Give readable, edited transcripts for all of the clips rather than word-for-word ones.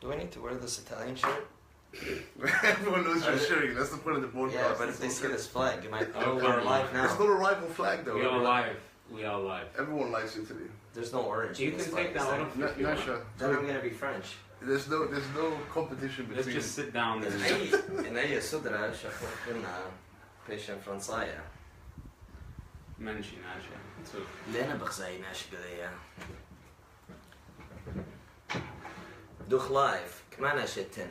Do I need to wear this Italian shirt? Everyone knows you're Assyrian. That's the point of the broadcast. Yeah, but if they see this flag, you might. Oh, We're live now. It's not a rival flag though. We are live. We are live. Everyone likes Italy. There's no orange. You in this can flag, take that is there? one off if you want. Nasha, Then I'm gonna be French. there's no competition between. Let's just sit down and... إن صدرة شافوا كنا بيشن فرنسايا. منشي ناشا. لأنا بخزاي ناش بذيا. دوخ لايف كمان أشتن.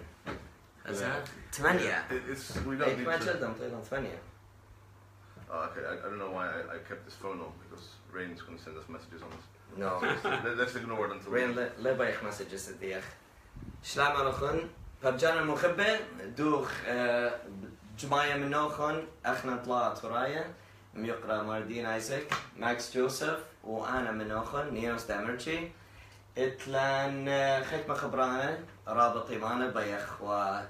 هذا 8. It's we don't need كمان to. شدهم طيلان 8. Oh, okay, I don't know why I kept this phone on because Rain's going to send us messages on this. No. Let's ignore it until. رين لا بايخ مسجز الديخ. شلام أرخن برجان المخبة دوخ جماعة منوخن أخنا طلعت ورايا ميقرأ ماردين آيزك ماكس جوزيف وأنا منوخن نيوس دامرتشي اتلان خيك مخبرانة رابط إيمانة بايخ و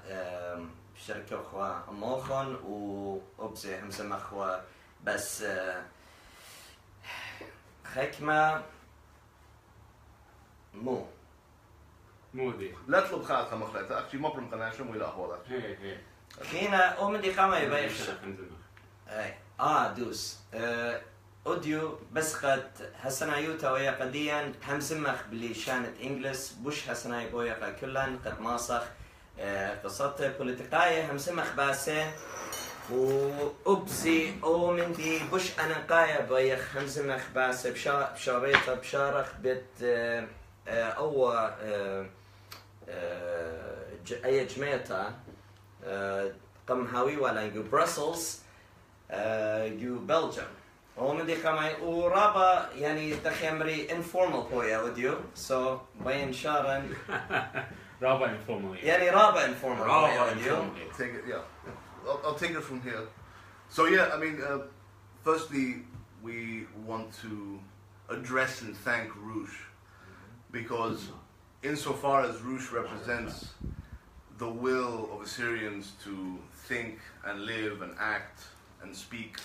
شركة أخوة موخن وأبزي همسم أخوة بس خيكمة مودي. لا تطلب خالتها مخلتها actually ما برم قناة شو مو إلى أخوة هي. خينا أومدي قامة يبايخ عندنا. دوس أوديو بس قد هسنا يوتا ويا قديا همسمخ بلي شانت إنجلس بوش هسنا يبويا كلن قد ماسخ قصة بوليتيقاية همسمخ باسه وأبزي أو من دي بوش أنا قاية بيخ همسمخ باسه بشاريطة بشارخ بيت أو أي جميعتا قم هاوي ولا يو بروسلز يو بلجيوم ومن دي كمان ورابا يعني تخيمري informal بويا وديو so بين شارن رابع informally. يعني رابا informal بويا وديو Take it, yeah. I'll take it from here. So yeah, I mean, firstly, we want to address and thank Rouge because insofar as Rouge represents the will of Assyrians to think and live and act and speak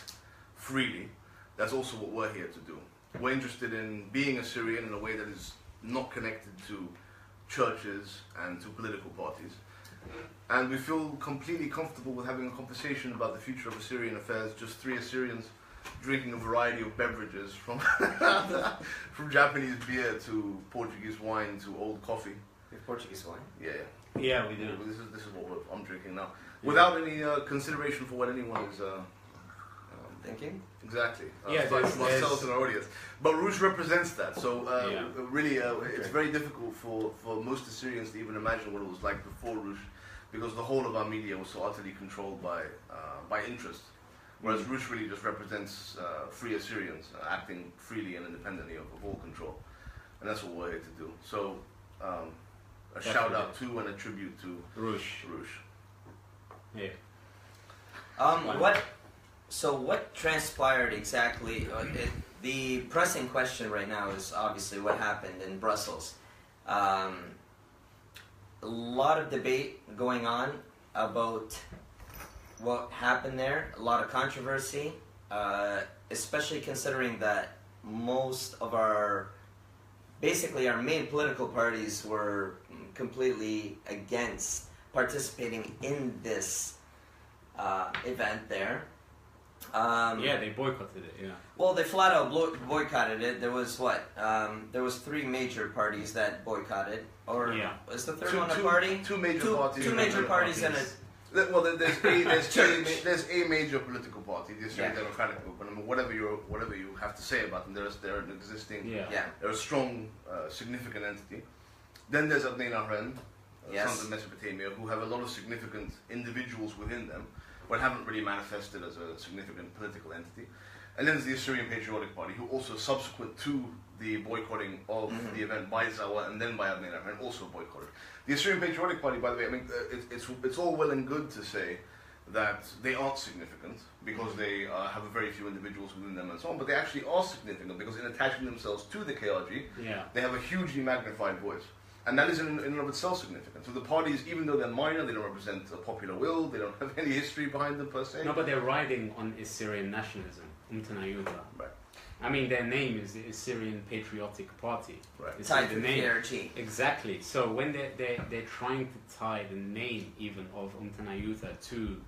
freely, that's also what we're here to do. We're interested in being Assyrian in a way that is not connected to churches and to political parties. And we feel completely comfortable with having a conversation about the future of Assyrian affairs, just 3 Assyrians drinking a variety of beverages from from Japanese beer to Portuguese wine to old coffee. Portuguese wine? Yeah. Yeah, we do. This is what I'm drinking now. Without any consideration for what anyone is Thinking? exactly. Yeah, for ourselves and our audience. But Rouge represents that. So really, it's very difficult for most Assyrians to even imagine what it was like before Rouge, because the whole of our media was so utterly controlled by interest. Whereas Rouge really just represents free Assyrians acting freely and independently of all control. And that's what we're here to do. So a shout out to and a tribute to Rouge. Yeah. What transpired exactly? The pressing question right now is obviously what happened in Brussels. A lot of debate going on about what happened there, a lot of controversy, especially considering that most of basically our main political parties were completely against participating in this event there. Yeah, they boycotted it, yeah. Well, they flat out boycotted it. There was there was 3 major parties that boycotted, or was the third one a party? Two major parties. Two major parties and a... Well, there's a major political party, the Assyrian Democratic Group, and I mean, whatever you have to say about them, they're an existing, they're a strong, significant entity. Then there's Abnei Nahren, sons of Mesopotamia, who have a lot of significant individuals within them, but haven't really manifested as a significant political entity. And then there's the Assyrian Patriotic Party, who also subsequent to the boycotting of the event by Zawa and then by Abnei Nahren also boycotted. The Assyrian Patriotic Party, by the way, I mean, it's all well and good to say that they aren't significant because they have very few individuals within them and so on, but they actually are significant because in attaching themselves to the KRG, they have a hugely magnified voice. And that is in and of itself significant. So the parties, even though they're minor, they don't represent a popular will, they don't have any history behind them per se. No, but they're riding on Assyrian nationalism. Right. I mean, their name is the Assyrian Patriotic Party. Right. Tied to the KRG. Exactly. So when they're trying to tie the name even of Tanayutha to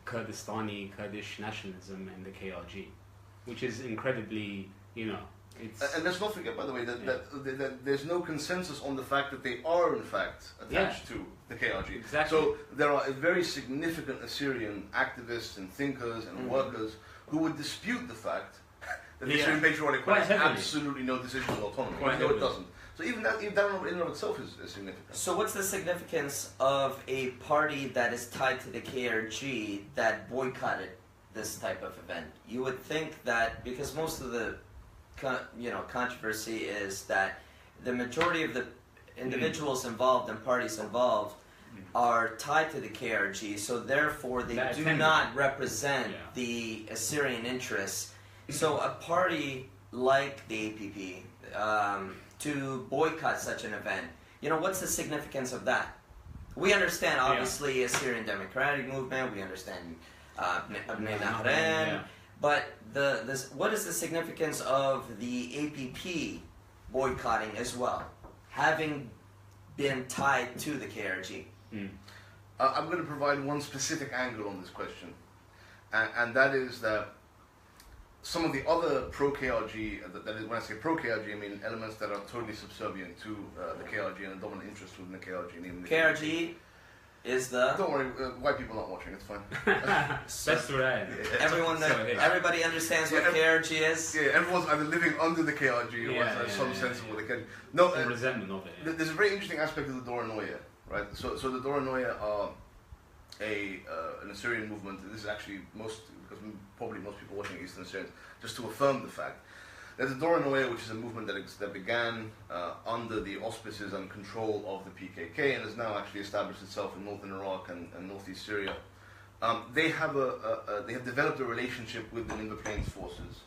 Kurdish nationalism and the KRG, which is incredibly, it's... And let's not forget, by the way, that there's no consensus on the fact that they are, in fact, attached to the KRG. Exactly. So there are very significant Assyrian activists and thinkers and workers who would dispute the fact that the Assyrian Patriotic Party has absolutely no decisional autonomy. No, it doesn't. So even that in and of itself is significant. So what's the significance of a party that is tied to the KRG that boycotted this type of event? You would think that, because most of the controversy is that the majority of the individuals involved and parties involved are tied to the KRG, so therefore they do not represent the Assyrian interests. So a party like the APP to boycott such an event, what's the significance of that? We understand, obviously, Assyrian Democratic Movement, we understand Abnei Nahran, but what is the significance of the APP boycotting as well, having been tied to the KRG? I'm going to provide one specific angle on this question, and that is that some of the other pro-KRG, that is, when I say pro-KRG, I mean elements that are totally subservient to the KRG and a dominant interest within the KRG. Namely KRG is the... Don't worry, white people are not watching, it's fine. That's right. Everybody understands what KRG is? Yeah, everyone's either living under the KRG or has some sense of what they can... No, some resentment of it. There's a very interesting aspect of the Dora Noya, right? So the Dora Noya are an Assyrian movement. This is actually because probably most people watching Eastern Assyrians, just to affirm the fact that the Dora Noya, which is a movement that began under the auspices and control of the PKK and has now actually established itself in northern Iraq and northeast Syria, they have developed a relationship with the Nimba Plains forces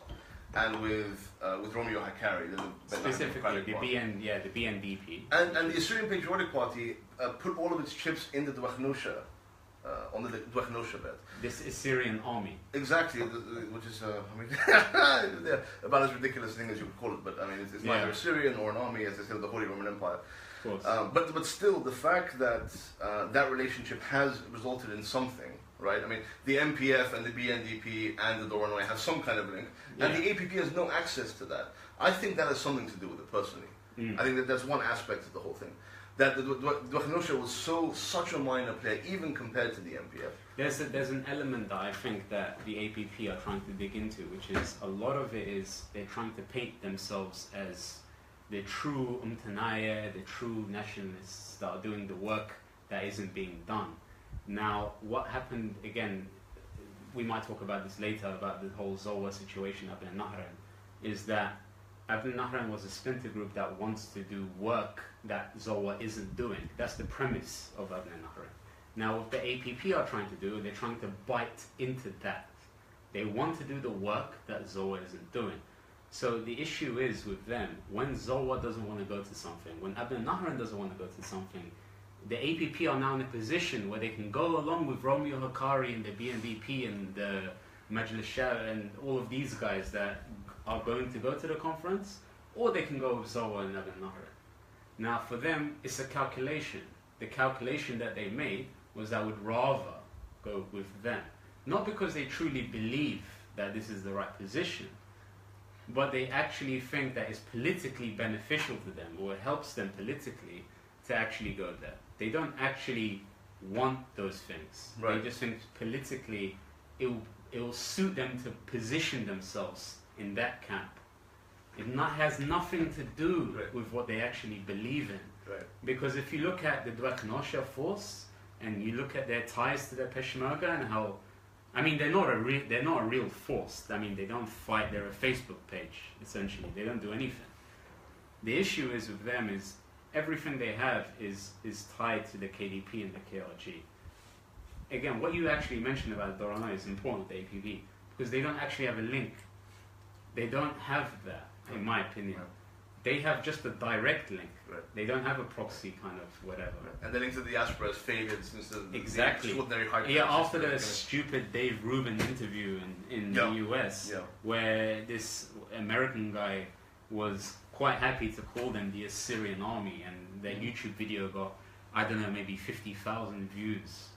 and with Romeo Hakari, specifically the BNDP, and the Assyrian Patriotic Party put all of its chips in the Dwachnosha. On the Dwachnosha bed. This Assyrian army. Exactly, which is, about as ridiculous a thing as you could call it, but I mean, it's neither Assyrian or an army, as they say, of the Holy Roman Empire. Of course. But still, the fact that that relationship has resulted in something, right? I mean, the MPF and the BNDP and the Dora Noya have some kind of link, and the APP has no access to that. I think that has something to do with it, personally. I think that's one aspect of the whole thing. That the Dwachnosha was such a minor player, even compared to the MPF. There's an element that I think that the APP are trying to dig into, which is a lot of it is they're trying to paint themselves as the true Tanaya, the true nationalists that are doing the work that isn't being done. Now, what happened, again, we might talk about this later, about the whole Zowa situation up in Nahran, is that Abnei Nahran was a splinter group that wants to do work that Zowa isn't doing. That's the premise of Abnei Nahran. Now, what the APP are trying to do, they're trying to bite into that. They want to do the work that Zowa isn't doing. So the issue is with them, when Zowa doesn't want to go to something, when Abnei Nahran doesn't want to go to something, the APP are now in a position where they can go along with Romeo Hakari and the BNDP and the Majlis Shah and all of these guys that are going to go to the conference, or they can go with Zowa and Abnei Nahran. Now for them, it's a calculation. The calculation that they made was that I would rather go with them. Not because they truly believe that this is the right position, but they actually think that it's politically beneficial to them, or it helps them politically to actually go there. They don't actually want those things. Right. They just think politically it will suit them to position themselves in that camp. It has nothing to do with what they actually believe in. Right. Because if you look at the Dwachnosha force and you look at their ties to the Peshmerga and how, I mean, they're not a real force. I mean, they don't fight. They're a Facebook page essentially. They don't do anything. The issue is with them is everything they have is tied to the KDP and the KRG. Again, what you actually mentioned about Dora Noya is important, the APP, because they don't actually have a link. They don't have that, in my opinion. Right. They have just a direct link. Right. They don't have a proxy kind of whatever. Right. And the link to the diaspora has faded since the extraordinary hype. Yeah, after the stupid Dave Rubin interview in the US, where this American guy was quite happy to call them the Assyrian army, and their YouTube video got, I don't know, maybe 50,000 views.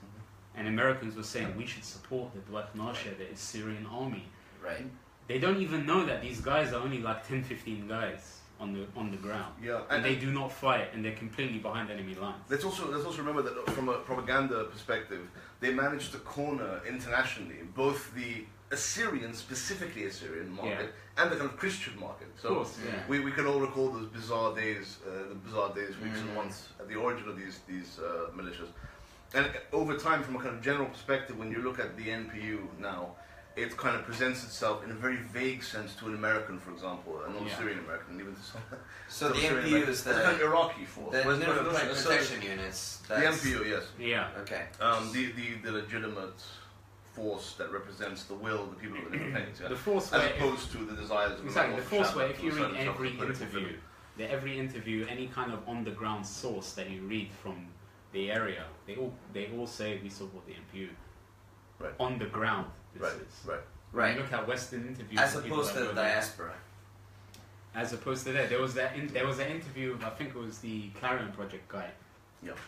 And Americans were saying we should support the Dwat Nasha, the Assyrian army. Right. They don't even know that these guys are only like 10, 15 guys on the ground. Yeah, and they do not fight, and they're completely behind enemy lines. Let's also remember that from a propaganda perspective, they managed to corner internationally both the Assyrian, specifically Assyrian market, and the kind of Christian market. So of course, we can all recall those bizarre days, weeks and months at the origin of these militias. And over time, from a kind of general perspective, when you look at the NPU now, it kind of presents itself in a very vague sense to an American, for example, a non-Syrian American, even to some. So the NPU is the kind of Iraqi force. The protection units. The NPU, yes. Yeah. Okay. The legitimate force that represents the will of the people of the different places, The force as opposed to the desires of exactly the force where, if you read every interview, any kind of on the ground source that you read from the area, they all say we support the NPU. Right. On the ground. Right. Right. You look at Western interviews, as opposed to the diaspora. As opposed to that, there was an interview. I think it was the Clarion Project guy,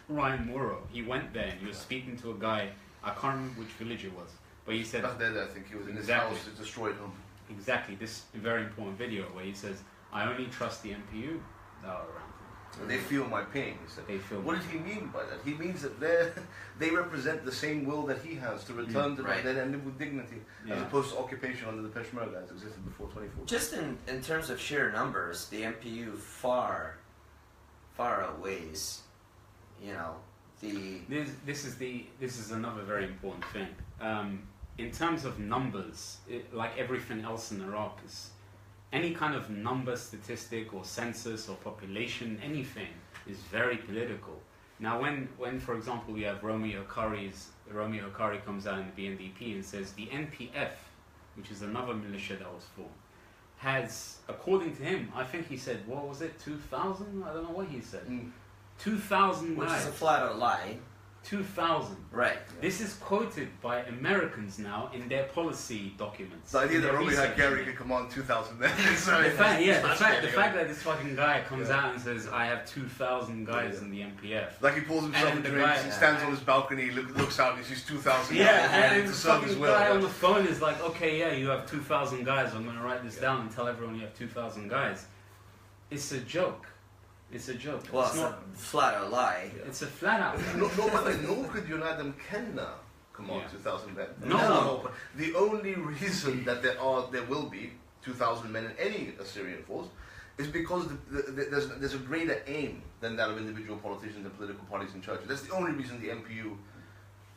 Ryan Morrow. He went there and he was speaking to a guy. I can't remember which village it was, but he said back then I think he was in his house. It destroyed him. Exactly. This very important video where he says, "I only trust the NPU that are around." They feel my pain. He said. They feel. What does he mean by that? He means that they represent the same will that he has to return to Baghdad and live with dignity, as opposed to occupation under the Peshmerga as existed before 2014. Just in terms of sheer numbers, the NPU far outweighs, the. This is another very important thing. In terms of numbers, like everything else in Iraq, is any kind of number, statistic, or census, or population, anything is very political. Now, when for example, we have Romeo Akari comes out in the BNDP and says the NPF, which is another militia that was formed, has, according to him, I think he said, what was it, 2,000? I don't know what he said. 2,000 Which guys. is a flat out lie. 2,000. Right. This is quoted by Americans now in their policy documents. The idea that Romeo Akari could command 2,000 men. The fact that this fucking guy comes out and says, I have 2,000 guys in the NPF. Like he pulls himself a drink, he stands on his balcony, looks out, he sees 2,000 guys. And to the serve fucking as well. guy on the phone is like, okay, yeah, you have 2,000 guys, I'm going to write this down and tell everyone you have 2,000 guys. It's a joke. It's a joke. Well, it's not a flat out lie. It's a flat out lie. Nor could United Kenna command 2,000 men. No. The only reason that there will be 2,000 men in any Assyrian force is because there's a greater aim than that of individual politicians and political parties and churches. That's the only reason the NPU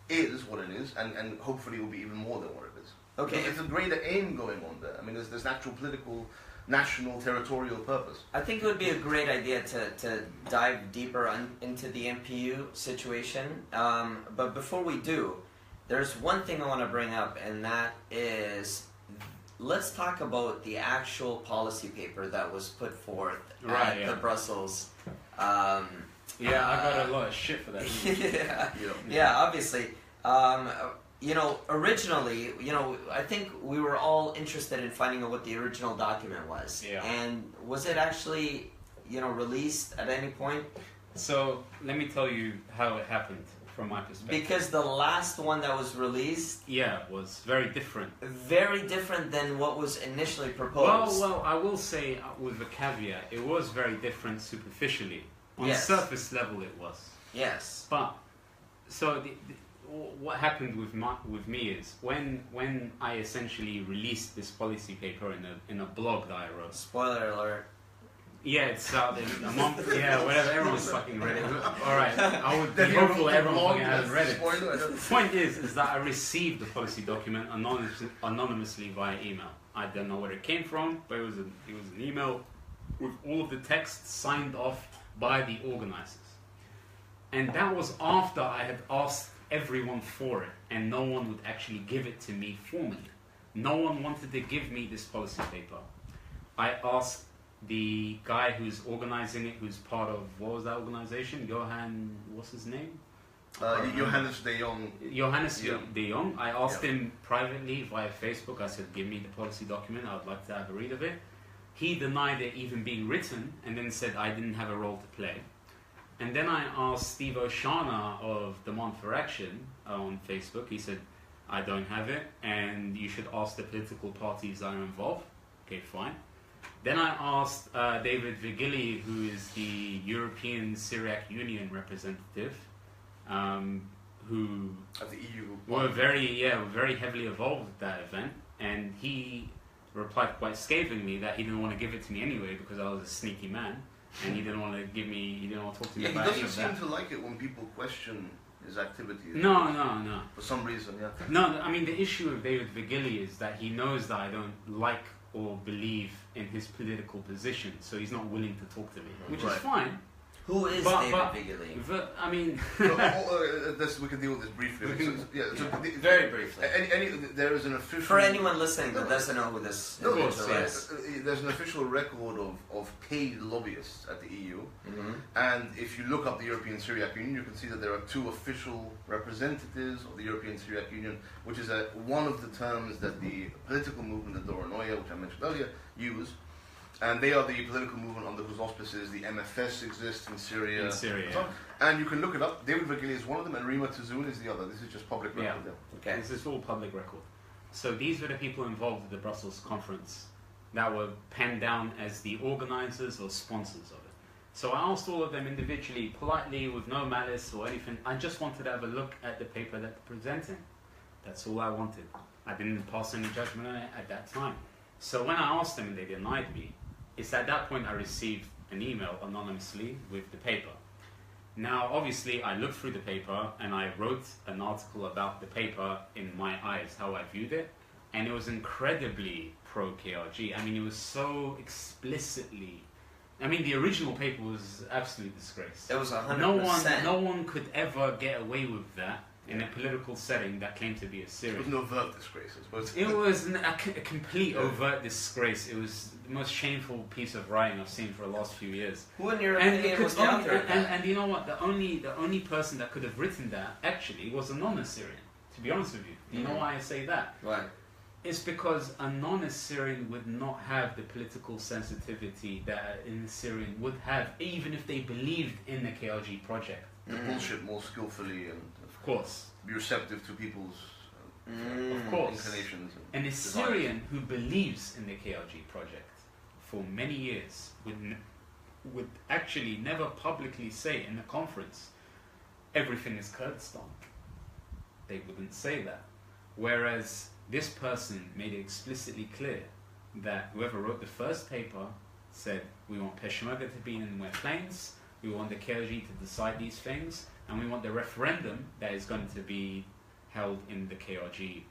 is what it is, and hopefully it will be even more than what it is. Okay. Because there's a greater aim going on there. I mean, there's actual political, national, territorial purpose. I think it would be a great idea to dive deeper into the NPU situation. But before we do, there's one thing I want to bring up, and that is, let's talk about the actual policy paper that was put forth at the Brussels. I got a lot of shit for that. Yeah, obviously. Originally, I think we were all interested in finding out what the original document was. Yeah. And was it actually, released at any point? So, let me tell you how it happened from my perspective. Because the last one that was released... was very different. Very different than what was initially proposed. Well, I will say, with a caveat, it was very different superficially. On surface level it was. Yes. But, so... what happened with me is when I essentially released this policy paper in a blog that I wrote. Spoiler alert. Yeah, it's out in a month. Yeah, whatever. Everyone's fucking read it. All right, I would be hopeful everyone fucking hasn't read it. The point is that I received the policy document anonymously via email. I don't know where it came from, but it was an email with all of the text signed off by the organizers, and that was after I had asked everyone for it, and no one would actually give it to me formally. No one wanted to give me this policy paper. I asked the guy who's organizing it, who's part of, what was that organization? What's his name? Johannes de Jong. Johannes de Jong. I asked him privately via Facebook. I said, give me the policy document. I would like to have a read of it. he denied it even being written, and then said I didn't have a role to play. And then I asked Steve O'Shana of Demand for Action on Facebook. He said, I don't have it, and you should ask the political parties that are involved. Okay, fine. Then I asked David Vigili, who is the European Syriac Union representative, who at the EU were very heavily involved with that event, and he replied quite scathingly that he didn't want to give it to me anyway because I was a sneaky man, and he didn't want to talk to me about any of that. He doesn't seem to like it when people question his activities. No. For some reason, yeah. No, I mean, the issue with David Vigili is that he knows that I don't like or believe in his political position, so he's not willing to talk to me, which is fine. Who is David Vigili? I mean... we can deal with this briefly. Very briefly. There is an official... For anyone listening that doesn't know who this is. There's an official record of paid lobbyists at the EU. Mm-hmm. And if you look up the European Syriac Union, you can see that there are 2 official representatives of the European Syriac Union, which is one of the terms that the political movement, the Doranoia, which I mentioned earlier, use. And they are the political movement under whose auspices the MFS exists in Syria. And you can look it up. David Vigili is one of them, and Rima Tazun is the other. This is just public record. Yeah. Okay. This is all public record. So these were the people involved with the Brussels conference that were penned down as the organizers or sponsors of it. So I asked all of them individually, politely, with no malice or anything. I just wanted to have a look at the paper that they're presenting. That's all I wanted. I didn't pass any judgment on it at that time. So when I asked them and they denied me, it's at that point I received an email anonymously with the paper. Now, obviously, I looked through the paper and I wrote an article about the paper in my eyes, how I viewed it, and it was incredibly pro-KRG. I mean, it was so explicitly... I mean, the original paper was absolute disgrace. It was 100%. No one could ever get away with that in a political setting that claimed to be Assyrian. It was an overt disgrace, I suppose. It was a complete overt disgrace. It was the most shameful piece of writing I've seen for the last few years. Who in your opinion was the author of that? And you know what? The only person that could have written that, actually, was a non-Assyrian, to be honest with you. Do you know why I say that? Why? It's because a non-Assyrian would not have the political sensitivity that an Assyrian would have, even if they believed in the KRG project. To bullshit more skillfully and... Of course. Be receptive to people's inclinations. An Assyrian who believes in the KRG project for many years would actually never publicly say in the conference, everything is Kurdistan. They wouldn't say that. Whereas this person made it explicitly clear that whoever wrote the first paper said, we want Peshmerga to be in the plains, we want the KRG to decide these things, and we want the referendum that is going to be held in the KRG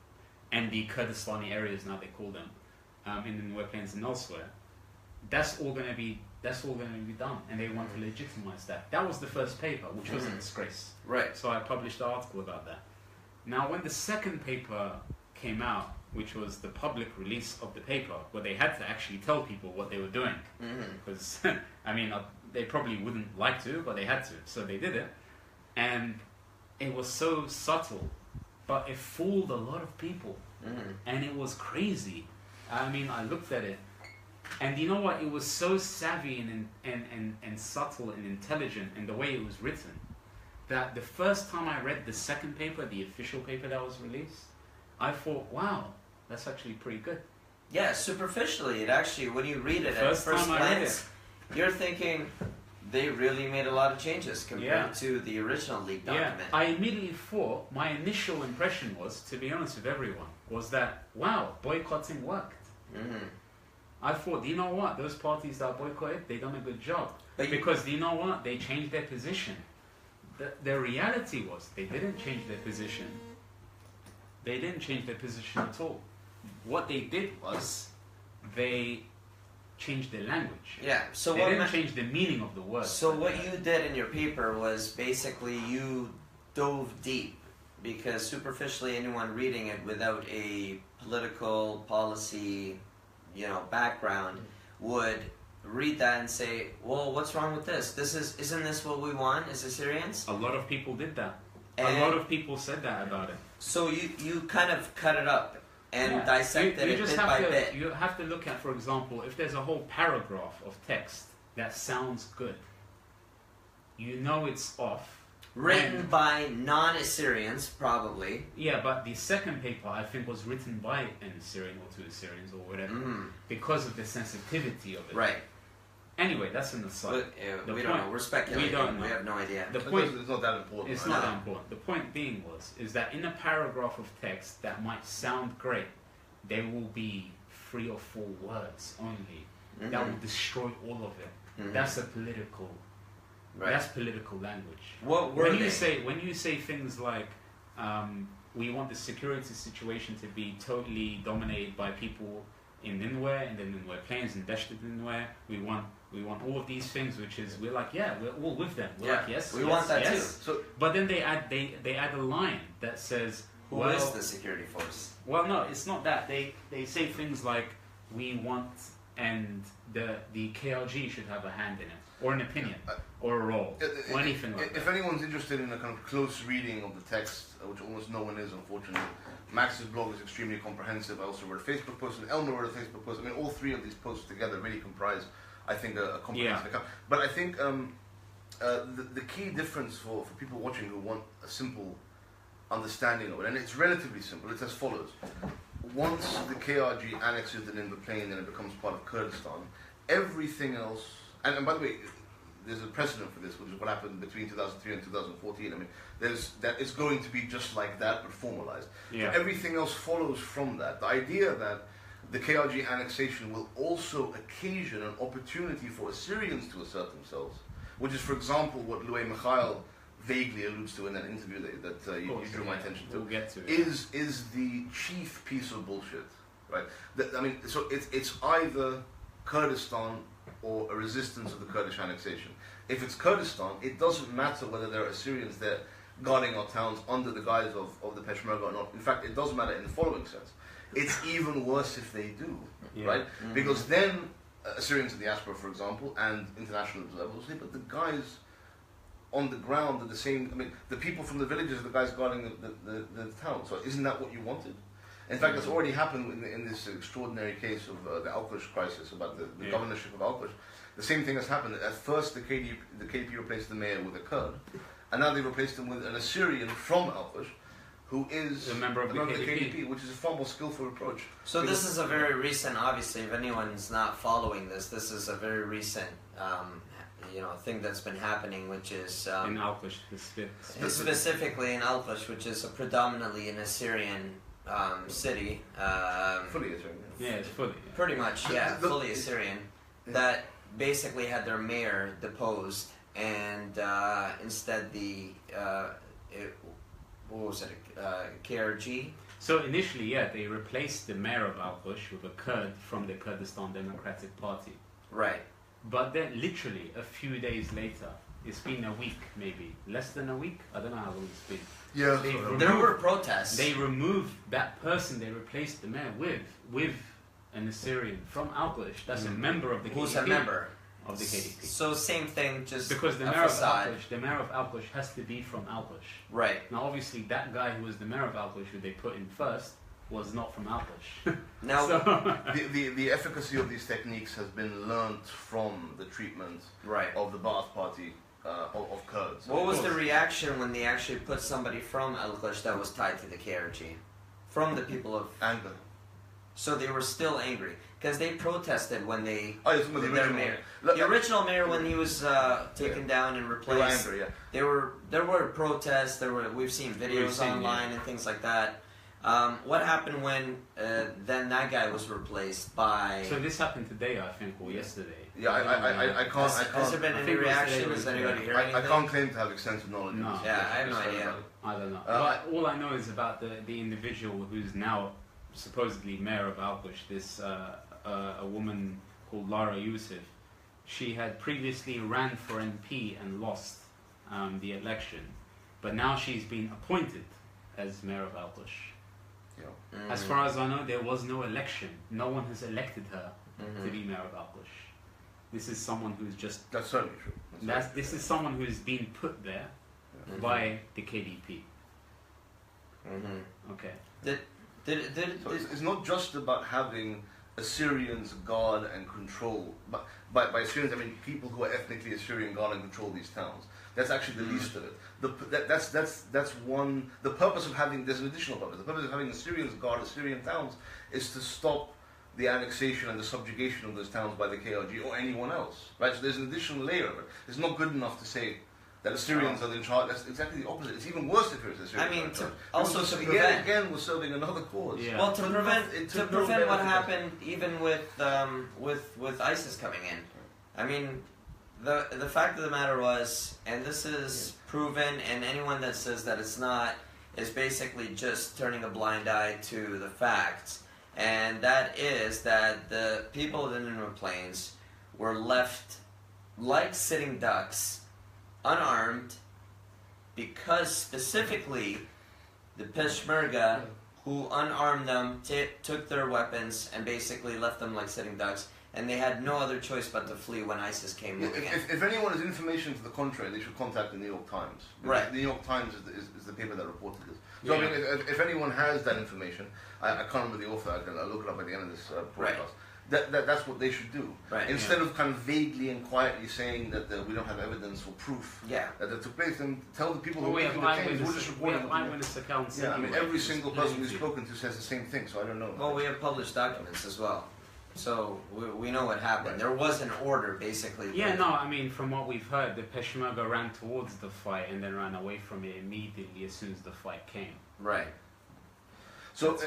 and the Kurdistani areas, now they call them, in the Nuer Plains and elsewhere. That's all going to be done, and they want to legitimize that. That was the first paper, which was a disgrace. Right. So I published an article about that. Now, when the second paper came out, which was the public release of the paper, where they had to actually tell people what they were doing, because I mean, they probably wouldn't like to, but they had to, so they did it. And it was so subtle, but it fooled a lot of people. And it was crazy. I mean, I looked at it, and you know what? It was so savvy and subtle and intelligent in the way it was written, that the first time I read the second paper, the official paper that was released, I thought, wow, that's actually pretty good. Yeah, superficially, it actually, when you read it at first glance, you're thinking, they really made a lot of changes compared to the original leaked document. Yeah, I immediately thought, my initial impression was, to be honest with everyone, was that, wow, boycotting worked. I thought, you know what, those parties that boycotted, they done a good job. Because you know what, they changed their position. The reality was, they didn't change their position. They didn't change their position at all. What they did was, they changed their language. Yeah, so they didn't change the meaning of the word. So what you did in your paper was basically you dove deep, because superficially anyone reading it without a political policy, background would read that and say, well, what's wrong with this? Isn't this what we want as Assyrians? A lot of people did that. And a lot of people said that about it. So you kind of cut it up and dissected it bit by bit. You have to look at, for example, if there's a whole paragraph of text that sounds good, you know it's off. Written by non-Assyrians, probably. Yeah, but the second paper, I think, was written by an Assyrian or two Assyrians or whatever, because of the sensitivity of it. Right. Anyway, that's an aside. We don't know. We're speculating. We don't know. We have no idea. The point is, it's not that important. It's not that important. The point being is that in a paragraph of text that might sound great, there will be 3 or 4 words only that will destroy all of it. That's a political. Right. That's political language. What were when you say things like, we want the security situation to be totally dominated by people in Nineveh and the Nineveh plains invested in Nineveh. We want all of these things, which is we're like, yeah, we're all with them. We're like, yes, we want that too. So, but then they add a line that says, who is the security force? Well, no, it's not that. They say things like, we want, and the KRG should have a hand in it, or an opinion, or a role, or anything like that. If anyone's interested in a kind of close reading of the text, which almost no one is, unfortunately, Max's blog is extremely comprehensive. I also wrote a Facebook post, and Elmer wrote a Facebook post. I mean, all 3 of these posts together really comprise, I think, a comprehensive account. But I think the key difference for people watching who want a simple understanding of it, and it's relatively simple, it's as follows. Once the KRG annexes the Nineveh plain and it becomes part of Kurdistan, everything else, and by the way, there's a precedent for this, which is what happened between 2003 and 2014. I mean, it's going to be just like that, but formalized. Yeah. So everything else follows from that. The idea that the KRG annexation will also occasion an opportunity for Assyrians to assert themselves, which is, for example, what Louis Mikhail vaguely alludes to in that interview that you drew my attention to, we'll get to it. is the chief piece of bullshit, right? I mean, so it's either Kurdistan or a resistance of the Kurdish annexation. If it's Kurdistan, it doesn't matter whether there are Assyrians there guarding our towns under the guise of the Peshmerga or not. In fact, it doesn't matter in the following sense. It's even worse if they do, right? Because then Assyrians in the diaspora, for example, and international observers will say, but the guys on the ground are the same. I mean, the people from the villages are the guys guarding the town. So isn't that what you wanted? In fact, that's already happened in this extraordinary case of the Al-Qush crisis, about the governorship of Al-Qush. The same thing has happened. At first, the KDP replaced the mayor with a Kurd, and now they replaced him with an Assyrian from Al-Qush, who is a member of the KDP, which is a far more skillful approach. So this is a very recent, obviously, if anyone's not following this is a very recent thing that's been happening, which is in Al-Qush, specifically in Al-Qush, which is a predominantly an Assyrian city. Fully Assyrian. Yeah, it's fully. Pretty much, yeah, fully Assyrian. That basically had their mayor deposed, and instead KRG. So initially, they replaced the mayor of Al-Qush with a Kurd from the Kurdistan Democratic Party. Right. But then, literally, a few days later, it's been a week, maybe less than a week. I don't know how long it's been. Yeah, there were protests. They removed that person they replaced the mayor with an Assyrian from Al-Qush. That's a member of the KDP. Who's a member of the KDP? So same thing, just because the mayor of Al-Qush has to be from Al-Qush. Right. Now, obviously, that guy who was the mayor of Al-Qush, who they put in first, was not from Al-Qush. Now, the efficacy of these techniques has been learnt from the treatment of the Ba'ath Party of Kurds. What was the reaction when they actually put somebody from Al-Qush that was tied to the KRG? From the people of... Anger. So they were still angry. Because they protested when they... their mayor. The original mayor, when he was taken down and replaced... They were angry, there were protests, we've seen videos online and things like that. What happened when then that guy was replaced by... So this happened today, I think, or yesterday. Yeah, I can't... Has there been any reaction? Does anybody hear anything? I can't claim to have extensive knowledge. No. Yeah, I have no idea. I don't know. But all I know is about the individual who's now supposedly mayor of Al-Qush, this a woman called Lara Yusuf. She had previously ran for MP and lost the election, but now she's been appointed as mayor of Al-Qush. As far as I know, there was no election. No one has elected her to be mayor of Al-Qush. This is someone who's just... That's certainly true. This is someone who's been put there by the KDP. Okay. It's not just about having Assyrians guard and control. But by Assyrians, I mean people who are ethnically Assyrian guard and control these towns. That's actually the least of it. That's one. The purpose of having, there's an additional purpose. The purpose of having Assyrians guard Assyrian towns is to stop the annexation and the subjugation of those towns by the KRG or anyone else. Right. So there's an additional layer of it. It's not good enough to say that Assyrians are in charge. That's exactly the opposite. It's even worse if it's Assyrians. I mean, also to prevent. Again, we're serving another cause. Yeah. Well, to prevent what happened even with ISIS coming in. I mean, the fact of the matter was, and this is proven, and anyone that says that it's not is basically just turning a blind eye to the facts, and that is that the people of the Nineveh Plains were left like sitting ducks, unarmed, because specifically the Peshmerga, who unarmed them, took their weapons and basically left them like sitting ducks, and they had no other choice but to flee when ISIS came moving in. If anyone has information to the contrary, they should contact the New York Times. Right. The New York Times is the paper that reported this. So I mean, if anyone has that information, I can't remember the author, I'll look it up at the end of this podcast. That's what they should do. Right. Instead of kind of vaguely and quietly saying that we don't have evidence or proof that took place, then tell the people who are making the claims, we'll just report it. Eyewitness accounts. Yeah, I mean, every single person we've spoken to says the same thing, so I don't know. Well, we have published documents as well. So we know what happened. Right. There was an order, basically. Yeah, no, I mean, from what we've heard, the Peshmerga ran towards the fight and then ran away from it immediately as soon as the fight came. Right. So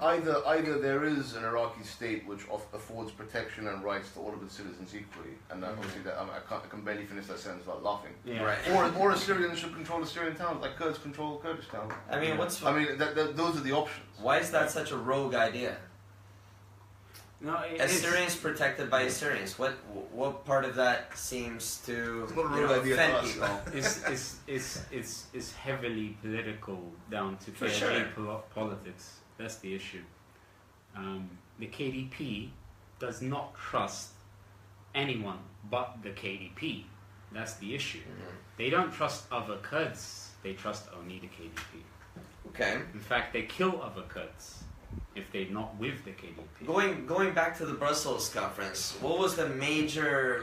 either there is an Iraqi state which affords protection and rights to all of its citizens equally, and obviously that I can barely finish that sentence without laughing. Yeah. Right. Or Assyrians should control Assyrian towns, like Kurds control Kurdish towns. I mean, those are the options. Why is that such a rogue idea? No, Assyrians protected by Assyrians. What part of that seems to offend people? It's heavily political down to KDP politics. That's the issue. The KDP does not trust anyone but the KDP. That's the issue. They don't trust other Kurds. They trust only the KDP. Okay. In fact, they kill other Kurds if they're not with the KDP. Going back to the Brussels conference, what was the major,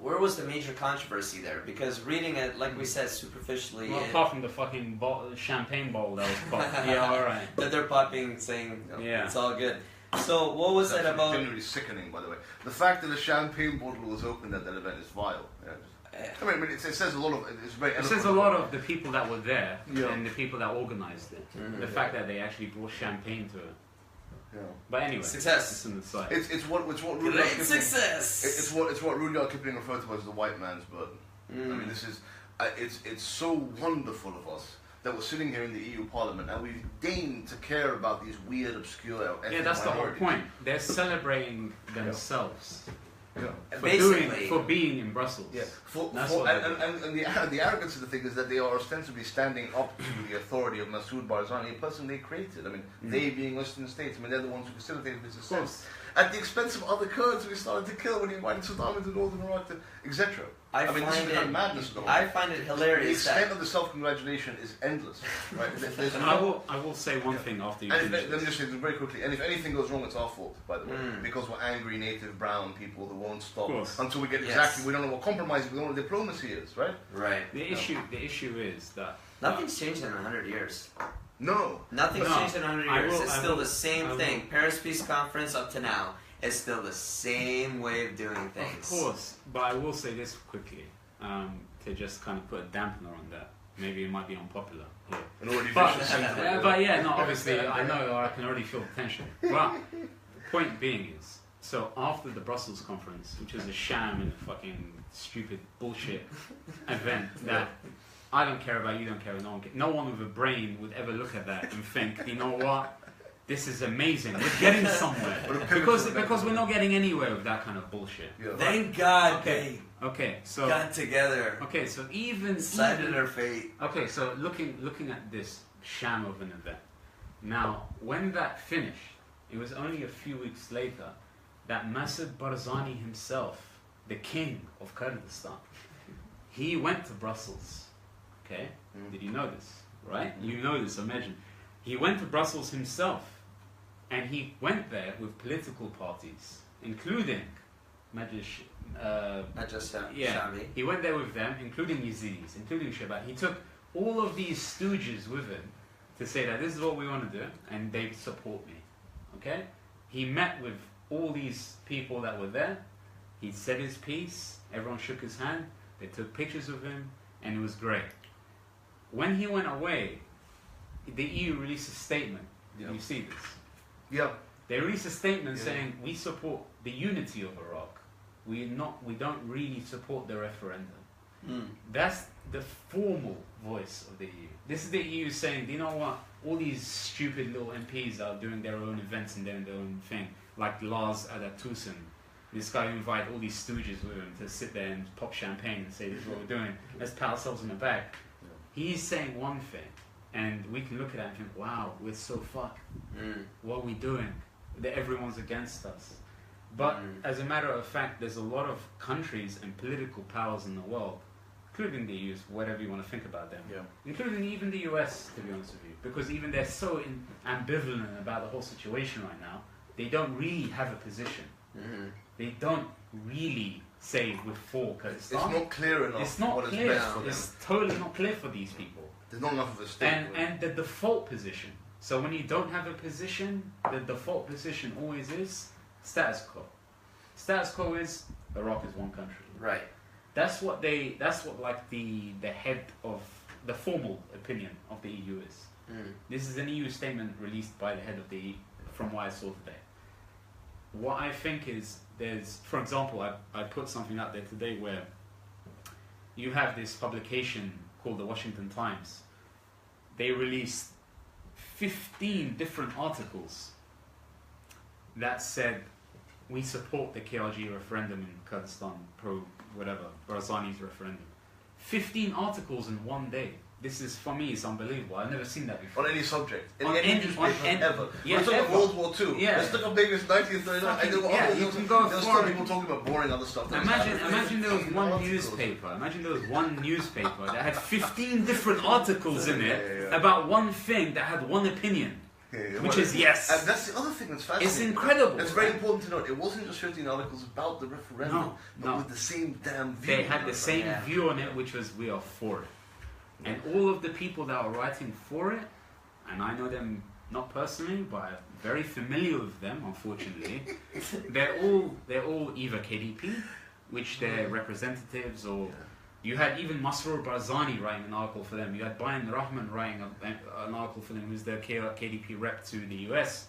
where was the major controversy there? Because reading it, like we said, superficially... Well, apart from the fucking champagne bottle that was popped. Yeah, alright. That they're popping, saying, it's all good. So, what was it about... It's generally sickening, by the way. The fact that a champagne bottle was opened at that event is vile. Yeah, I mean, it says a lot of... It says a lot of the people that were there and the people that organized it. The fact that they actually brought champagne to it. Yeah. But anyway, success. It's on the side. It's what Rudyard Kipling, success. It's what Rudyard Kipling referred to as the white man's burden. I mean, this is it's so wonderful of us that we're sitting here in the EU Parliament and we've deigned to care about these weird, obscure. That's the whole point. They're celebrating themselves. For being in Brussels. Yeah. And the arrogance of the thing is that they are ostensibly standing up to the authority of Masoud Barzani, a person they created. I mean, they being Western states. I mean, they're the ones who facilitated this success. At the expense of other Kurds we started to kill when he invited Saddam into northern Iraq, etc. I mean, this is kind of madness. I find it hilarious. The extent of the self-congratulation is endless. Right? I will say one thing after you finish. Let me just say this very quickly. And if anything goes wrong, it's our fault, by the way, because we're angry native brown people who won't stop until we get exactly. We don't know what compromise. We don't know what diplomacy is, right? Right. The issue is that nothing's changed in 100 years. No. Nothing's changed in 100 years. It's still the same thing. Paris Peace Conference up to now is still the same way of doing things. Of course, but I will say this quickly to just kind of put a dampener on that. Maybe it might be unpopular here. But yeah, no, obviously I know, or I can already feel the tension. But the point being is, so after the Brussels conference, which was a sham and a fucking stupid bullshit event that I don't care about, you don't care, no one with a brain would ever look at that and think, you know what? This is amazing. We're getting somewhere because we're not getting anywhere with that kind of bullshit. Yeah. Thank God they so got together. Okay, so even decided their fate. Okay, so looking at this sham of an event. Now, when that finished, it was only a few weeks later that Masoud Barzani himself, the king of Kurdistan, he went to Brussels. Okay, did you know this? Right? You know this, imagine. He went to Brussels himself, and he went there with political parties, including he went there with them, including Yazidis, including Shabat. He took all of these stooges with him to say that this is what we want to do, and they support me. Okay? He met with all these people that were there. He said his piece. Everyone shook his hand. They took pictures of him, and it was great. When he went away, the EU released a statement. Did you see this? Yeah. They released a statement saying we support the unity of Iraq. We don't really support the referendum. That's the formal voice of the EU. This is the EU saying, do you know what? All these stupid little MPs are doing their own events and doing their own thing, like Lars Adatusen. This guy who invited all these stooges with him to sit there and pop champagne and say, this is what we're doing. Let's pat ourselves on the back. He's saying one thing, and we can look at that and think, wow, we're so fucked. What are we doing? That everyone's against us. But as a matter of fact, there's a lot of countries and political powers in the world, including the EU, whatever you want to think about them, including even the US, to be honest with you, because even they're so ambivalent about the whole situation right now, they don't really have a position. They don't really say we're for Kurdistan. It's not clear enough. It's not clear. It's totally not clear for these people. There's not enough of a statement. And the default position. So when you don't have a position, the default position always is status quo. Status quo is Iraq is one country. Right. That's what like the head of the formal opinion of the EU is. This is an EU statement released by the head of the EU, from what I saw today. What I think is there's, for example, I put something out there today where you have this publication called the Washington Times. They released 15 different articles that said we support the KRG referendum in Kurdistan, pro whatever, Barzani's referendum. 15 articles in one day. This is, for me, it's unbelievable. I've never seen that before. On any subject. In On any newspaper ever. Yeah, Let's look at World War II. Yeah. Let's look at Vegas 1939. You can go There's still people talking about boring other stuff. Imagine there was one newspaper. Imagine there was one newspaper that had 15 different articles in it about one thing that had one opinion. Which is yes. And that's the other thing that's fascinating. It's incredible. It's very important to note. It wasn't just 15 articles about the referendum, but with the same damn view. They had the same view on it, which was we are for it. And all of the people that are writing for it, and I know them not personally, but I'm very familiar with them, unfortunately, they're all either KDP, which they're representatives, or you had even Masroor Barzani writing an article for them. You had Bayan Rahman writing an article for them, who's the KDP rep to the US.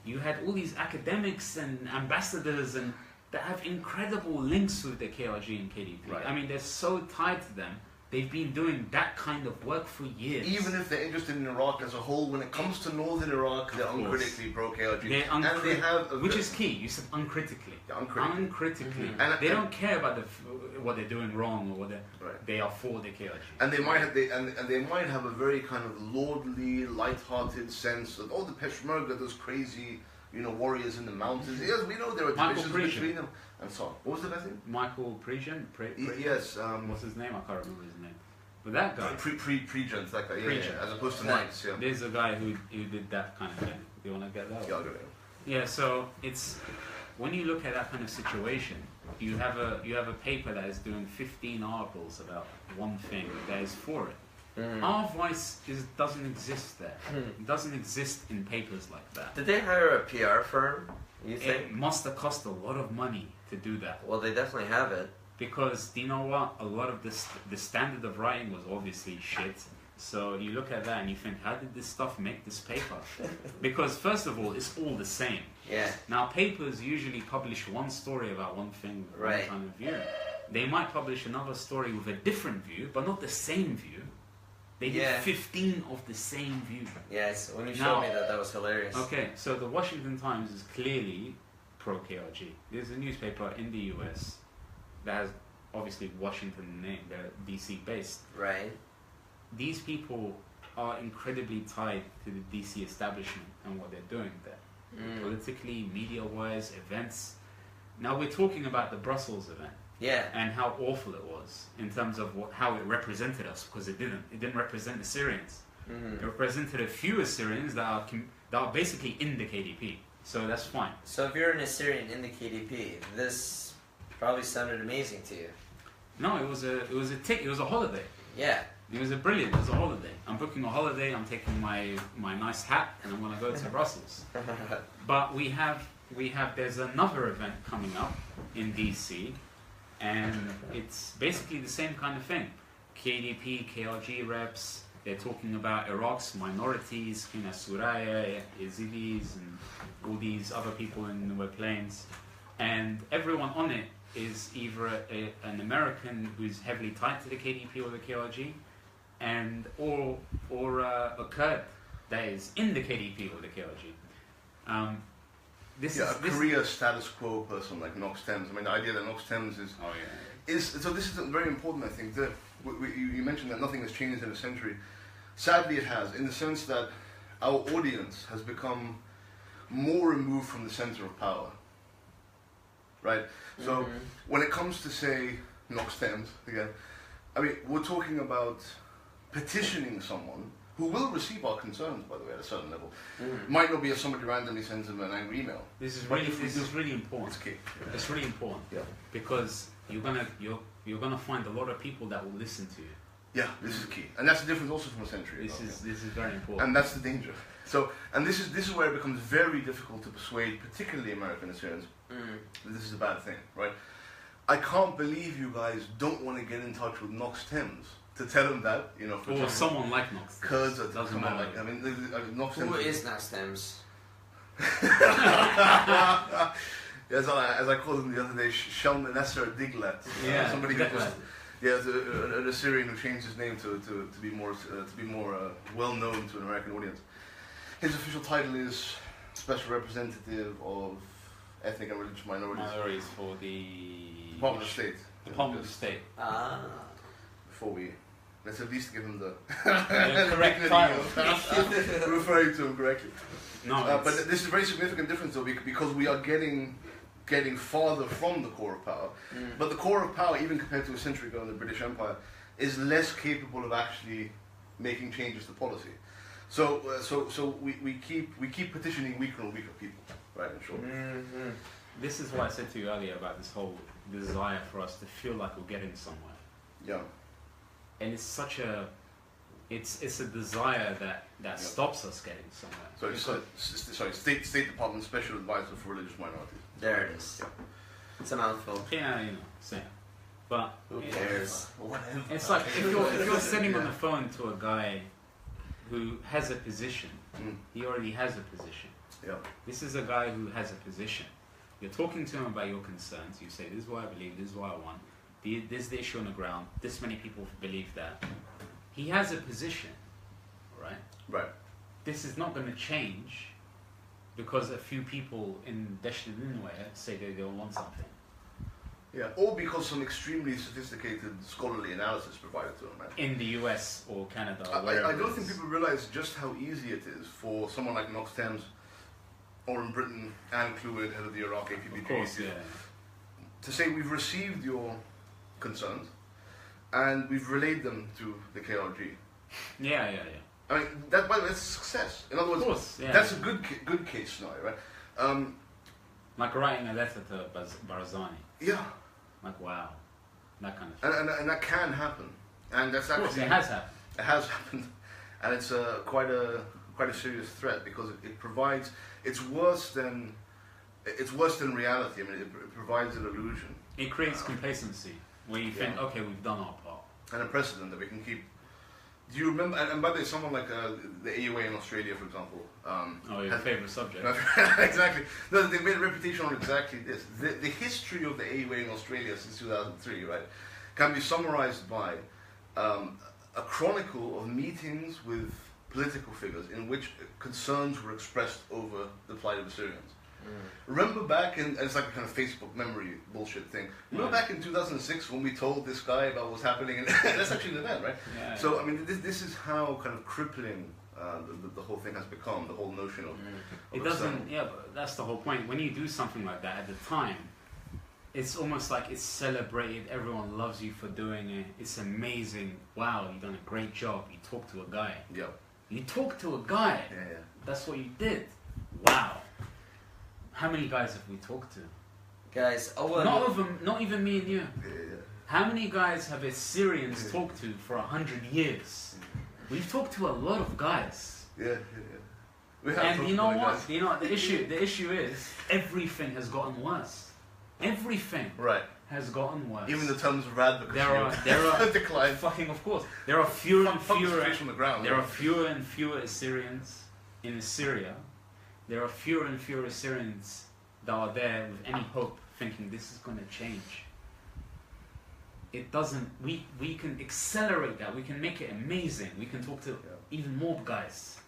You had all these academics and ambassadors and that have incredible links with the KRG and KDP. Right. I mean, they're so tied to them. They've been doing that kind of work for years. Even if they're interested in Iraq as a whole, when it comes to northern Iraq, they're uncritically pro-KRG. And they have, which is key. You said uncritically. Uncritically. And they don't care about what they're doing wrong or what they are for the KRG. And they might have they might have a very kind of lordly, light-hearted sense of the Peshmerga, those crazy, warriors in the mountains. Yes, we know there are divisions between them. And so on. What was the guy's name? Michael Prejean? Yes. What's his name? I can't remember his name. But that guy. Prejean, that guy. Yeah. As opposed to Knights. Yeah. There's a guy who did that kind of thing. Do you want to get that? Yeah, I'll get it. Yeah. So it's when you look at that kind of situation, you have a paper that is doing 15 articles about one thing that is for it. Our voice doesn't exist there. It doesn't exist in papers like that. Did they hire a PR firm, you think? It must have cost a lot of money to do that. Well, they definitely have it. Because, do you know what? A lot of the standard of writing was obviously shit. So you look at that and you think, how did this stuff make this paper? Because, first of all, it's all the same. Yeah. Now, papers usually publish one story about one thing with one kind of view. They might publish another story with a different view, but not the same view. They did 15 of the same view. Yes, when you showed me that was hilarious. Okay, so the Washington Times is clearly pro-KRG. There's a newspaper in the US that has obviously Washington name, they're DC based. Right. These people are incredibly tied to the DC establishment and what they're doing there. Politically, media-wise, events. Now we're talking about the Brussels event. Yeah. And how awful it was in terms of how it represented us, because it didn't represent the Assyrians. It represented a few Assyrians that are basically in the KDP. So that's fine. So if you're an Assyrian in the KDP, this probably sounded amazing to you. No, it was a holiday. Yeah. It was brilliant. It was a holiday. I'm booking a holiday. I'm taking my nice hat, and I'm gonna go to Brussels. But there's another event coming up in DC, and it's basically the same kind of thing. KDP, KRG reps. They're talking about Iraq's minorities, Suraya, Yazidis, and all these other people in the Plains, and everyone on it is either an American who's heavily tied to the KDP or the KRG, or a Kurd that is in the KDP or the KRG. A Korea status quo person like Knox Thames. I mean, the idea that Knox Thames is so. This is very important. I think you mentioned that nothing has changed in a century. Sadly, it has, in the sense that our audience has become more removed from the center of power. Right. So when it comes to, say, Knox Thames again, I mean, we're talking about petitioning someone who will receive our concerns, by the way, at a certain level. Might not be if somebody randomly sends them an angry email. This is really important. It's key. It's really important. Yeah. Because you're gonna find a lot of people that will listen to you. Yeah, this is key, and that's the difference also from a century ago. This is very important. And that's the danger. So, and this is where it becomes very difficult to persuade, particularly American Assyrians, that this is a bad thing, right? I can't believe you guys don't want to get in touch with Knox Thames to tell them that, for or example, someone like Knox Thames. Kurds are doesn't matter. like, I mean, Knox Thames. Who is Knox Thames? As I called him the other day, Shalmaneser Diglet. Yeah, somebody who was, an Assyrian who changed his name to be more well known to an American audience. His official title is Special Representative of Ethnic and Religious Minorities. Minorities for the Department of State. Department of State. Before let's at least give him the correct title. Referring to him correctly. No, but this is a very significant difference though, because we are getting farther from the core of power. But the core of power, even compared to a century ago in the British Empire, is less capable of actually making changes to policy. So we keep petitioning weaker and weaker people, right? In short. This is what I said to you earlier about this whole desire for us to feel like we're getting somewhere. Yeah. And it's it's a desire that stops us getting somewhere. Sorry, State Department Special Advisor for Religious Minorities. There it is. It's a mouthful. Yeah, same. But who cares? Whatever. It's like if you're sitting on the phone to a guy who has a position, he already has a position. Yeah. This is a guy who has a position. You're talking to him about your concerns. You say, this is what I believe, this is what I want. This is the issue on the ground. This many people believe that. He has a position, right? Right. This is not going to change because a few people in Deshtinway say they don't want something. Yeah, or because some extremely sophisticated scholarly analysis provided to them, right? In the US or Canada. I don't think people realize just how easy it is for someone like Knox Thames, or in Britain, Anne Clewid, head of the Iraq APBG, of course, to say we've received your concerns and we've relayed them to the KRG. Yeah. I mean, by the way, that's a success. In other words, of course, that's a good case scenario, right? Like writing a letter to Barzani. Yeah. Like, wow. That kind of thing. And that can happen. And that's actually... Of course, it has happened. It has happened. And it's quite a serious threat because it provides... It's worse than reality. I mean, it provides an illusion. It creates complacency where you think, okay, we've done our part. And a precedent that we can keep. Do you remember? And by the way, someone like the AUA in Australia, for example. Your favourite subject. Exactly. No, they made a reputation on exactly this. The history of the AUA in Australia since 2003, right, can be summarised by a chronicle of meetings with political figures in which concerns were expressed over the plight of Assyrians. Remember back in, it's like a kind of Facebook memory bullshit thing. Remember back in 2006 when we told this guy about what's happening, and that's actually an event, right? Yeah, so I mean, this is how kind of crippling the whole thing has become. The whole notion of it doesn't. Yeah, but that's the whole point. When you do something like that at the time, it's almost like it's celebrated. Everyone loves you for doing it. It's amazing. Wow, you've done a great job. You talked to a guy. Yeah. You talked to a guy. Yeah. That's what you did. Wow. How many guys have we talked to? Guys, Not even me and you. Yeah. How many guys have Assyrians talked to for 100 years? We've talked to a lot of guys. Yeah. We have And you know what? You know what? The issue is everything has gotten worse. Everything has gotten worse. Even the terms of advocacy there are declined. Fucking of course. There are fewer and fewer. On the ground, there are fewer and fewer Assyrians in Assyria. There are fewer and fewer Assyrians that are there with any hope, thinking this is going to change. It doesn't. We can accelerate that. We can make it amazing. We can talk to even more guys.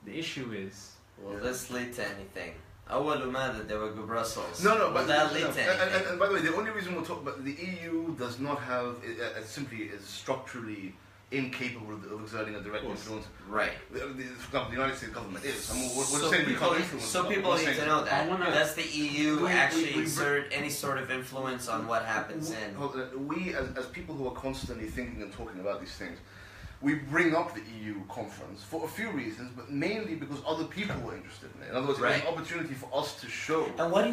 The issue is. Will this lead to anything? أول ماذا they were Brussels. No, but that lead to anything? And by the way, the only reason we'll talk about the EU does not have simply is structurally incapable of exerting a direct influence. Right. For example, the United States government is. I mean, we're so saying people, we can't influence. So people need to know that. Does the EU actually we exert any sort of influence on what happens in? We, as people who are constantly thinking and talking about these things, we bring up the EU conference for a few reasons, but mainly because other people were interested in it. In other words, it was an opportunity for us to show. And why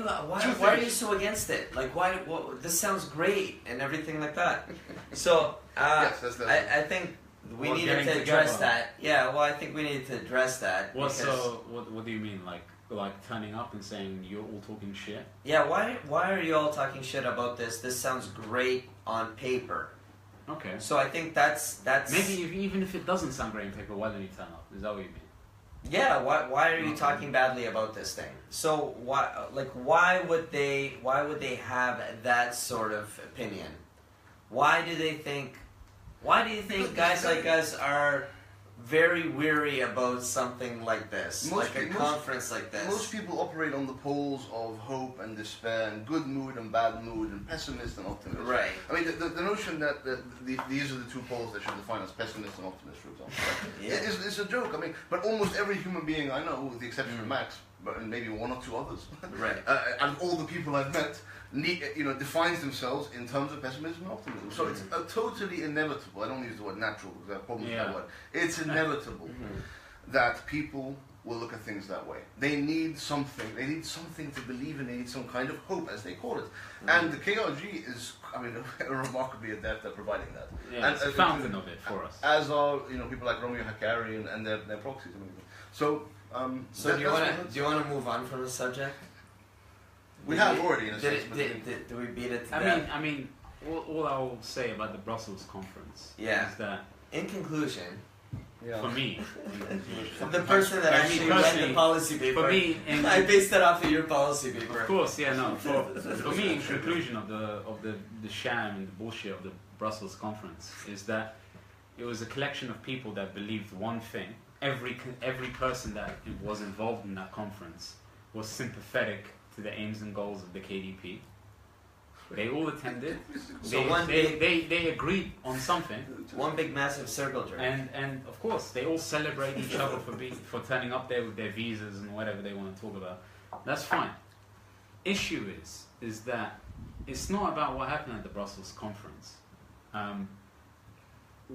are you so against it? Like, why? This sounds great and everything like that. So, yes, I think we needed to address that. Yeah, well, I think we needed to address that. What do you mean, like turning up and saying you're all talking shit? Yeah, why are you all talking shit about this? This sounds great on paper. Okay. So I think that's maybe even if it doesn't sound great on paper, why don't you turn up? Is that what you mean? Yeah. Why are you talking badly about this thing? So why would they have that sort of opinion? Why do you think guys like us are very weary about something like this, conference like this? Most people operate on the poles of hope and despair, and good mood and bad mood, and pessimist and optimist. Right. I mean, the notion that these are the two poles that should define us, pessimist and optimist, for example, is a joke. I mean, but almost every human being I know, with the exception of Max, and maybe one or two others, and all the people I've met, defines themselves in terms of pessimism and optimism. So it's totally inevitable. I don't use the word natural because I have problems with that word. It's inevitable that people will look at things that way. They need something. They need something to believe in. They need some kind of hope, as they call it. And the KRG is, remarkably adept at providing that. Yeah, it's a fountain of it for us. As are people like Romeo Hakkari and their proxies. So do you want to move on from the subject? We have already, in a sense. Do we beat it to death? I mean, all I will say about the Brussels conference is that, in conclusion, for me, the person that actually read the policy paper, for me, I based it off of your policy paper. Of course, for me, in conclusion of the sham and the bullshit of the Brussels conference is that it was a collection of people that believed one thing. Every person that was involved in that conference was sympathetic to the aims and goals of the KDP. They all attended. They agreed on something. One big massive circle jerk. And of course, they all celebrate each other for turning up there with their visas and whatever they want to talk about. That's fine. Issue is that it's not about what happened at the Brussels conference.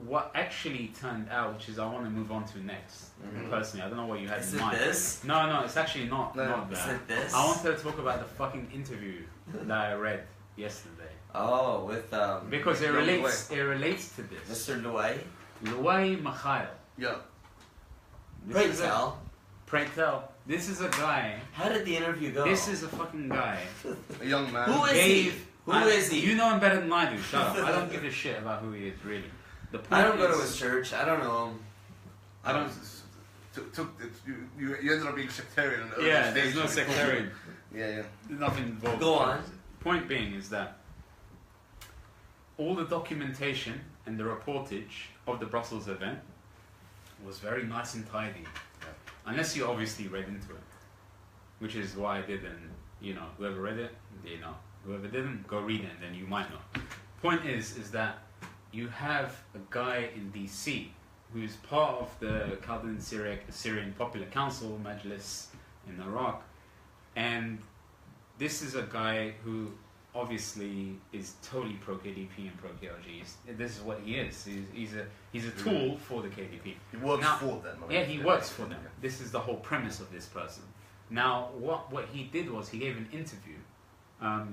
What actually turned out, which is I want to move on to next. Personally, I don't know what you had in mind. This? No, it's actually not that. Is it this? I wanted to talk about the fucking interview that I read yesterday. Oh, with because it relates to this. Mr. Louay Mikhail. Yeah. Pray tell. This is a guy. How did the interview go? This is a fucking guy. A young man. Who is he? You know him better than I do. Shut up. I don't give a shit about who he is, really. I don't go to his church. I don't know him. I don't. You ended up being sectarian. There's no sectarian. Yeah. There's nothing involved. Go on. Point being is that all the documentation and the reportage of the Brussels event was very nice and tidy. Unless you obviously read into it, which is why I did, and whoever read it, they know. Whoever didn't, go read it, and then you might know. Point is that you have a guy in DC who's part of the Chaldean Assyrian Popular Council, Majlis in Iraq, and this is a guy who obviously is totally pro-KDP and pro-KRG. This is what he is. He's a tool for the KDP. He works for them. Yeah, he works for them. This is the whole premise of this person. Now, what he did was he gave an interview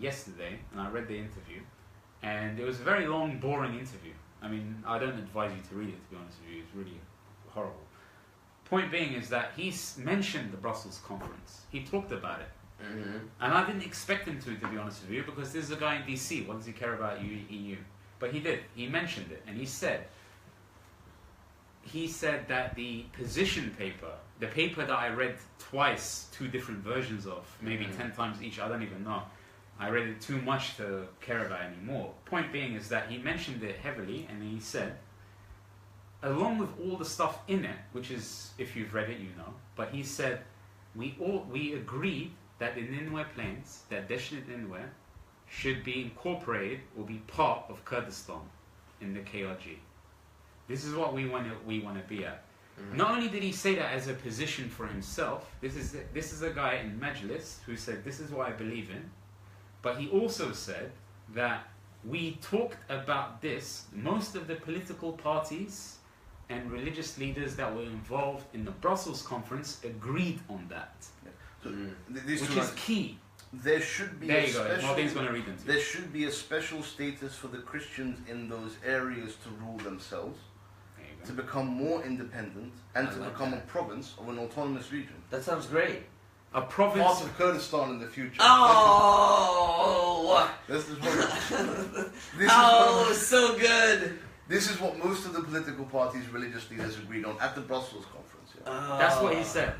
yesterday, and I read the interview, and it was a very long, boring interview. I mean, I don't advise you to read it, to be honest with you. It's really horrible. Point being is that he mentioned the Brussels conference. He talked about it. Mm-hmm. And I didn't expect him to be honest with you, because this is a guy in DC. What does he care about EU? But he did. He mentioned it, and he said that the position paper, the paper that I read twice, 2 different versions of, maybe 10 times each, I don't even know. I read it too much to care about anymore. Point being is that he mentioned it heavily, and he said, along with all the stuff in it, which is, if you've read it, you know, but he said, we agreed that the Nineveh Plains, that Deshnit Nineveh, should be incorporated or be part of Kurdistan in the KRG. This is what we want to be at. Mm-hmm. Not only did he say that as a position for himself, this is a guy in Majlis who said, this is what I believe in, but he also said that we talked about this, most of the political parties and religious leaders that were involved in the Brussels conference agreed on that. Yeah. So which is key. There should be there you go. Martin's going to read them to you. There should be a special status for the Christians in those areas to rule themselves, to become more independent, and to become a province of an autonomous region. That sounds great. A province part of Kurdistan in the future. Oh, this is so good. This is what most of the political parties, religious leaders agreed on at the Brussels conference. Yeah. That's what he said.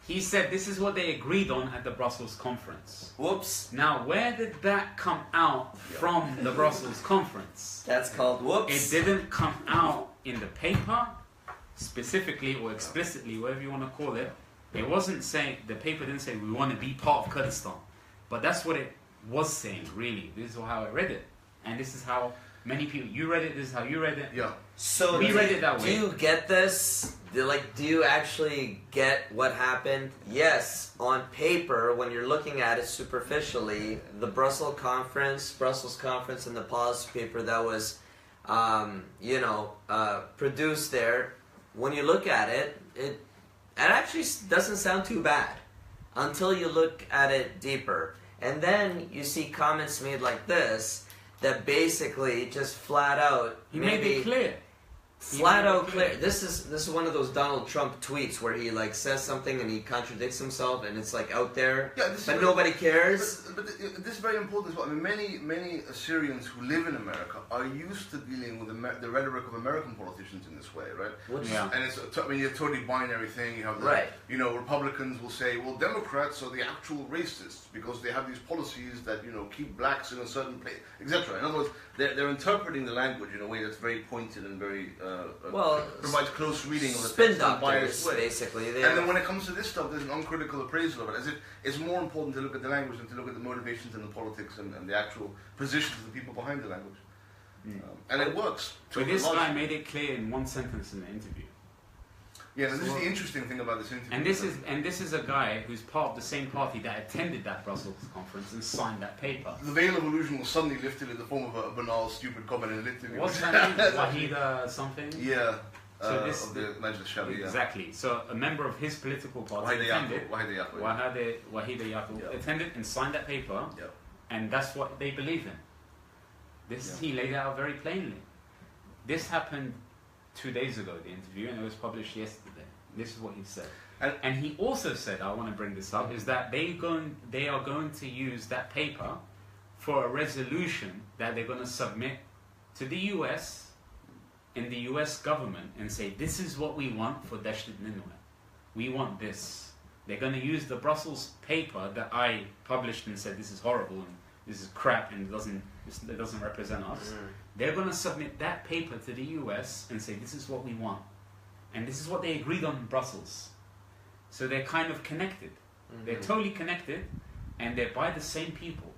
He said this is what they agreed on at the Brussels conference. Whoops. Now, where did that come out from the Brussels conference? That's called whoops. It didn't come out in the paper, specifically or explicitly, whatever you want to call it. It wasn't saying, the paper didn't say we want to be part of Kurdistan. But that's what it was saying, really. This is how I read it. And this is how many people, you read it, this is how you read it. Yeah. So we read it that way. Do you get this? Do you actually get what happened? Yes, on paper, when you're looking at it superficially, the Brussels conference and the policy paper that was, produced there, when you look at it, it actually doesn't sound too bad until you look at it deeper. And then you see comments made like this that basically just flat out... He made it clear. Flat out clear. This is one of those Donald Trump tweets where he like says something and he contradicts himself and it's like out there, but nobody cares. But this is very important as well. I mean, many Assyrians who live in America are used to dealing with the rhetoric of American politicians in this way, right? And it's a totally binary thing. You have Republicans will say, well, Democrats are the actual racists because they have these policies that keep blacks in a certain place, etc. In other words, they're interpreting the language in a way that's very pointed and very provides close reading of the spin doctors, basically. And then when it comes to this stuff, there's an uncritical appraisal of it, as if it's more important to look at the language than to look at the motivations and the politics and the actual positions of the people behind the language. And it works. But this guy made it clear in one sentence in the interview. Yeah, this is the interesting thing about this interview. And this is a guy who's part of the same party that attended that Brussels conference and signed that paper. The veil of illusion was suddenly lifted in the form of a banal, stupid comment in an interview. What's that name? Wahida something? Yeah. So this of the Majlis Shari, exactly. So a member of his political party attended. Wahida Yaqub attended and signed that paper. Yep. And that's what they believe in. He laid it out very plainly. This happened 2 days ago, the interview, and it was published yesterday. This is what he said. And he also said, I want to bring this up, is that they are going to use that paper for a resolution that they're going to submit to the US and the US government and say, this is what we want for Deshnit Nineveh. We want this. They're going to use the Brussels paper that I published and said this is horrible and this is crap and it doesn't represent us. They're going to submit that paper to the US and say this is what we want. And this is what they agreed on in Brussels. So they're kind of connected. They're totally connected and they're by the same people.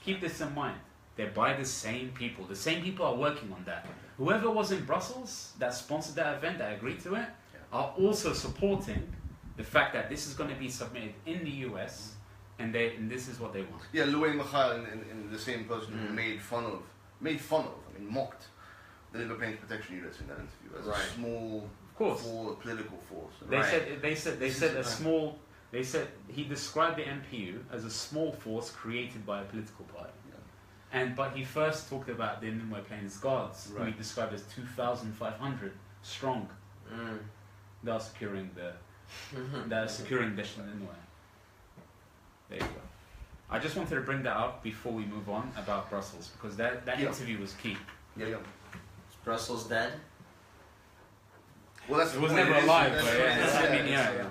Keep this in mind. They're by the same people. The same people are working on that. Whoever was in Brussels that sponsored that event, that agreed to it, are also supporting the fact that this is going to be submitted in the US and this is what they want. Yeah, Louis Michal in the same person who made fun of, I mean mocked the Labour Plains Protection Units in that interview as a small political force. They said a small. They said he described the MPU as a small force created by a political party. But he first talked about the Nimue Plains Guards, who he described as 2,500 strong. They are securing the Nimue. There you go. I just wanted to bring that up before we move on about Brussels, because that interview was key. Is Brussels dead? Well, it was never alive, but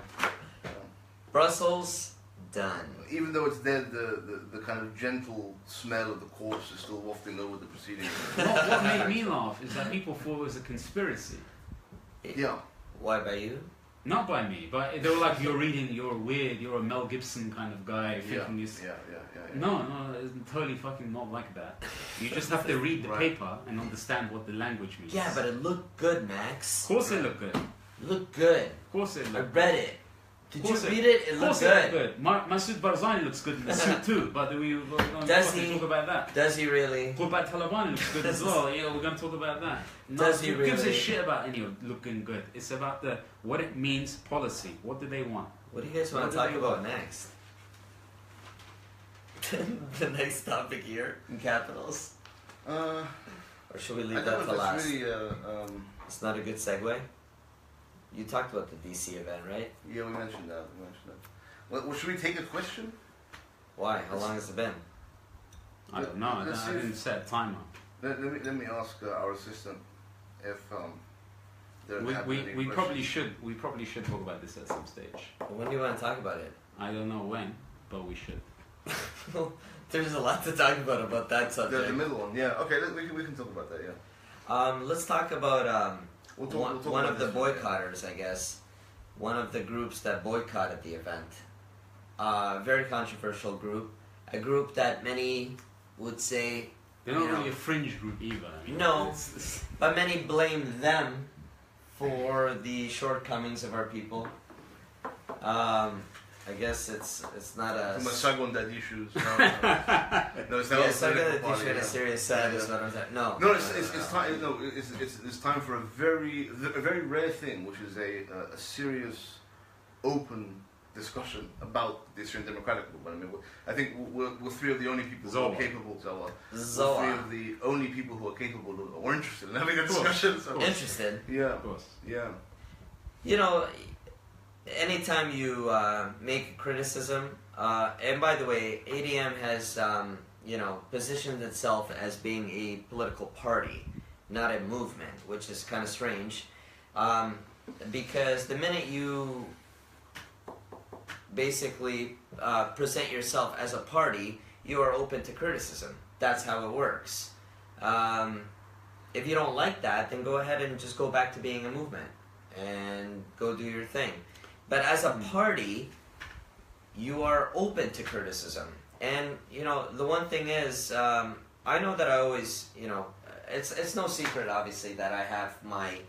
Brussels done. Even though it's dead, the kind of gentle smell of the corpse is still wafting over the proceedings. What made me laugh is that people thought it was a conspiracy. Yeah. Why, by you? Not by me, but they were like, you're weird, you're a Mel Gibson kind of guy. No, it's totally fucking not like that. You just have to read the paper and understand what the language means. Yeah, but it looked good, Max. Of course it looked good. It looked good. Of course it looked good. I read it. Did you read it? It looked good. Masoud Barzani looks good in the suit too, but we're going to talk about that. Does he really? Qurbat Talabani looks good as well. Yeah, we're going to talk about that. Does he really? Who gives a shit about any of looking good? It's about what it means policy. What do they want? What do you guys want to talk about next? The next topic here in capitals. Or should we leave that to last? It's not a good segue. You talked about the DC event, right? Yeah, we mentioned that. Well, should we take a question? Why? How long has it been? I don't know. I didn't set a timer. Let me ask our assistant if we probably should talk about this at some stage. When do you want to talk about it? I don't know when, but we should. There's a lot to talk about that subject. The middle one, yeah. Okay, we can talk about that, yeah. Let's talk about we'll talk one about of the boycotters, I guess. One of the groups that boycotted the event. Very controversial group. A group that many would say... They're not really a fringe group either. I mean, no, but many blame them for the shortcomings of our people. I guess it's not a... From a Sagondad issues. No, it's not. Yeah, Sagondad issue in a serious side is what I'm saying. No. No, it's time for a very rare thing, which is a serious, open discussion about the Assyrian Democratic Movement. I mean, I think we're three of the only people who are capable. We're three of the only people who are capable or interested in having a discussion. So. Interested? Yeah, of course. Yeah. You know, anytime you make a criticism, and by the way, ADM has positioned itself as being a political party, not a movement, which is kind of strange, because the minute you basically present yourself as a party, you are open to criticism. That's how it works. If you don't like that, then go ahead and just go back to being a movement and go do your thing. But as a party, you are open to criticism. And, the one thing is, I know that I always, it's no secret, obviously, that I have my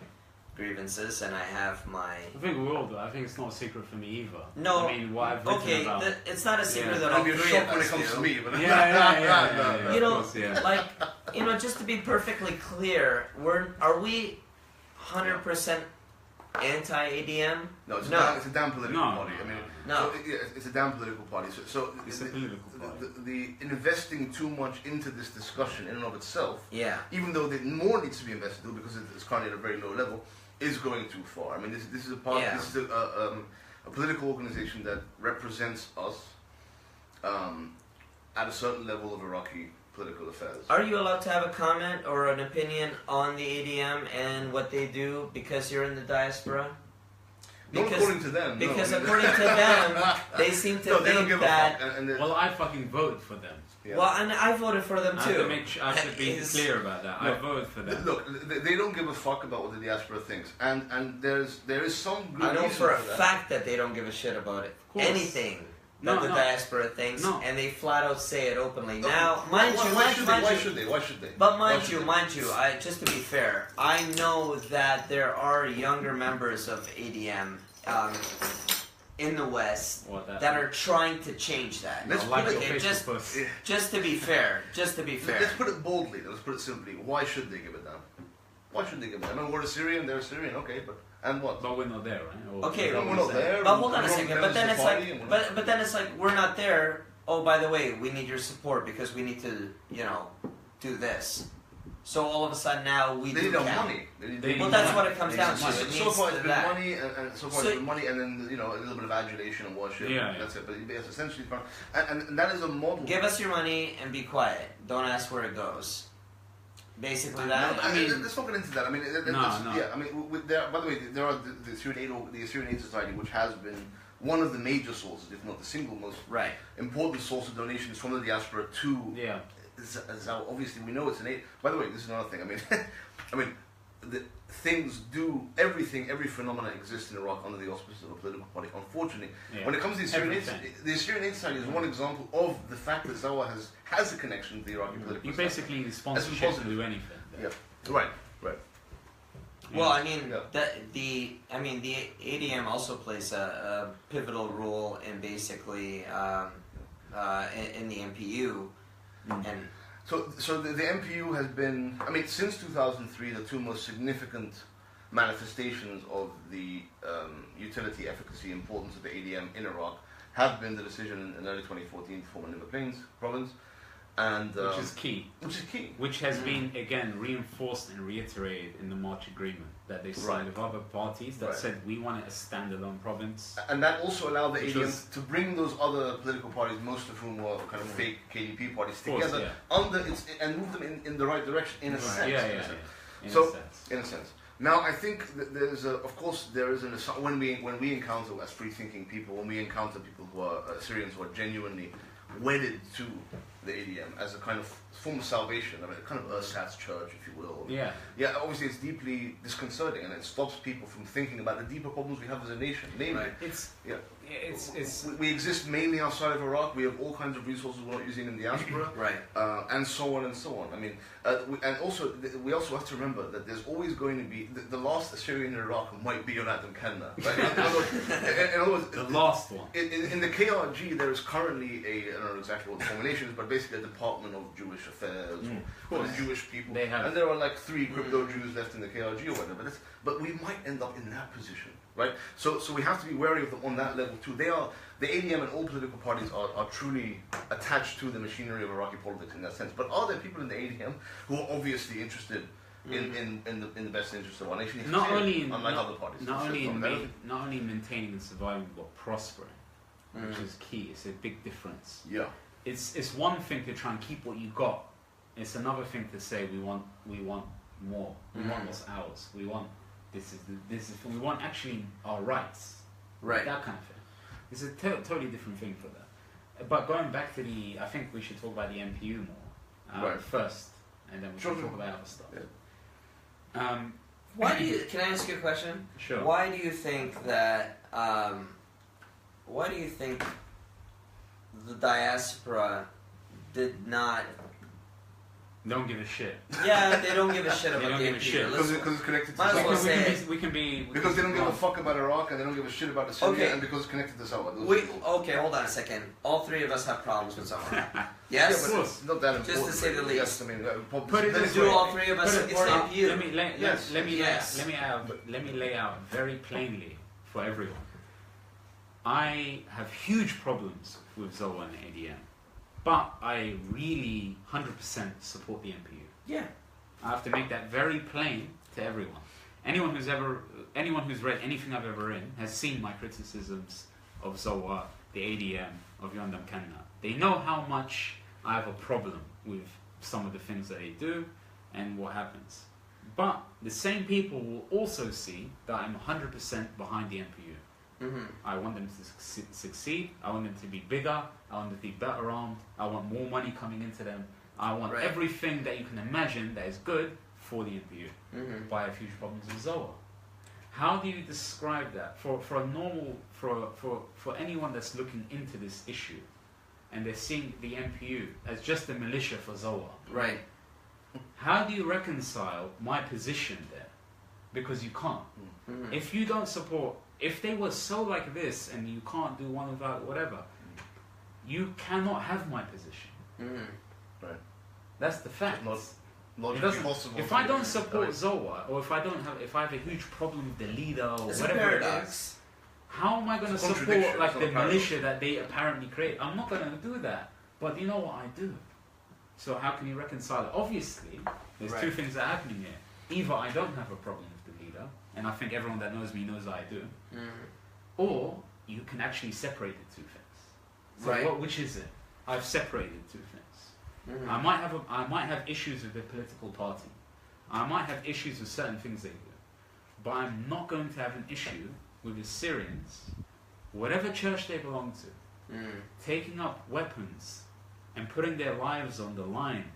grievances and I have my... I think we all do. I think it's not a secret for me either. No. I mean, what I've written about... it's not a secret that all three of us when it comes to me, but... Yeah. Just to be perfectly clear, are we 100% anti-ADM? No, it's a damn political party. I mean, no. It's a damn political party. So it's a political party. The investing too much into this discussion in and of itself, even though more needs to be invested into because it's currently at a very low level, is going too far. I mean, this is a part. Yeah. This is a political organization that represents us at a certain level of Iraqi political affairs. Are you allowed to have a comment or an opinion on the ADM and what they do because you're in the diaspora? Not according to them. Because according to them, they seem to think that... Well, I fucking voted for them. Yeah. Well, and I voted for them too. I should be clear about that. I voted for them. Look, they don't give a fuck about what the diaspora thinks, and there is some good I know for a fact that they don't give a shit about it. Anything that the diaspora thinks, and they flat out say it openly. Now, mind you, why should they? But mind you, just to be fair, I know that there are younger members of ADM in the West that are trying to change that. Let's put it, just to be fair. Let's put it boldly. Let's put it simply. Why should they give it down? Why should they give it down? I mean, we're Assyrian, they're Assyrian, okay, but and what? But we're not there, right? Okay, we're not there. But hold on a second. But then it's like, but then it's like we're not there. Oh, by the way, we need your support because we need to, do this. So all of a sudden now we need money. Well, that's what it comes down to. So far it's been money, and so far it's been money, and then a little bit of adulation and worship. Yeah, that's it. But it's essentially, and that is a model. Give us your money and be quiet. Don't ask where it goes. Basically, that. I mean, let's not get into that. I mean, yeah. I mean, by the way, there are the Assyrian Aid Society, which has been one of the major sources, if not the single most important source of donations from the diaspora to. Yeah. Obviously, we know it's an aid. By the way, this is another thing. I mean, every phenomena exists in Iraq under the auspices of a political party. Unfortunately, when it comes to the Assyrian Aid Society is one example of the fact that Zawa has a connection to the Iraqi political. You basically sponsorship to do anything. Yeah, right. Well, I mean, the ADM also plays a pivotal role in basically in the MPU. And so the MPU has been, since 2003, the two most significant manifestations of the utility, efficacy, importance of the ADM in Iraq have been the decision in early 2014 to form a Nimba Plains province, and which is key. Which has been again reinforced and reiterated in the March agreement that they signed with other parties that said we want it a standalone province. And that also allowed the ADM to bring those other political parties, most of whom were kind of fake KDP parties, together under its and move them in the right direction in a sense. In a sense. Now I think that when we encounter as free-thinking people, when we encounter people who are Assyrians who are genuinely wedded to the ADM as a kind of form of salvation, a kind of ersatz church, if you will. Yeah, obviously it's deeply disconcerting, and it stops people from thinking about the deeper problems we have as a nation. Namely, we exist mainly outside of Iraq. We have all kinds of resources we're not using in the diaspora, and so on and so on. We also have to remember that there's always going to be the last Assyrian in Iraq might be Yonatan Kenna. In other words, the last one. In the KRG, there is currently I don't know exactly what the formulation is, but basically a Department of Jewish Affairs or Jewish people. And there are like 3 crypto Jews left in the KRG or whatever. But we might end up in that position, right? So we have to be wary of them on that level too. The ADM and all political parties are truly attached to the machinery of Iraqi politics in that sense. But are there people in the ADM who are obviously interested in the best interest of our nation? Unlike other parties. Not only maintaining and surviving, but prospering, which is key. It's a big difference. Yeah. It's one thing to try and keep what you got. It's another thing to say we want more. We want what's ours. We want we want actually our rights. Right. That kind of thing. It's a totally different thing for that. But going back to I think we should talk about the MPU more first, and then we can talk about other stuff. Yeah. Can I ask you a question? Sure. Why do you think that? Why do you think the diaspora did not? Don't give a shit. Yeah, they don't give a shit about the MPU. Because it's connected to because they don't give a fuck about Iraq, and they don't give a shit about Assyria, and because it's connected to Zawa. Okay, hold on a second. All 3 of us have problems with Zawa. Yes? Yeah, but it's not that important. Just to say the least. Yes, put it this way. All 3 of us support MPU. Let me lay out very plainly for everyone. I have huge problems with Zawa and ADM. But I really 100% support the MPU. Yeah. I have to make that very plain to everyone. Anyone who's read anything I've ever written has seen my criticisms of Zawa, the ADM, of Yondam Kanna. They know how much I have a problem with some of the things that they do and what happens. But the same people will also see that I'm 100% behind the MPU. Mm-hmm. I want them to succeed. I want them to be bigger. I want them to be better armed. I want more money coming into them. I want everything that you can imagine that is good for the MPU. Mm-hmm. But I have huge problems with Zawa. How do you describe that for anyone that's looking into this issue, and they're seeing the MPU as just a militia for Zawa? Right. How do you reconcile my position there because you can't. Mm-hmm. If you don't support, if they were so like this and you can't do one without whatever, you cannot have my position. Mm-hmm. Right. That's the fact. Possible if I don't support Zoa, or if I have a huge problem with the leader or it's whatever it is, how am I going to support like the militia that they apparently create? I'm not going to do that. But you know what I do? So how can you reconcile it? Obviously, there's two things that are happening here. Either I don't have a problem with the leader, and I think everyone that knows me knows I do, or you can actually separate the two things. So which is it? I've separated two things. I might have issues with the political party. I might have issues with certain things they do. But I'm not going to have an issue with Assyrians, whatever church they belong to, taking up weapons and putting their lives on the line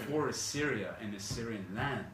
for Assyria and Assyrian land.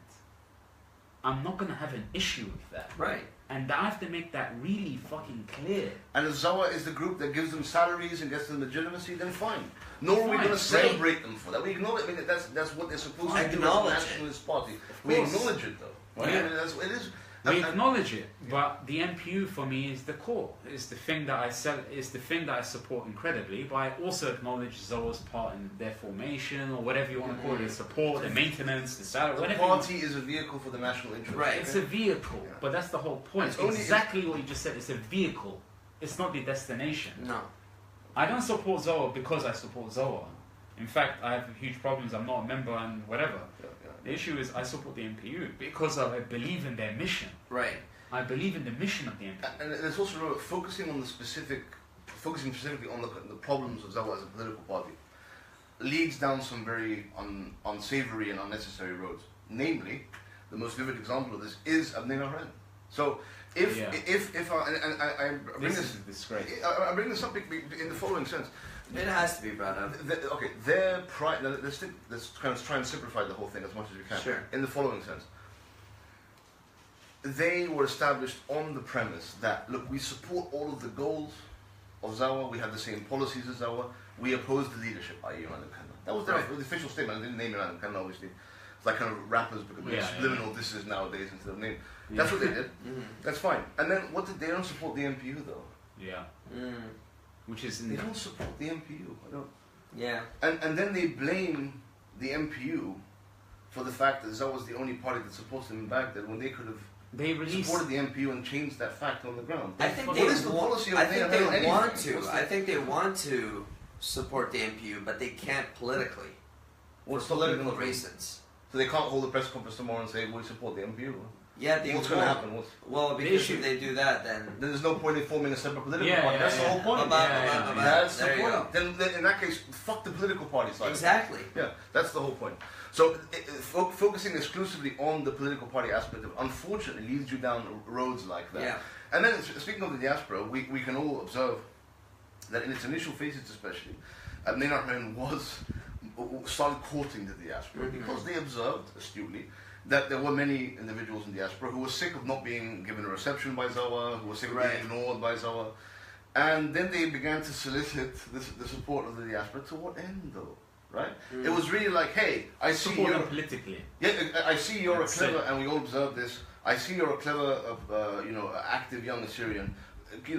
I'm not going to have an issue with that. Right. And I have to make that really fucking clear. And if Zawa is the group that gives them salaries and gets them legitimacy, then fine. Nor are we going to celebrate them for that. We acknowledge. I mean, that's what they're supposed to do as a nationalist party. We acknowledge it, though. Right? Yeah. I mean, it is. We acknowledge it, but the MPU for me is the core. It's the thing that I support incredibly. But I also acknowledge Zoa's part in their formation, or whatever you want to call it, the support, the maintenance, the salary. The party is a vehicle for the national interest. Right. It's a vehicle, but that's the whole point. It's exactly what you just said. It's a vehicle. It's not the destination. No. I don't support Zoa because I support Zoa. In fact, I have huge problems. I'm not a member and whatever. The issue is I support the MPU because I believe in their mission. Right. I believe in the mission of the MPU. And it's also focusing specifically on the problems of Zawa as a political party leads down some very unsavory and unnecessary roads. Namely, the most vivid example of this is Abnei Nahran. So if I bring this is a disgrace. I bring this up in the following sense. It has to be brought up. Okay, their pride. Let's kind of try and simplify the whole thing as much as we can. Sure. In the following sense, they were established on the premise that, look, we support all of the goals of Zawa. We have the same policies as Zawa. We oppose the leadership, i.e. Iran and Canada. That was their official statement. I didn't name Iran and Canada, obviously. It's like kind of rappers becoming subliminal disses nowadays instead of name. That's what they did. That's fine. And then what did they don't support the MPU though? Yeah. Which is they don't support the MPU. I don't. Yeah. And then they blame the MPU for the fact that Zawa was the only party that supports them back then when they could have supported the MPU and changed that fact on the ground. I think they want to support the MPU, but they can't politically. For political reasons. So they can't hold a press conference tomorrow and say, we support the MPU. Yeah, what's going to happen? Well, because if they do that, then there's no point in forming a separate political party. That's the whole point. That's the point. Then in that case, fuck the political parties. Exactly. Yeah, that's the whole point. So focusing exclusively on the political party aspect of, unfortunately, leads you down roads like that. Yeah. And then speaking of the diaspora, we can all observe that in its initial phases, especially, Abnei Nahran started courting the diaspora because they observed astutely that there were many individuals in diaspora who were sick of not being given a reception by Zawa, who were sick of being ignored by Zawa. And then they began to solicit the support of the diaspora. To what end, though? Right? It was really like, hey, I see you're politically. Yeah, I see you're a clever, and we all observe this. I see you're a clever, active young Assyrian. I'm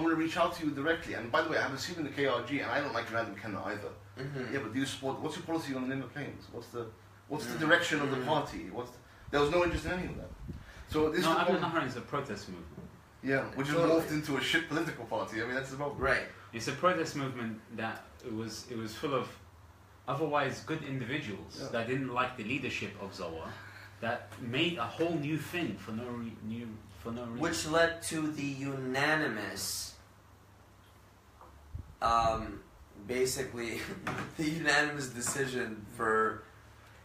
going to reach out to you directly. And by the way, I have a seat in the KRG, and I don't like Iran and Canada either. Yeah, but do you support? What's your policy on the Nimba Plains? What's the direction of the party? There was no interest in any of that. So this Abnei Nahran is a protest movement. Yeah, which is morphed into a shit political party. I mean, that's the problem. Right. It's a protest movement that it was full of otherwise good individuals that didn't like the leadership of Zawa, that made a whole new thing for no reason. Which led to the unanimous, basically, the unanimous decision for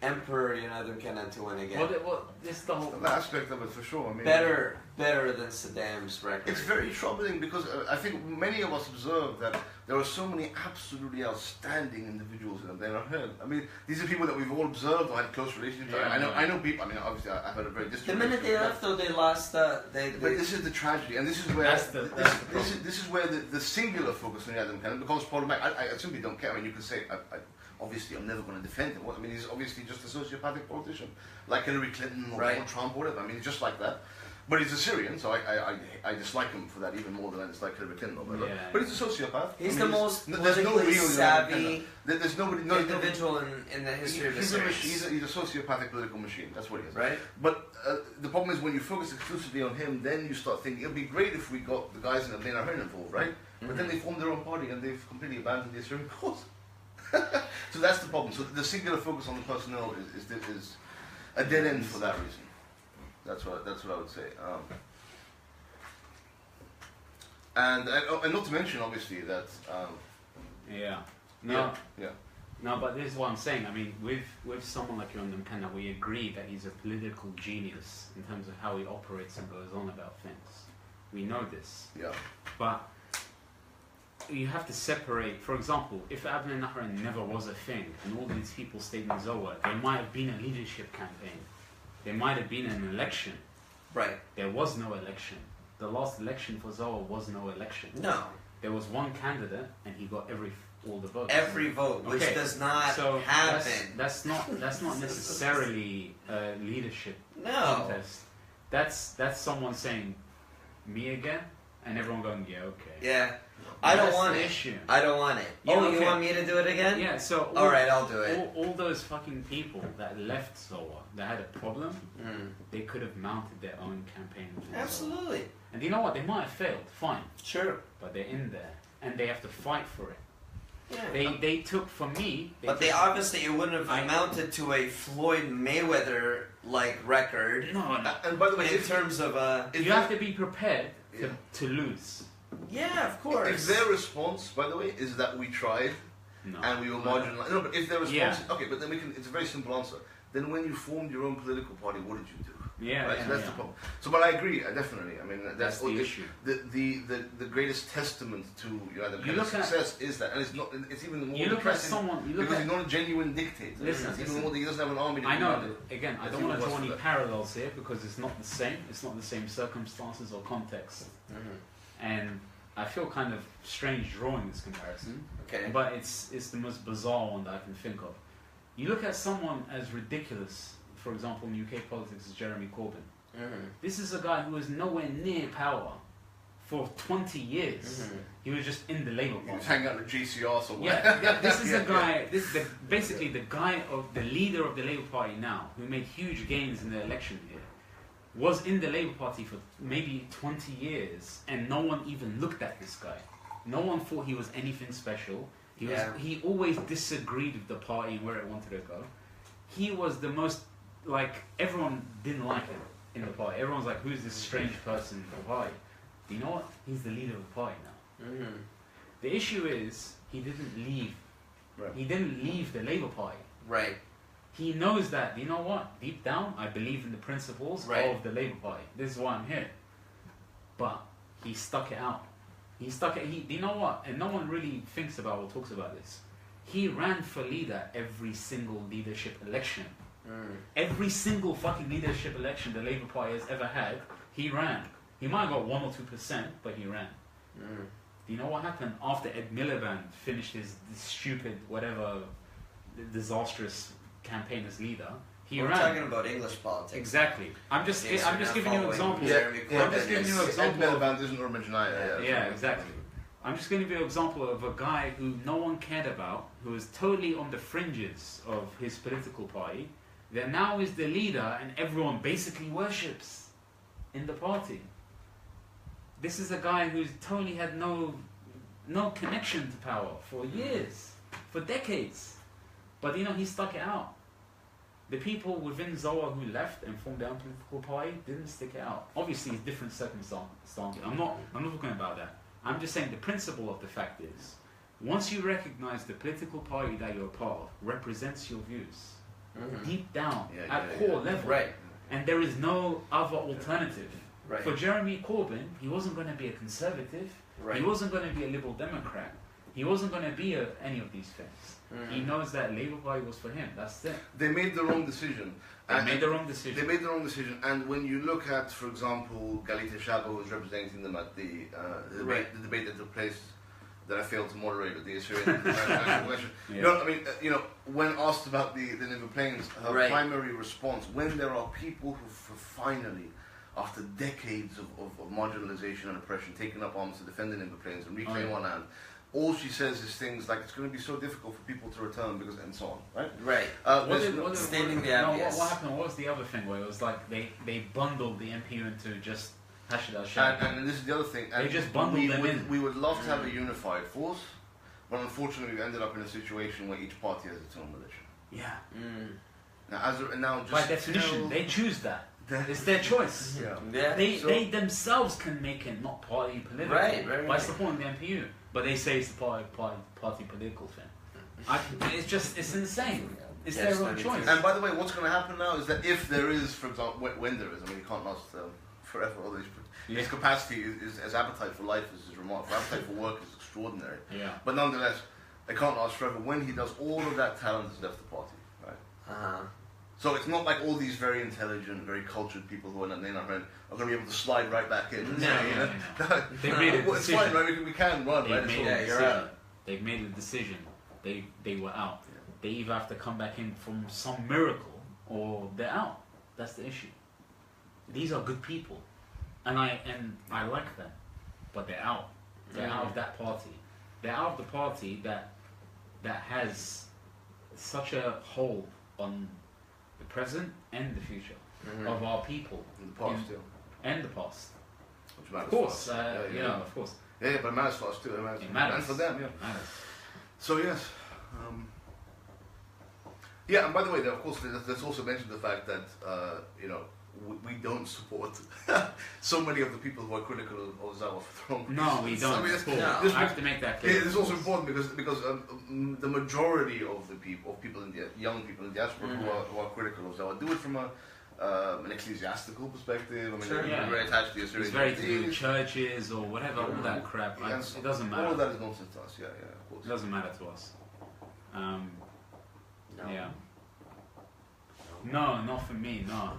Emperor Yonadam Kenan to win again. Well, this is the whole aspect of it for sure. I mean, better than Saddam's record. It's very troubling because I think many of us observe that there are so many absolutely outstanding individuals in Abnei Nahran. I mean, these are people that we've all observed or had close relationships. I know people. I mean, obviously, I've had a very distant. The minute they left, though, they lost. But this is the tragedy, and this is where this is where the singular focus on Yonadam Kenan becomes problematic. I simply don't care. I mean, you can say obviously I'm never going to defend him. I mean, he's obviously just a sociopathic politician, like Hillary Clinton or Trump or whatever. I mean, he's just like that. But he's Assyrian, so I dislike him for that even more than I dislike Hillary Clinton or whatever. Yeah. But he's a sociopath. He's the most politically savvy individual in the history of Assyria. He's a sociopathic political machine. That's what he is. Right. But the problem is when you focus exclusively on him, then you start thinking it'd be great if we got the guys in the Bnei Ahron involved, right? But then they formed their own party and they've completely abandoned the Assyrian cause. So that's the problem. So the singular focus on the personnel is a dead end for that reason. That's what I would say. And not to mention, obviously, that... No, but this is what I'm saying. I mean, with someone like Yoram Kana, we agree that he's a political genius in terms of how he operates and goes on about things. We know this. Yeah. But you have to separate. For example, if Bnei Ahron never was a thing and all these people stayed in Zohar, there might have been a leadership campaign. There might have been an election. Right. There was no election. The last election for Zohar was no election. No. There was one candidate, and he got all the votes. Every vote, which does not happen. That's not necessarily a leadership contest. That's someone saying, "Me again," and everyone going, "Yeah, okay." Yeah. I don't want it. Issue. I don't want it. You want me to do it again? Yeah, so... Alright, I'll do it. All those fucking people that left Zohar, that had a problem, they could have mounted their own campaign. Absolutely. Zohar. And you know what? They might have failed, fine. Sure. But they're in there, and they have to fight for it. Yeah. They took, for me... But obviously, it wouldn't have amounted to a Floyd Mayweather-like record. No. And by the way, in terms of... you have to be prepared to lose. Yeah, of course. If their response, by the way, is that we tried and we were marginalized. No, but if their response is, okay, but then it's a very simple answer. Then when you formed your own political party, what did you do? Yeah, right? So that's the problem. So, but I agree, definitely. I mean, that's the issue. The greatest testament to United Kingdom's success is that, and it's not. It's even more depressing because he's not a genuine dictator. Listen, he doesn't have an army. I know. Again, I don't want to draw any parallels here because it's not the same. It's not the same circumstances or context. And I feel kind of strange drawing this comparison. Okay. But it's the most bizarre one that I can think of. You look at someone as ridiculous, for example, in UK politics, as Jeremy Corbyn. This is a guy who was nowhere near power for 20 years. He was just in the Labour Party. He was hanging out with GCR somewhere. Yeah, this is a guy, basically the guy of the leader of the Labour Party now, who made huge gains in the election here, was in the Labour Party for maybe 20 years, and no one even looked at this guy. No one thought he was anything special. He always disagreed with the party and where it wanted to go. He was the most, everyone didn't like him in the party. Everyone's like, who's this strange person in the party? Do you know what? He's the leader of the party now. The issue is, he didn't leave. Right. He didn't leave the Labour Party. Right. He knows that, you know what, deep down, I believe in the principles of the Labour Party. This is why I'm here. But he stuck it out. He stuck it, you know what, and no one really thinks about or talks about this. He ran for leader every single leadership election. Every single fucking leadership election the Labour Party has ever had, he ran. He might have got 1 or 2%, but he ran. Do you know what happened after Ed Miliband finished this stupid, whatever, disastrous campaign as leader? We're talking about English politics. Exactly. I'm just giving you examples. I'm just giving you an example. Ed Miliband isn't Originaia. Yeah, exactly. I'm just going to give you an example of a guy who no one cared about, who was totally on the fringes of his political party, that now is the leader and everyone basically worships in the party. This is a guy who's totally had no connection to power for years, for decades. But he stuck it out. The people within Zohar who left and formed their own political party didn't stick it out. Obviously, it's different circumstances. I'm not talking about that. I'm just saying the principle of the fact is, once you recognize the political party that you're a part of represents your views, deep down, at core level, and there is no other alternative. For Jeremy Corbyn, he wasn't going to be a conservative, he wasn't going to be a liberal Democrat, he wasn't going to be any of these things. He knows that Labour Party was for him, that's it. They made the wrong decision. They made the wrong decision, and when you look at, for example, Galita Shabo, who was representing them at the debate that took place that I failed to moderate the Assyrian question. You know, I mean, you know, when asked about the Nineveh Plains, her primary response, when there are people who finally, after decades of marginalization and oppression, taking up arms to defend the Nineveh Plains and reclaim our land, all she says is things like it's going to be so difficult for people to return because, and so on, right? Right. Stating the obvious. What happened? What was the other thing where it was like they bundled the MPU into just Ashur? And this is the other thing. And they just bundled them in. We would love to have a unified force, but unfortunately we ended up in a situation where each party has its own militia. Yeah. Now just by definition, they choose that. It's their choice. They themselves can make it not party political by supporting the MPU, but they say it's the party political thing. It's insane. It's their own choice. And by the way, what's going to happen now is that if there is, for example, when there is, I mean, you can't last forever. All his capacity, his appetite for life is remarkable. Appetite for work is extraordinary. Yeah. But nonetheless, it can't last forever. When he does, all of that talent has left the party, right? So it's not like all these very intelligent, very cultured people who are not going to be able to slide right back in. They made a decision. It's fine, right? We can run, right? They've made a decision. They were out. They either have to come back in from some miracle or they're out. That's the issue. These are good people, and I like them, but they're out. They're out of that party. They're out of the party that has such a hold on the present and the future of our people. And the past, and the past. Which matters. Of course, of course. Yeah, but it matters for us too. It matters. And for them, It matters. So yes. Yeah, and by the way, of course, let's also mention the fact that you know, we don't support so many of the people who are critical of Zawa for throwing. No, we don't. I have to make that clear. It's also important because the majority of the people, in the young people in the diaspora who are critical of Zawa, do it from an ecclesiastical perspective. I mean, they're very attached to the Assyrian. It's very to do with churches or whatever, all that crap. Like, it doesn't matter. All of that is nonsense to us. Yeah, of course. It doesn't matter to us. Yeah. No, not for me. No.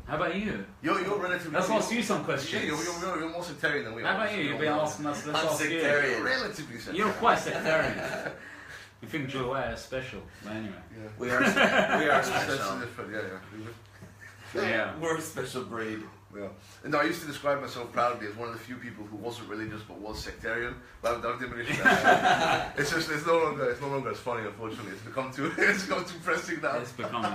How about you? You're relatively. Let's ask you some questions. Yeah, you're more sectarian than we are. How about you? You've been asking us. Let's ask you. Relatively sectarian. You're quite sectarian. You think Joel is special, but anyway. Yeah. We are special. Yeah. We're a special breed. Yeah. And I used to describe myself proudly as one of the few people who wasn't religious but was sectarian. But I've diminished that. it's no longer as funny, unfortunately. It's become too pressing now. It's become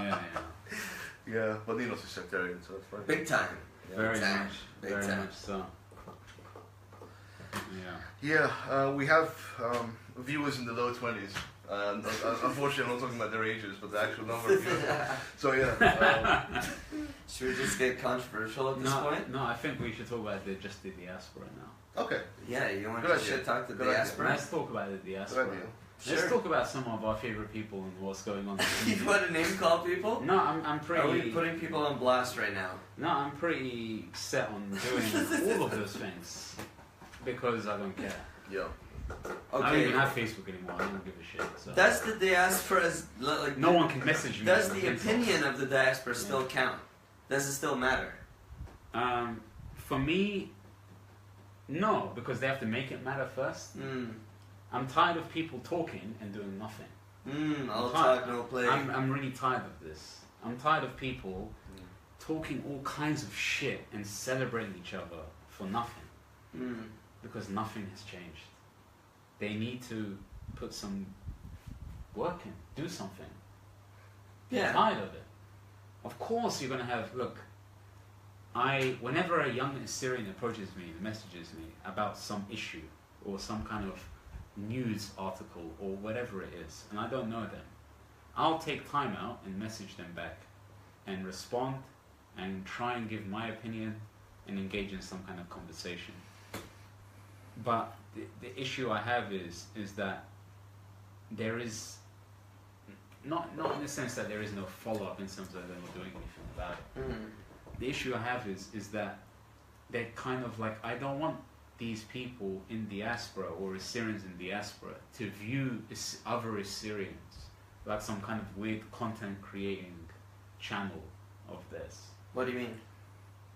Yeah, but Ninos is sectarian, so that's fine. Big time. Very much so. Yeah, we have viewers in the low 20s. Unfortunately, I'm not talking about their ages, but the actual number of viewers. So yeah. Should we just get controversial at this point? No, I think we should talk about the diaspora now. Okay. Yeah, you want to shit talk the diaspora? Let's talk about the diaspora. Let's talk about some of our favorite people and what's going on. You want to name call people? No, I'm pretty. Are we putting people on blast right now? No, I'm pretty set on doing all of those things because I don't care. Yeah. Okay. I don't even have Facebook anymore. I don't give a shit. So. Does the diaspora like? No one can message me. Does the opinion of the diaspora still count? Does it still matter? For me, no, because they have to make it matter first. I'm tired of people talking and doing nothing. All talk, no play. I'm really tired of this. I'm tired of people talking all kinds of shit and celebrating each other for nothing. Because nothing has changed. They need to put some work in, do something. Yeah. I'm tired of it. Of course you're going to have, look, whenever a young Assyrian approaches me, messages me about some issue or some kind of news article or whatever it is, and I don't know them, I'll take time out and message them back and respond and try and give my opinion and engage in some kind of conversation. But the issue I have is that there is not in the sense that there is no follow-up in terms of them doing anything about it. The issue I have is that they're kind of like, I don't want these people in diaspora or Assyrians in diaspora to view other Assyrians like some kind of weird content creating channel of this. What do you mean?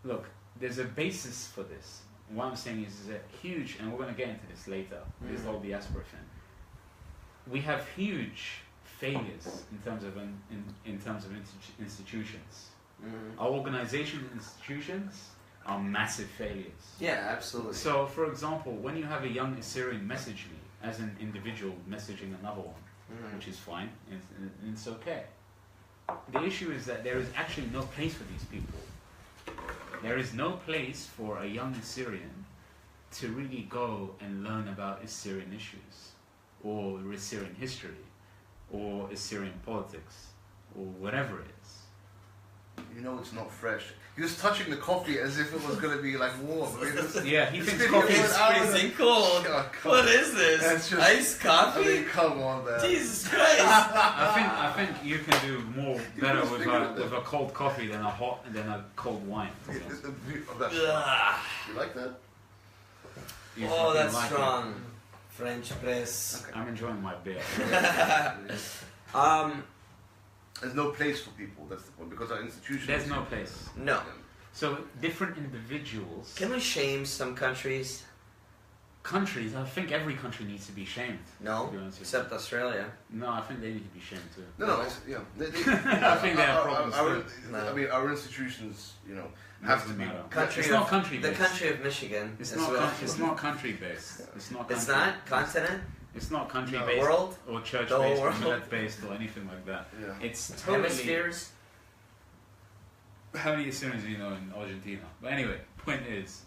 Look, there's a basis for this. what I'm saying is a huge, and we're going to get into this later, this whole diaspora thing. We have huge failures in terms of institutions. Our organizations and institutions are massive failures. Yeah, absolutely. So, for example, when you have a young Assyrian message me as an individual messaging another one, which is fine, it's okay. The issue is that there is actually no place for these people. There is no place for a young Assyrian to really go and learn about Assyrian issues, or Assyrian history, or Assyrian politics, or whatever it is. You know it's not fresh. He was touching the coffee as if it was going to be like warm. I mean, yeah, he thinks coffee is freezing cold. Oh, what is this? Just, iced coffee? I mean, come on, man. Jesus Christ! I think you can do better with a cold coffee than a cold wine. So. You like that? Oh, that's like strong. It. French press. Okay. I'm enjoying my beer. There's no place for people, that's the point, because our institutions... There's no place. No. So, different individuals... Can we shame some countries? Countries? I think every country needs to be shamed. No, except Australia. No, I think they need to be shamed too. No, I think they have problems too. I mean, our institutions, have to be... It's not country-based. The country of Michigan. It's not country-based. It's not country. It's not? Continent? It's not country-based world? or church-based or millet-based or anything like that. Yeah. It's totally... Hemispheres? How many Assyrians do you know in Argentina? But anyway, point is...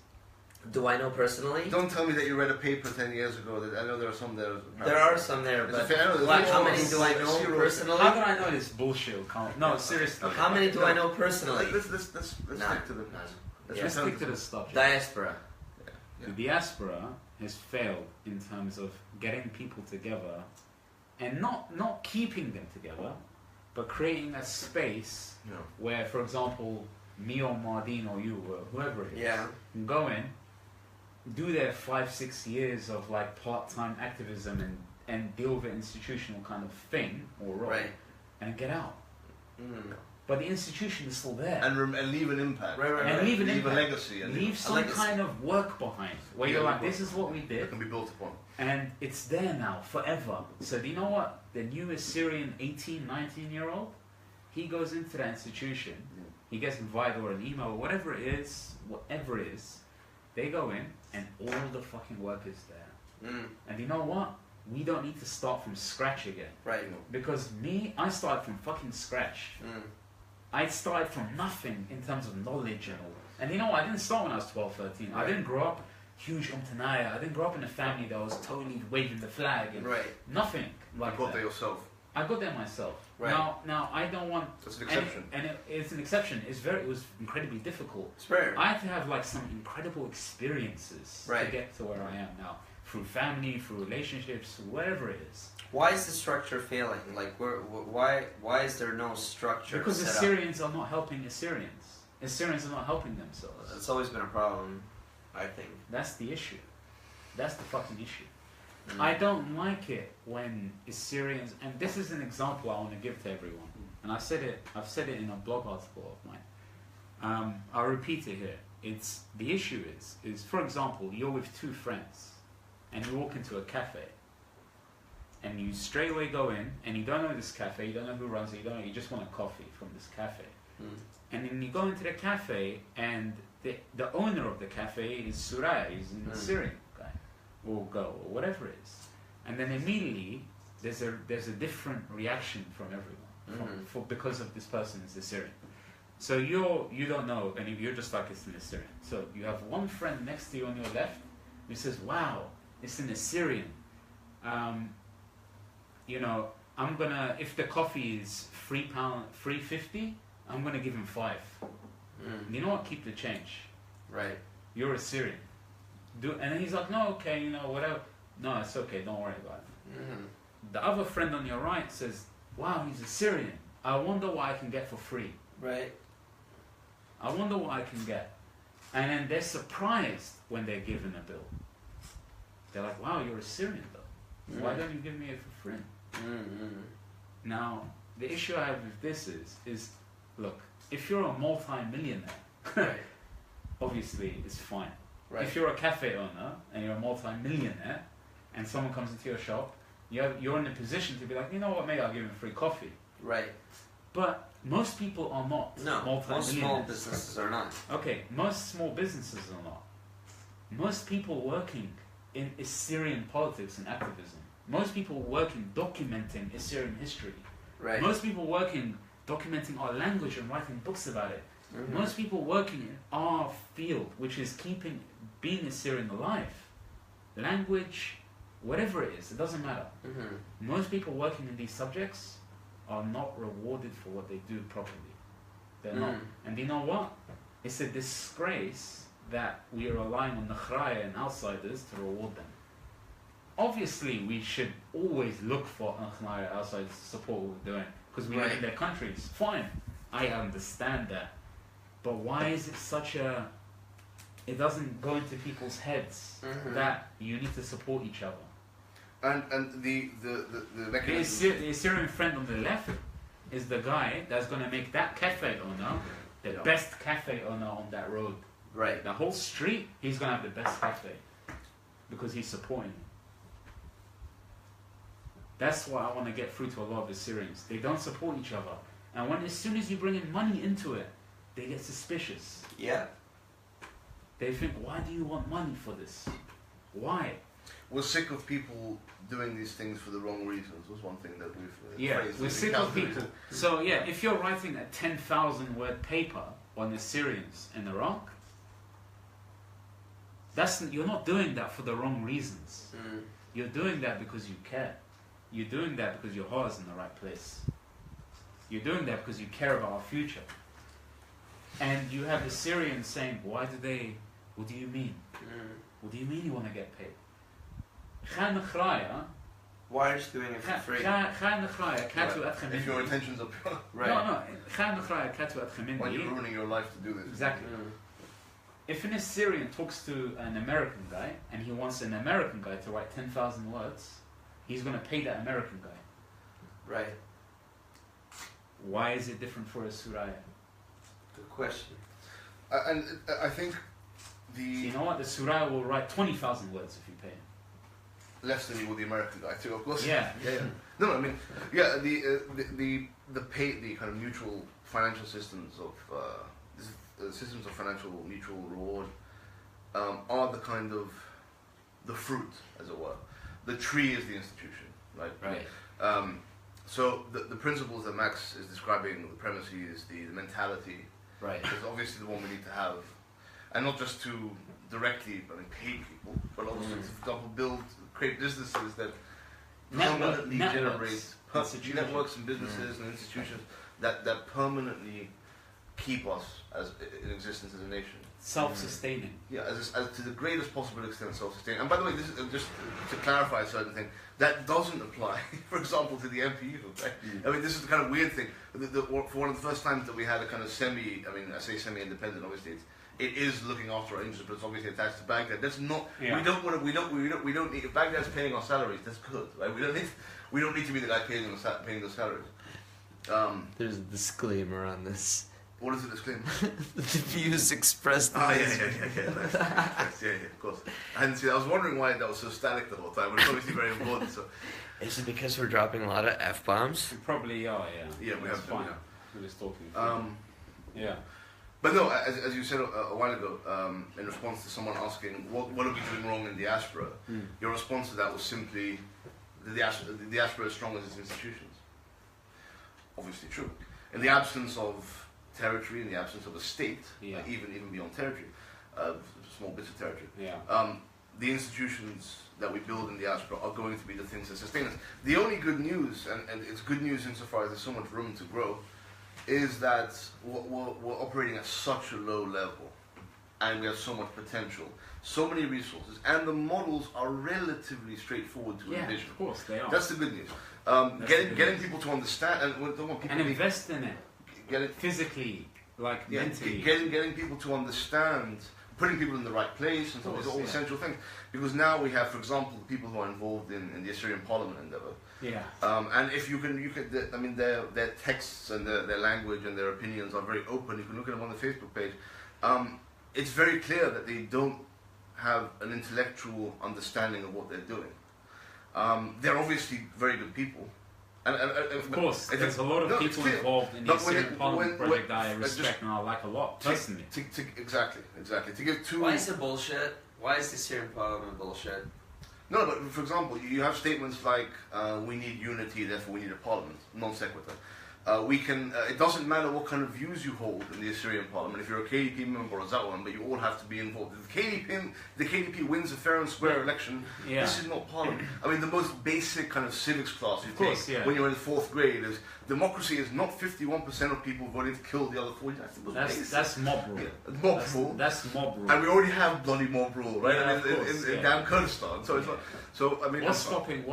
Do I know personally? Don't tell me that you read a paper 10 years ago. That I know there are some there. There are some there, but how many do I know personally? How do I know this bullshit? No, seriously. How many do I know personally? Let's stick to them. Let's stick to the subject. Diaspora. The diaspora has failed in terms of getting people together and not keeping them together, but creating a space where, for example, me or Mardin or you or whoever it is can go in, do their 5-6 years of like part-time activism and deal with an institutional kind of thing or role and get out. But the institution is still there. And leave an impact. And leave an impact. A legacy. And leave some kind of work behind. Where you're like, this is what we did. It can be built upon. And it's there now, forever. So do you know what? The new Assyrian 18, 19-year-old, he goes into that institution. He gets invited or an email or whatever it is, they go in and all the fucking work is there. And you know what? We don't need to start from scratch again. Right. Because I started from fucking scratch. I started from nothing in terms of knowledge and all. And you know, I didn't start when I was 12, 13. I didn't grow up huge Umtanaya. I didn't grow up in a family that was totally waving the flag and nothing like that. You got there yourself. I got there myself. Right. Now I don't want. That's an exception. And it's an exception. It was incredibly difficult. It's rare. I had to have like some incredible experiences to get to where I am now, through family, through relationships, whatever it is. Why is the structure failing? Like, why is there no structure? Because Assyrians are not helping Assyrians. Assyrians are not helping themselves. It's always been a problem, I think. That's the issue. That's the fucking issue. I don't like it when Assyrians, and this is an example I want to give to everyone, and I've said it in a blog article of mine. I'll repeat it here. The issue is for example, you're with two friends, and you walk into a cafe, and you straight away go in, and you don't know this cafe, you don't know who runs it, you just want a coffee from this cafe. And then you go into the cafe, and the owner of the cafe is Suraya, he's an Assyrian guy, or girl, or whatever it is. And then immediately, there's a different reaction from everyone, because of this person is Assyrian. So you don't know, and you're just like, it's an Assyrian. So you have one friend next to you on your left, who says, wow, it's an Assyrian. I'm gonna, if the coffee is £3.50, I'm gonna give him £5. You know what? Keep the change. Right. You're Assyrian. And then he's like, no, okay, whatever. No, it's okay. Don't worry about it. The other friend on your right says, wow, he's Assyrian. I wonder what I can get for free. Right. I wonder what I can get. And then they're surprised when they're given a bill. They're like, wow, you're Assyrian though. Why don't you give me it for free? Now, the issue I have with this is look, if you're a multi-millionaire, obviously it's fine. Right. If you're a cafe owner and you're a multi-millionaire, and someone comes into your shop, you're in a position to be like, you know what, mate, I'll give him free coffee. Right. But most people are not multi-millionaires. Most small businesses are not. Okay, most small businesses are not. Most people working in Assyrian politics and activism. Most people working documenting Assyrian history. Right. Most people working documenting our language and writing books about it. Mm-hmm. Most people working in our field, which is being Assyrian alive. Language, whatever it is, it doesn't matter. Mm-hmm. Most people working in these subjects are not rewarded for what they do properly. They're not. And you know what? It's a disgrace that we are relying on Nakhraya and outsiders to reward them. Obviously, we should always look for Nakhraya outsiders to support what we're doing, because we live in their countries. Fine, I understand that. But why is it such a... It doesn't go into people's heads that you need to support each other. And the mechanism... The Assyrian friend on the left is the guy that's going to make that cafe owner the best cafe owner on that road. Right. The whole street, he's going to have the best cafe because he's supporting. That's why I want to get through to a lot of Assyrians. They don't support each other. And as soon as you bring in money into it, they get suspicious. Yeah. They think, why do you want money for this? Why? We're sick of people doing these things for the wrong reasons, was one thing that we've phrased. We're sick of people. So yeah, if you're writing a 10,000 word paper on Assyrians in Iraq, you're not doing that for the wrong reasons. You're doing that because you care. You're doing that because your heart is in the right place. You're doing that because you care about our future. And you have Assyrians saying, what do you mean? What do you mean you want to get paid? Why are you doing it for free? If your intentions are pure. Right. No. When you're ruining your life to do this. Exactly. If an Assyrian talks to an American guy, and he wants an American guy to write 10,000 words, he's going to pay that American guy. Right. Why is it different for a Suraya? Good question. And I think So you know what? The Suraya will write 20,000 words if you pay him. Less than you will the American guy too, of course. Yeah. No, I mean, yeah, the kind of mutual financial systems of systems of financial mutual reward are the kind of the fruit, as it were. The tree is the institution, right? Right. So the principles that Max is describing, the premise is the mentality. Right. Is obviously the one we need to have, and not just to directly pay people, but also to, for example, create businesses that permanently generate networks and businesses and institutions that permanently keep us as in existence as a nation. Self-sustaining. Yeah, as to the greatest possible extent self-sustaining. And by the way, this is just to clarify a certain thing, that doesn't apply, for example, to the MPU, right? I mean, this is the kind of weird thing. For one of the first times that we had a kind of I say semi-independent, obviously it is looking after our interests, but it's obviously attached to Baghdad. That's not. Yeah. We don't need. If Baghdad's paying our salaries, that's good, right? We don't need to be the guy paying those salaries. There's a disclaimer on this. What is the disclaimer? The views expressed. Yeah, of course. I hadn't seen. I was wondering why that was so static the whole time, but it's obviously very important. So, is it because we're dropping a lot of F-bombs? We probably are. Yeah. Yeah, we have fun. We're just talking. Yeah. But no, as you said a while ago, in response to someone asking, what are we doing wrong in diaspora? Your response to that was simply, the diaspora is strong as its institutions. Obviously true. In the absence of territory, in the absence of a state, even beyond territory, small bits of territory, the institutions that we build in diaspora are going to be the things that sustain us. The only good news, and it's good news insofar as there's so much room to grow, is that we're operating at such a low level, and we have so much potential, so many resources, and the models are relatively straightforward to envision. Of course they are. That's the good news. Getting people to understand, and invest in it. Physically, mentally. Getting people to understand, putting people in the right place, and these are all essential things. Because now we have, for example, the people who are involved in the Assyrian Parliament endeavor. Yeah. And if you can, their texts and their language and their opinions are very open. You can look at them on the Facebook page. It's very clear that they don't have an intellectual understanding of what they're doing. They're obviously very good people. And of course, there's a lot of people involved in the Assyrian Parliament project that I respect and I like a lot, personally. Exactly. To give two... Why is it bullshit? Why is the Assyrian Parliament bullshit? No, but for example, you have statements like, we need unity, therefore we need a parliament, non sequitur. It doesn't matter what kind of views you hold in the Assyrian Parliament, if you're a KDP member or a Zawan, but you all have to be involved. If the KDP wins a fair and square election, this is not Parliament. I mean, the most basic kind of civics class you take when you're in 4th grade is, democracy is not 51% of people voting to kill the other 40. That's mob rule. Yeah, mob rule. That's mob rule. And we already have bloody mob rule, right? In damn Kurdistan. So it's like, so I mean, what's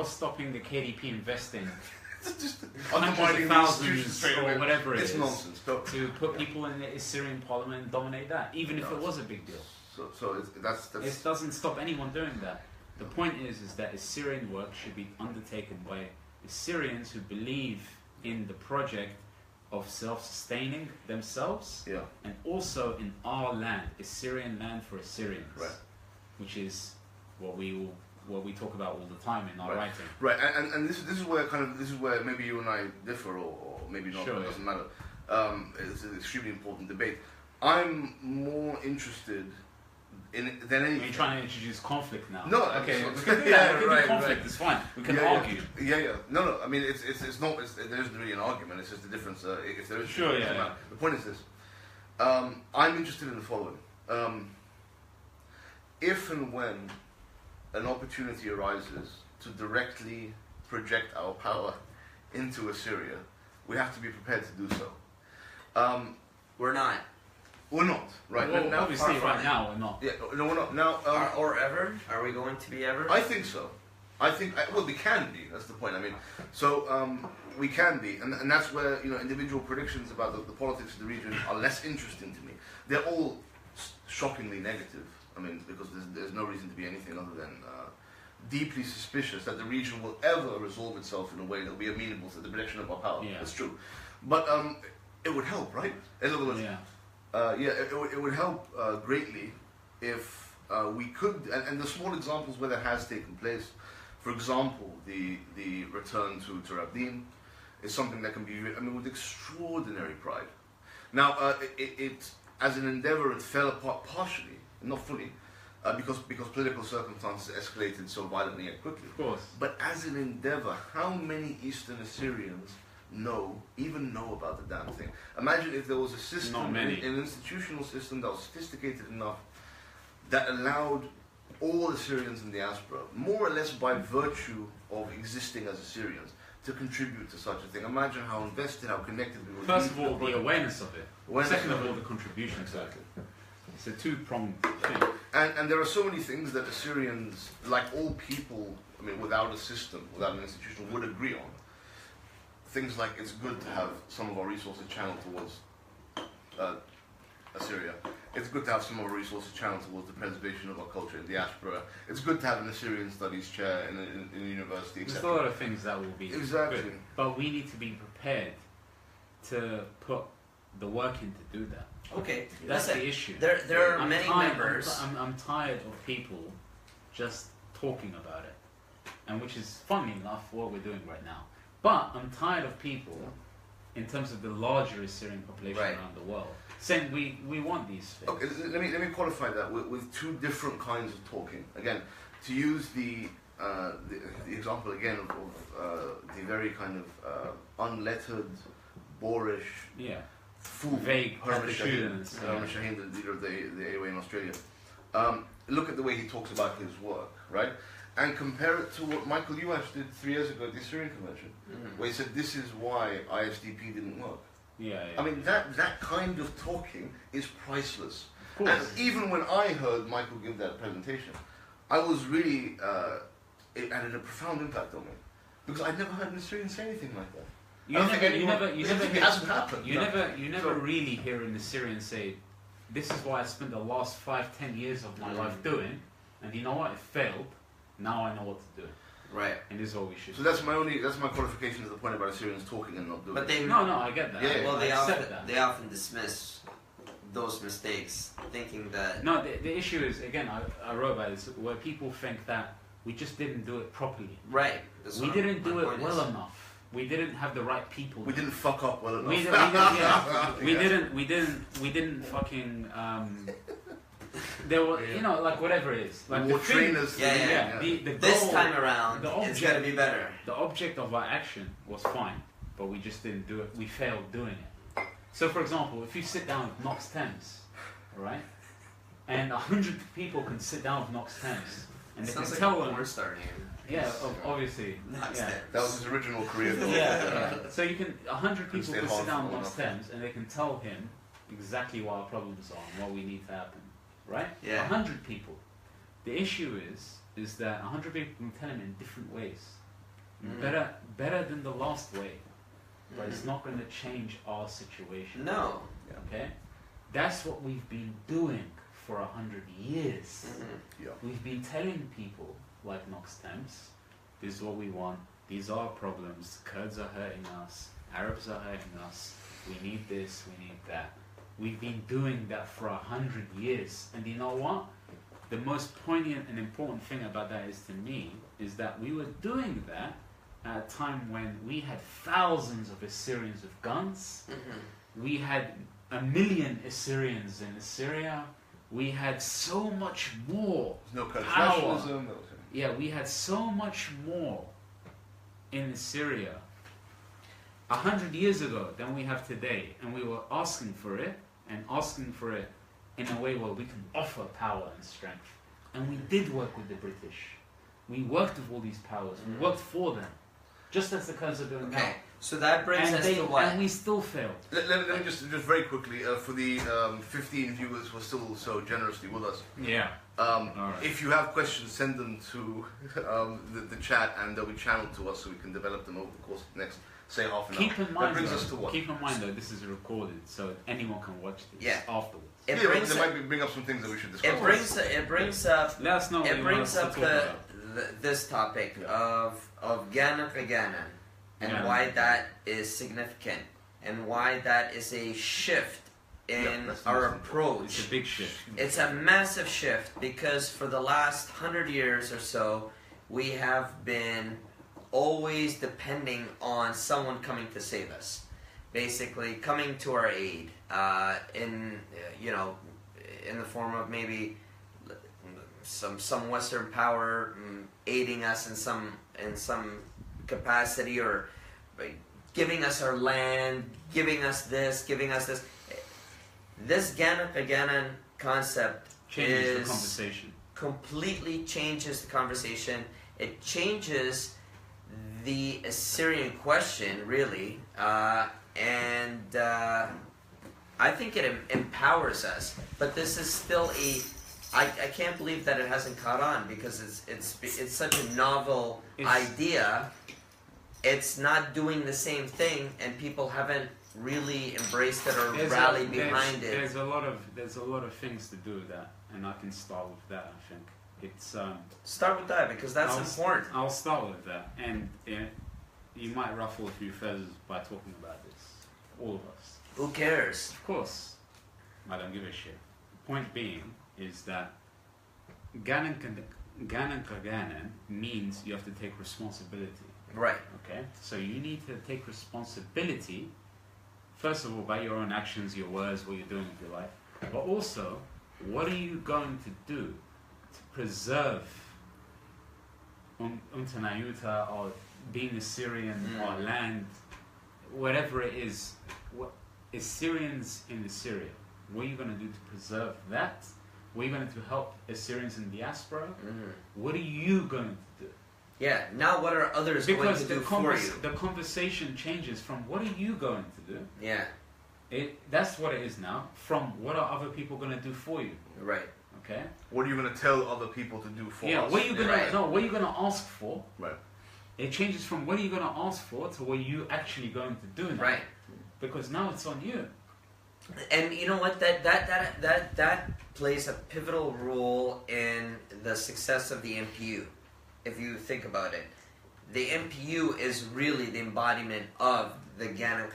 stopping the KDP investing? Just undermining the institutions straight away. Or whatever it's nonsense. To put people in the Assyrian Parliament and dominate that, even if it was a big deal. So that's it doesn't stop anyone doing that. The point is that Assyrian work should be undertaken by Assyrians who believe in the project of self-sustaining themselves, and also in our land, Assyrian land for Assyrians, which is what we talk about all the time in our writing. Right, and this is where maybe you and I differ, or maybe not. It doesn't matter. It's an extremely important debate. I'm more interested in than anything. Are you trying to introduce conflict now? No, okay, we can do that. We can do conflict. It's fine. We can argue. No. I mean, it's not. There isn't really an argument. It's just a difference. If there is, The point is this. I'm interested in the following. If and when an opportunity arises to directly project our power into Assyria, we have to be prepared to do so. We're not. We're not, right? Well, now, obviously, right now we're not. Yeah, no, we're not. Now, or ever? Are we going to be ever? I think so. Well, we can be. That's the point. I mean, so we can be, and that's where individual predictions about the politics of the region are less interesting to me. They're all shockingly negative. I mean, because there's no reason to be anything other than deeply suspicious that the region will ever resolve itself in a way that will be amenable to the protection of our power. Yeah. That's true. But it would help, right? In other words, it would help greatly if we could, and the small examples where that has taken place, for example, the return to Abdeen is something that can be, with extraordinary pride. Now, it as an endeavor, it fell apart partially, not fully, because political circumstances escalated so violently and quickly. Of course. But as an endeavor, how many Eastern Assyrians even know about the damn thing? Imagine if there was a system, an institutional system that was sophisticated enough that allowed all Assyrians in the diaspora, more or less by virtue of existing as Assyrians, to contribute to such a thing. Imagine how invested, how connected we would be. First of all, the awareness of it. Second of all, the contribution. Exactly. It's a two-pronged thing. And there are so many things that Assyrians, like all people, without a system, without an institution, would agree on. Things like it's good to have some of our resources channeled towards Assyria. It's good to have some of our resources channeled towards the preservation of our culture in diaspora. It's good to have an Assyrian studies chair in a university, etc. There's a lot of things that will be good, but we need to be prepared to put the work in to do that. Okay, that's the issue. There are many members. I'm tired of people just talking about it, and which is funny enough what we're doing right now. But I'm tired of people, in terms of the larger Assyrian population around the world, saying we want these things. Okay, let me qualify that with two different kinds of talking. Again, to use the example again of the very kind of unlettered, boorish, full vague Herman Shaheen, the leader of the AOA in Australia. Look at the way he talks about his work, right? And compare it to what Michael Uash did 3 years ago at the Assyrian Convention, where he said this is why ISDP didn't work. That kind of talking is priceless. And even when I heard Michael give that presentation, I was really, it had a profound impact on me. Because I'd never heard an Assyrian say anything like that. It hasn't happened. You never really hear an Assyrian say, this is what I spent the last 5-10 years of my life doing, and you know what, it failed, now I know what to do. Right. And this is what we should do. So that's my qualification to the point about Assyrians talking and not doing. But no, I get that. Well, they often dismiss those mistakes, thinking that... No, the issue is, again, I wrote about this, where people think that we just didn't do it properly. Right. We didn't do it well enough. We didn't have the right people. We didn't fuck up well enough. We didn't fucking. There were, you know, like whatever it is. Like more trainers. The this goal, time around, it's got to be better. The object of our action was fine, but we just didn't do it. We failed doing it. So, for example, if you sit down with Knox Thames, all right, and 100 people can sit down with Knox Thames, and they can tell them. Porn star name. Yeah, obviously. Yeah. That was his original career. So you can 100 people can sit down with Knox Thames, and they can tell him exactly what our problems are and what we need to happen, right? Yeah. 100 people. The issue is that 100 people can tell him in different ways, better than the last way, but it's not going to change our situation. No. Okay, that's what we've been doing for 100 years. Yeah. We've been telling people like Knox Thames, this is what we want. These are our problems. Kurds are hurting us. Arabs are hurting us. We need this. We need that. We've been doing that for 100 years. And you know what? The most poignant and important thing about that is, to me, is that we were doing that at a time when we had thousands of Assyrians with guns. We had 1 million Assyrians in Assyria. We had so much more No power. Yeah, we had so much more in Assyria 100 years ago than we have today, and we were asking for it in a way where we can offer power and strength. And we did work with the British. We worked with all these powers. We worked for them, just as the Kurds are doing now. So that brings us to what? And we still failed. Let me just very quickly, for the 15 viewers who are still so generously with us. Yeah. Right. If you have questions, send them to the chat, and they'll be channeled to us so we can develop them over the course of the next, say, half an hour. Keep in mind though, this is recorded, so anyone can watch this afterwards. They might bring up some things that we should discuss. It brings up. Let us know. It brings up this topic of Ganan Ganan, and why that is significant, and why that is a shift in our approach. It's a big shift. It's a massive shift, because for the last 100 years or so, we have been always depending on someone coming to save us, basically coming to our aid, in the form of maybe some Western power aiding us in some capacity, or giving us our land, giving us this. This Ganan concept changes the conversation. Completely changes the conversation. It changes the Assyrian question, really, and I think it empowers us. But this is still I can't believe that it hasn't caught on, because it's such a novel idea. It's not doing the same thing, and people haven't really embraced it or rallied behind it. There's a lot of things to do with that, and I can start with that. I think it's start with that, because that's important. I'll start with that, and you might ruffle a few feathers by talking about this. All of us. Who cares? Of course, I don't give a shit. Point being is that Ganan Kaganan means you have to take responsibility. Right. Okay. So you need to take responsibility. First of all, by your own actions, your words, what you're doing with your life, but also, what are you going to do to preserve Umtanayuta, or being Assyrian, or land, whatever it is, Assyrians in Assyria? What are you going to do to preserve that? What are you going to help Assyrians in diaspora? What are you going to do? Yeah, now what are others going to do for you? The conversation changes from what are you going to do? Yeah. That's what it is now, from what are other people going to do for you? Right. Okay? What are you going to tell other people to do for us? Yeah, what are you going to what are you going to ask for? Right. It changes from what are you going to ask for to what are you actually going to do now. Right. Because now it's on you. And you know what? That plays a pivotal role in the success of the MPU. If you think about it, the MPU is really the embodiment of the Ganan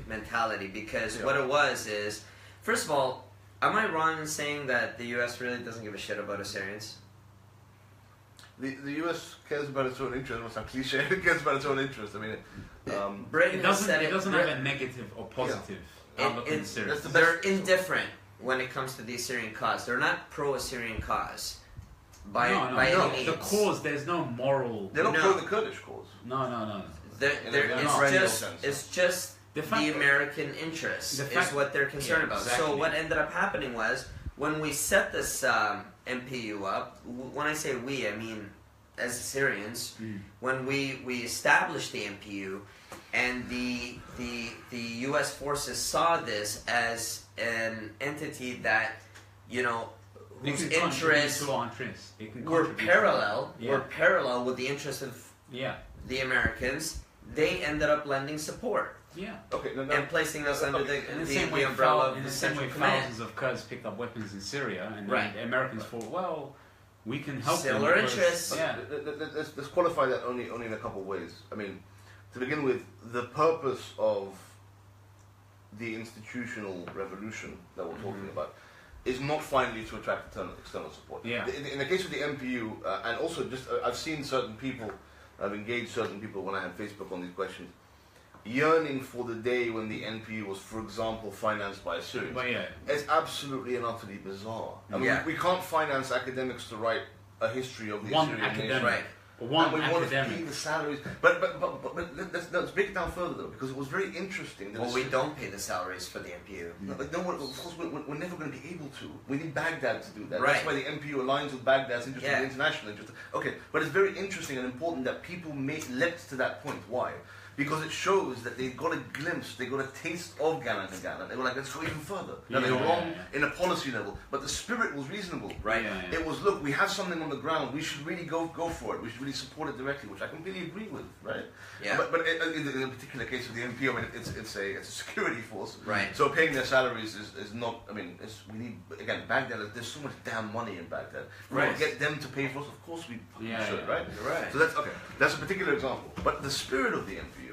mentality, because what it was is First of all, am I wrong in saying that the U.S. really doesn't give a shit about Assyrians? The U.S. cares about its own interest. It's not cliche. It cares about its own interest. I mean, Britain it doesn't have a negative or positive outlook on Syria. They're indifferent when it comes to the Assyrian cause. They're not pro-Assyrian cause by any means. The cause, there's no moral. They don't pro the Kurdish cause. No. It's just the American interest is what they're concerned about. Exactly. So what ended up happening was, when we set this MPU up, when I say we, I mean as Assyrians, when we established the MPU, and the U.S. forces saw this as an entity that, whose interests were parallel with the interests of the Americans, they ended up lending support. Yeah. Okay. And placing us under the umbrella of the Central Command. Thousands of Kurds picked up weapons in Syria, and the Americans thought, well, we can help them. Similar interests. Yeah. Let's qualify that only in a couple of ways. I mean, to begin with, the purpose of the institutional revolution that we're talking about is not finally to attract external support. Yeah. In the case of the MPU, and also just I've seen certain people, I've engaged certain people when I had Facebook on these questions, yearning for the day when the NPU was, for example, financed by Assyrians. It's absolutely and utterly bizarre. I mean, we can't finance academics to write a history of the Assyrian nation. Right. And we want to pay the salaries. But let's break it down further, though, because it was very interesting. Well, we don't pay the salaries for the MPU. No, but of course, we're never going to be able to. We need Baghdad to do that. Right. That's why the MPU aligns with Baghdad's interest and the international interest. Okay, but it's very interesting and important that people leapt to that point. Why? Because it shows that they got a glimpse, they got a taste of Gallant and Gallant. They were like, let's go even further. Now, they were wrong in a policy level, but the spirit was reasonable. Right. It was, look, we have something on the ground, we should really go for it. We should really support it directly, which I completely agree with, right? Yeah. But in the particular case of the MPO, I mean, it's a security force. Right. So paying their salaries is not, I mean, we need, again, Baghdad, there's so much damn money in Baghdad. We want to get them to pay for us, of course we should, right? Right. So that's a particular example. But the spirit of the MPU,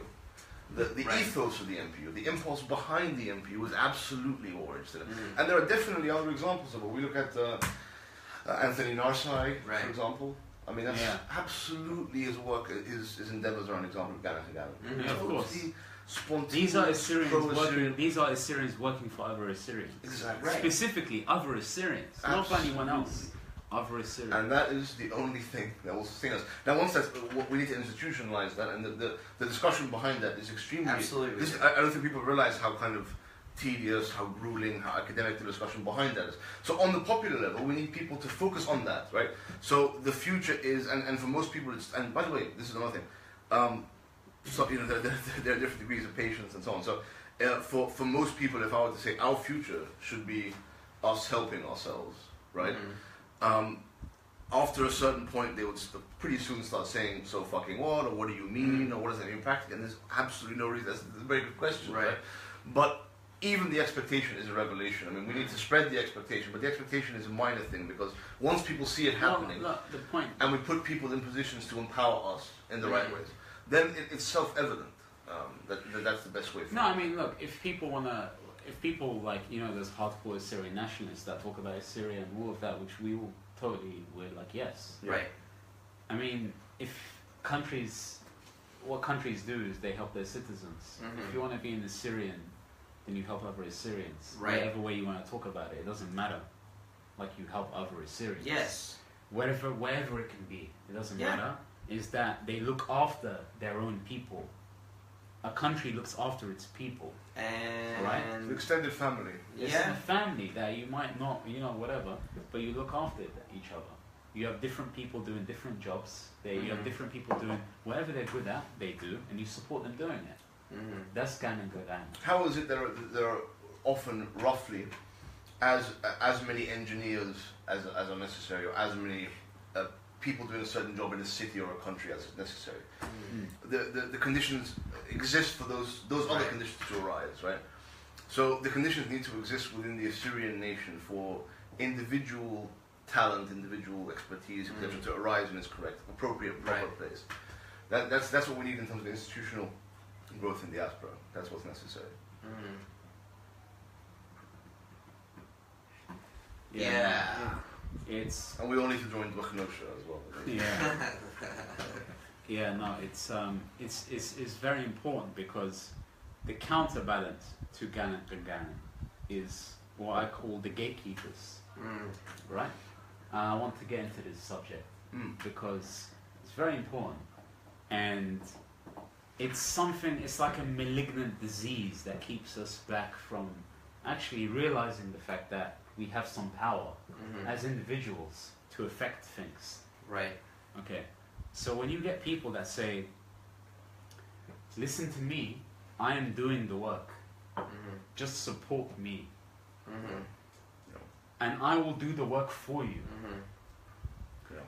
the ethos of the MPU, the impulse behind the MPU is absolutely what we're interested in. And there are definitely other examples of it. We look at Anthony Narsai, for example. I mean, that's absolutely his work, his endeavors are an example of Gallant and Gallant. Of course. These are Assyrians working for other Assyrians. Exactly. Specifically, other Assyrians, not for anyone else. Other Assyrians. And that is the only thing that will sustain us. Now, once that's, we need to institutionalize that, and the discussion behind that is extremely... Absolutely. I don't think people realize how kind of tedious, how grueling, how academic the discussion behind that is. So on the popular level, we need people to focus on that, right? So the future is, and for most people, it's, and by the way, this is another thing, so, there are different degrees of patience and so on. So for most people, if I were to say our future should be us helping ourselves, right? After a certain point, they would pretty soon start saying, so fucking what, or what do you mean, or what does that mean practically? And there's absolutely no reason. That's a very good question, right? But even the expectation is a revelation. I mean, we need to spread the expectation, but the expectation is a minor thing, because once people see it happening, the point. and we put people in positions to empower us in the right ways, then it's self-evident that that's the best way forward. No, I mean, look, if people like, there's hardcore Assyrian nationalists that talk about Assyria and all of that, which we all totally were like, yes. Right. I mean, what countries do is they help their citizens. If you want to be an Assyrian, then you help other Assyrians. Right. Whatever way you want to talk about it, it doesn't matter. Like, you help other Assyrians. Yes. Wherever it can be, it doesn't matter. Is that they look after their own people. A country looks after its people. And right? The extended family. It's a family that you might not, whatever, but you look after each other. You have different people doing different jobs. You have different people doing whatever they're good at, they do, and you support them doing it. That's kind of good. How is it there are often roughly as many engineers as are necessary, or as many people doing a certain job in a city or a country as is necessary? The conditions exist for those other conditions to arise, right? So the conditions need to exist within the Assyrian nation for individual talent, individual expertise, etc., to arise in its appropriate, proper place. That's what we need in terms of institutional growth in diaspora. That's what's necessary. It's and we all need to join Dwachnosha as well. yeah. Yeah, no, it's very important because the counterbalance to Gannet and Gannet is what I call the gatekeepers, right? I want to get into this subject because it's very important, and it's like a malignant disease that keeps us back from actually realizing the fact that we have some power as individuals to affect things. Right. Okay. So when you get people that say, listen to me, I am doing the work, just support me, and I will do the work for you.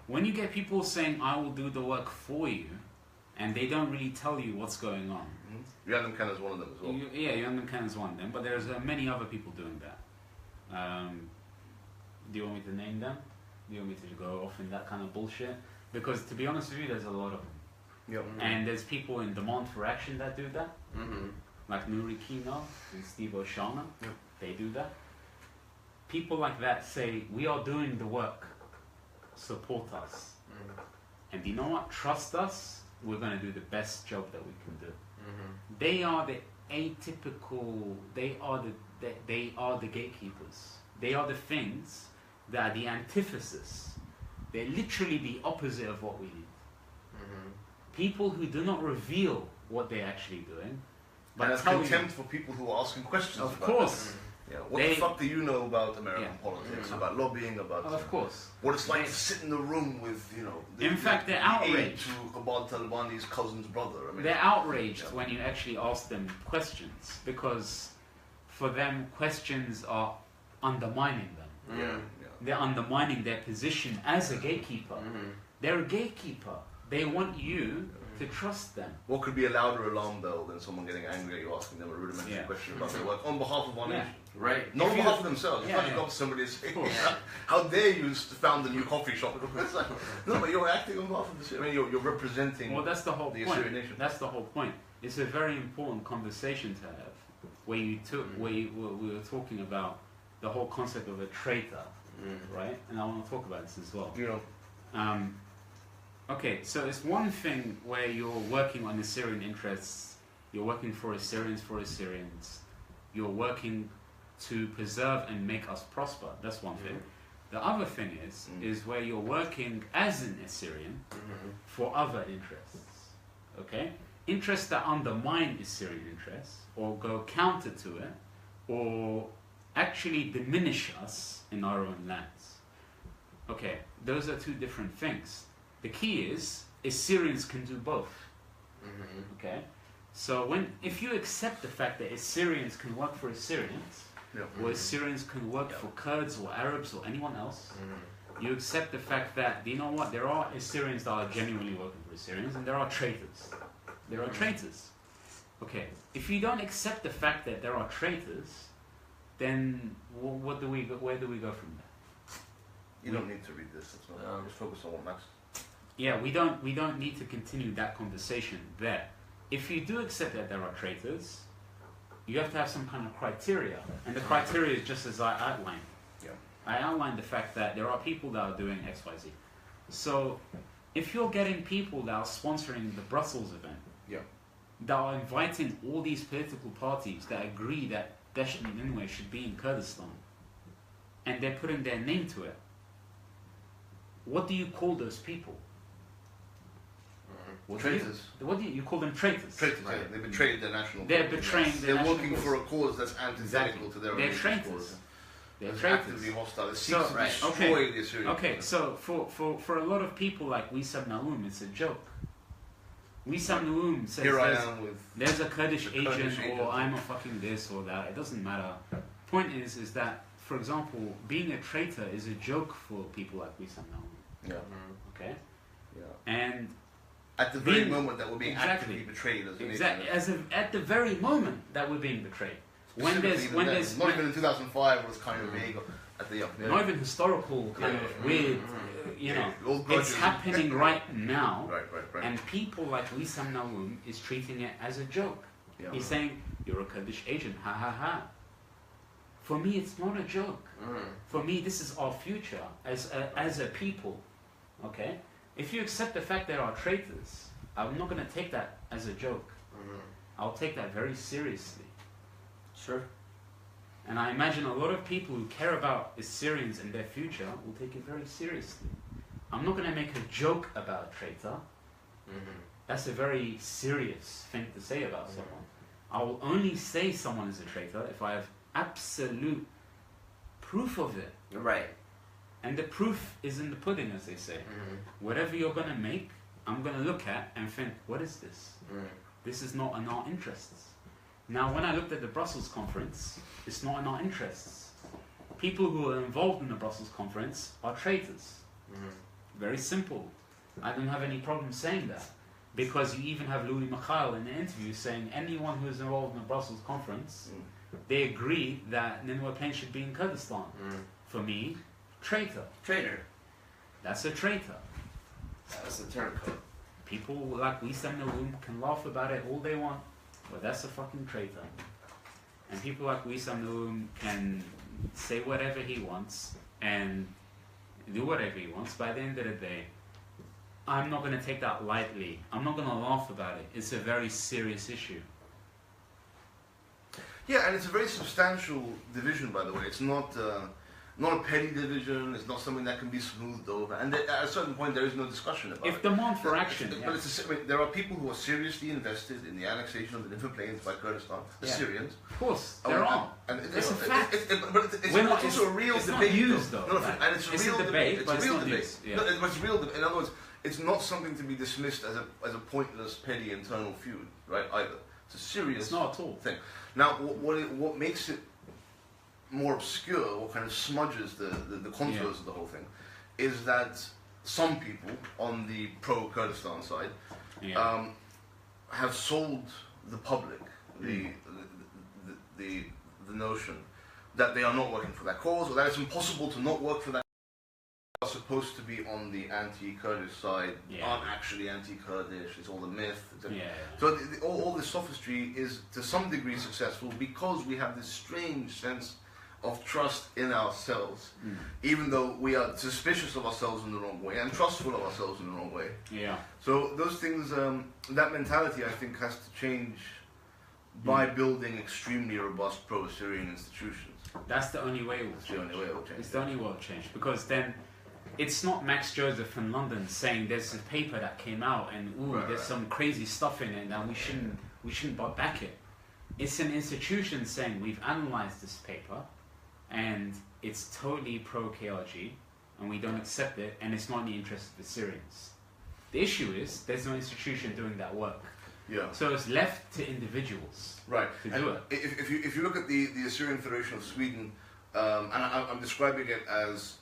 When you get people saying, I will do the work for you, and they don't really tell you what's going on. Random Khan is one of them as well. Random Khan is one of them, but there's many other people doing that. Do you want me to name them? Do you want me to go off in that kind of bullshit? Because to be honest with you, there's a lot of them. And there's people in Demand for Action that do that. Like Nuri Kino and Steve O'Shana. They do that. People like that say, we are doing the work. Support us. And you know what? Trust us. We're going to do the best job that we can do. They are the atypical, they are the gatekeepers. They are the things that are the antithesis. They're literally the opposite of what we need. People who do not reveal what they're actually doing, but have contempt for people who are asking questions. Of course. What the fuck do you know about American politics, about lobbying, about of course, what it's like to sit in the room with, in fact, they're outraged. To Qabad Talabani's cousin's brother. I mean, they're outraged when you actually ask them questions, because for them, questions are undermining them. They're undermining their position as a gatekeeper. They're a gatekeeper. They want you to trust them. What could be a louder alarm bell than someone getting angry at you asking them a rudimentary question about their work on behalf of our nation? Right. Not on behalf of themselves. You can't go up to somebody and say, how dare you found a new coffee shop? It's like, no, but you're acting on behalf of the Syrian. You're representing that's the whole the point. Assyrian nation. That's the whole point. It's a very important conversation to have, where we were talking about the whole concept of a traitor, right? And I want to talk about this as well. Okay, so it's one thing where you're working on Assyrian interests, you're working for Assyrians, you're working to preserve and make us prosper. That's one thing. The other thing is where you're working as an Assyrian for other interests. Okay? Interests that undermine Assyrian interests, or go counter to it, or actually diminish us in our own lands. Okay, those are two different things. The key is, Assyrians can do both. Okay? So if you accept the fact that Assyrians can work for Assyrians, or Assyrians can work for Kurds or Arabs or anyone else, you accept the fact that, you know what, there are Assyrians that are genuinely working for Assyrians, and there are traitors. There are traitors. Okay, if you don't accept the fact that there are traitors, then where do we go from there? You don't need to read this. Just focus on what matters. Yeah, we don't need to continue that conversation there. If you do accept that there are traitors, you have to have some kind of criteria, and the criteria is just as I outlined. I outlined the fact that there are people that are doing X, Y, Z. So, if you're getting people that are sponsoring the Brussels event, that are inviting all these political parties that agree that Daesh and Nineveh should be in Kurdistan, and they're putting their name to it, what do you call those people? Traitors. What do you call them? Traitors. Traitors. Right. They betrayed their national. They're betraying. They're working for a cause that's antithetical to their own. They're traitors. They're actively hostile. They seek to destroy the Assyrians. Okay, so for a lot of people like Wissam Naoum, it's a joke. Wissam Naoum says there's a Kurdish agent, or I'm a fucking this or that. It doesn't matter. Point is that, for example, being a traitor is a joke for people like Wissam Naoum. Okay. And at the very moment that we're being actively betrayed as a nation. At the very moment that we're being betrayed. When there's not even in 2005 was kind of vague at the not even historical kind of weird, it's happening right now. Right. And people like Wissam Naoum is treating it as a joke. He's saying, you're a Kurdish agent, ha ha ha. For me, it's not a joke. For me, this is our future as a people. Okay? If you accept the fact there are traitors, I'm not going to take that as a joke. I'll take that very seriously. Sure. And I imagine a lot of people who care about Assyrians and their future will take it very seriously. I'm not going to make a joke about a traitor. That's a very serious thing to say about someone. I will only say someone is a traitor if I have absolute proof of it. Right. And the proof is in the pudding, as they say. Whatever you're going to make, I'm going to look at and think, what is this? This is not in our interests. Now, when I looked at the Brussels conference, it's not in our interests. People who are involved in the Brussels conference are traitors. Very simple. I don't have any problem saying that. Because you even have Louis Michael in the interview saying anyone who is involved in the Brussels conference, they agree that Nineveh Plain should be in Kurdistan. For me, traitor. Traitor. That's a traitor. That's the turncoat. People like Wissam Nawoum can laugh about it all they want, but that's a fucking traitor. And people like Wissam Nawoum can say whatever he wants and do whatever he wants. By the end of the day, I'm not going to take that lightly. I'm not going to laugh about it. It's a very serious issue. Yeah, and it's a very substantial division, by the way. It's not a petty division. It's not something that can be smoothed over. And at a certain point, there is no discussion about it. If demand for action, but there are people who are seriously invested in the annexation of the Nineveh Plains by Kurdistan, Assyrians. Of course, there are. And it's a fact. It's also a real debate. Not used, though. And it's a real debate. It's a real debate. Yeah. No, it's real debate. In other words, it's not something to be dismissed as a pointless, petty internal feud, right? Either it's a serious. It's not at all. Thing. Now, what makes it more obscure, what kind of smudges the contours of the whole thing, is that some people on the pro-Kurdistan side have sold the public the notion that they are not working for that cause, or that it's impossible to not work for that. Are supposed to be on the anti-Kurdish side, aren't actually anti-Kurdish. It's all a myth. So all this sophistry is to some degree successful because we have this strange sense of trust in ourselves, even though we are suspicious of ourselves in the wrong way and trustful of ourselves in the wrong way. So those things, that mentality, I think, has to change by building extremely robust pro-Assyrian institutions. That's the only way it will change. It's the only way it will change. It's the only way it will change, because then it's not Max Joseph in London saying there's a paper that came out and there's some crazy stuff in it and we shouldn't back it. It's an institution saying we've analyzed this paper and it's totally pro-KRG and we don't accept it and it's not in the interest of the Syrians. The issue is there's no institution doing that work. So it's left to individuals to do it. If you look at the Assyrian Federation of Sweden, and I'm describing it as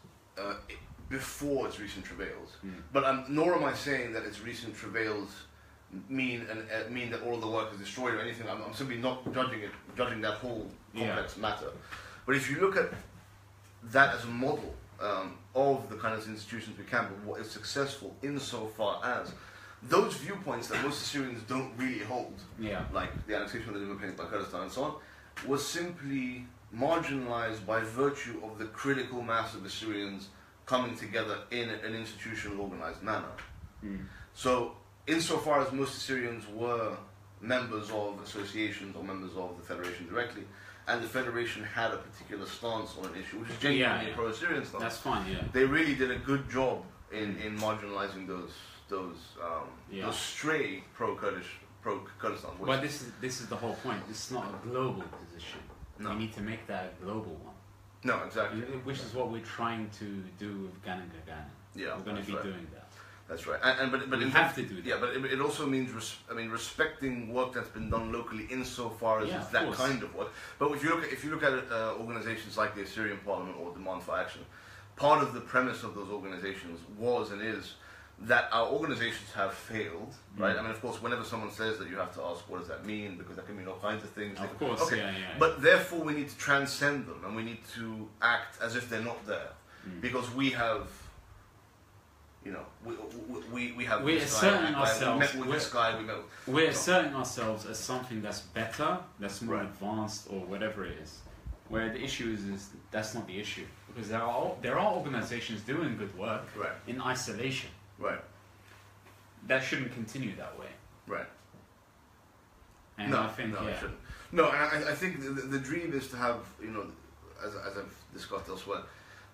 before its recent travails, but nor am I saying that its recent travails mean that all the work is destroyed or anything. I'm simply not judging that whole complex matter. But if you look at that as a model of the kind of institutions we can, but what is successful insofar as those viewpoints that most Assyrians don't really hold, like the annexation of the Nineveh Plains by Kurdistan and so on, was simply marginalized by virtue of the critical mass of Assyrians coming together in an institutional, organized manner. So, insofar as most Assyrians were members of associations or members of the Federation directly, and the Federation had a particular stance on an issue, which is genuinely a pro-Assyrian stance. That's fine, They really did a good job in marginalizing those stray pro-Kurdistan voices. But this is the whole point. This is not a global position. We need to make that a global one. No, exactly. Which is what we're trying to do with Ghana. We're going to be doing that. That's right. But we have to do that. Yeah, but it also means respecting work that's been done locally insofar as it's that kind of work. But if you look at organizations like the Assyrian Parliament or Demand for Action, part of the premise of those organizations was and is that our organizations have failed, right? I mean, of course, whenever someone says that, you have to ask, what does that mean? Because that can mean all kinds of things. Of course, okay. But therefore, we need to transcend them, and we need to act as if they're not there, because we have, we have. We're asserting ourselves. We met with this guy. We're asserting ourselves as something that's better, that's more advanced, or whatever it is. Where the issue is that's not the issue, because there are organizations doing good work in isolation. Right. That shouldn't continue that way. Right. And no, I think it shouldn't. No, and I think the dream is to have, you know, as I've discussed elsewhere,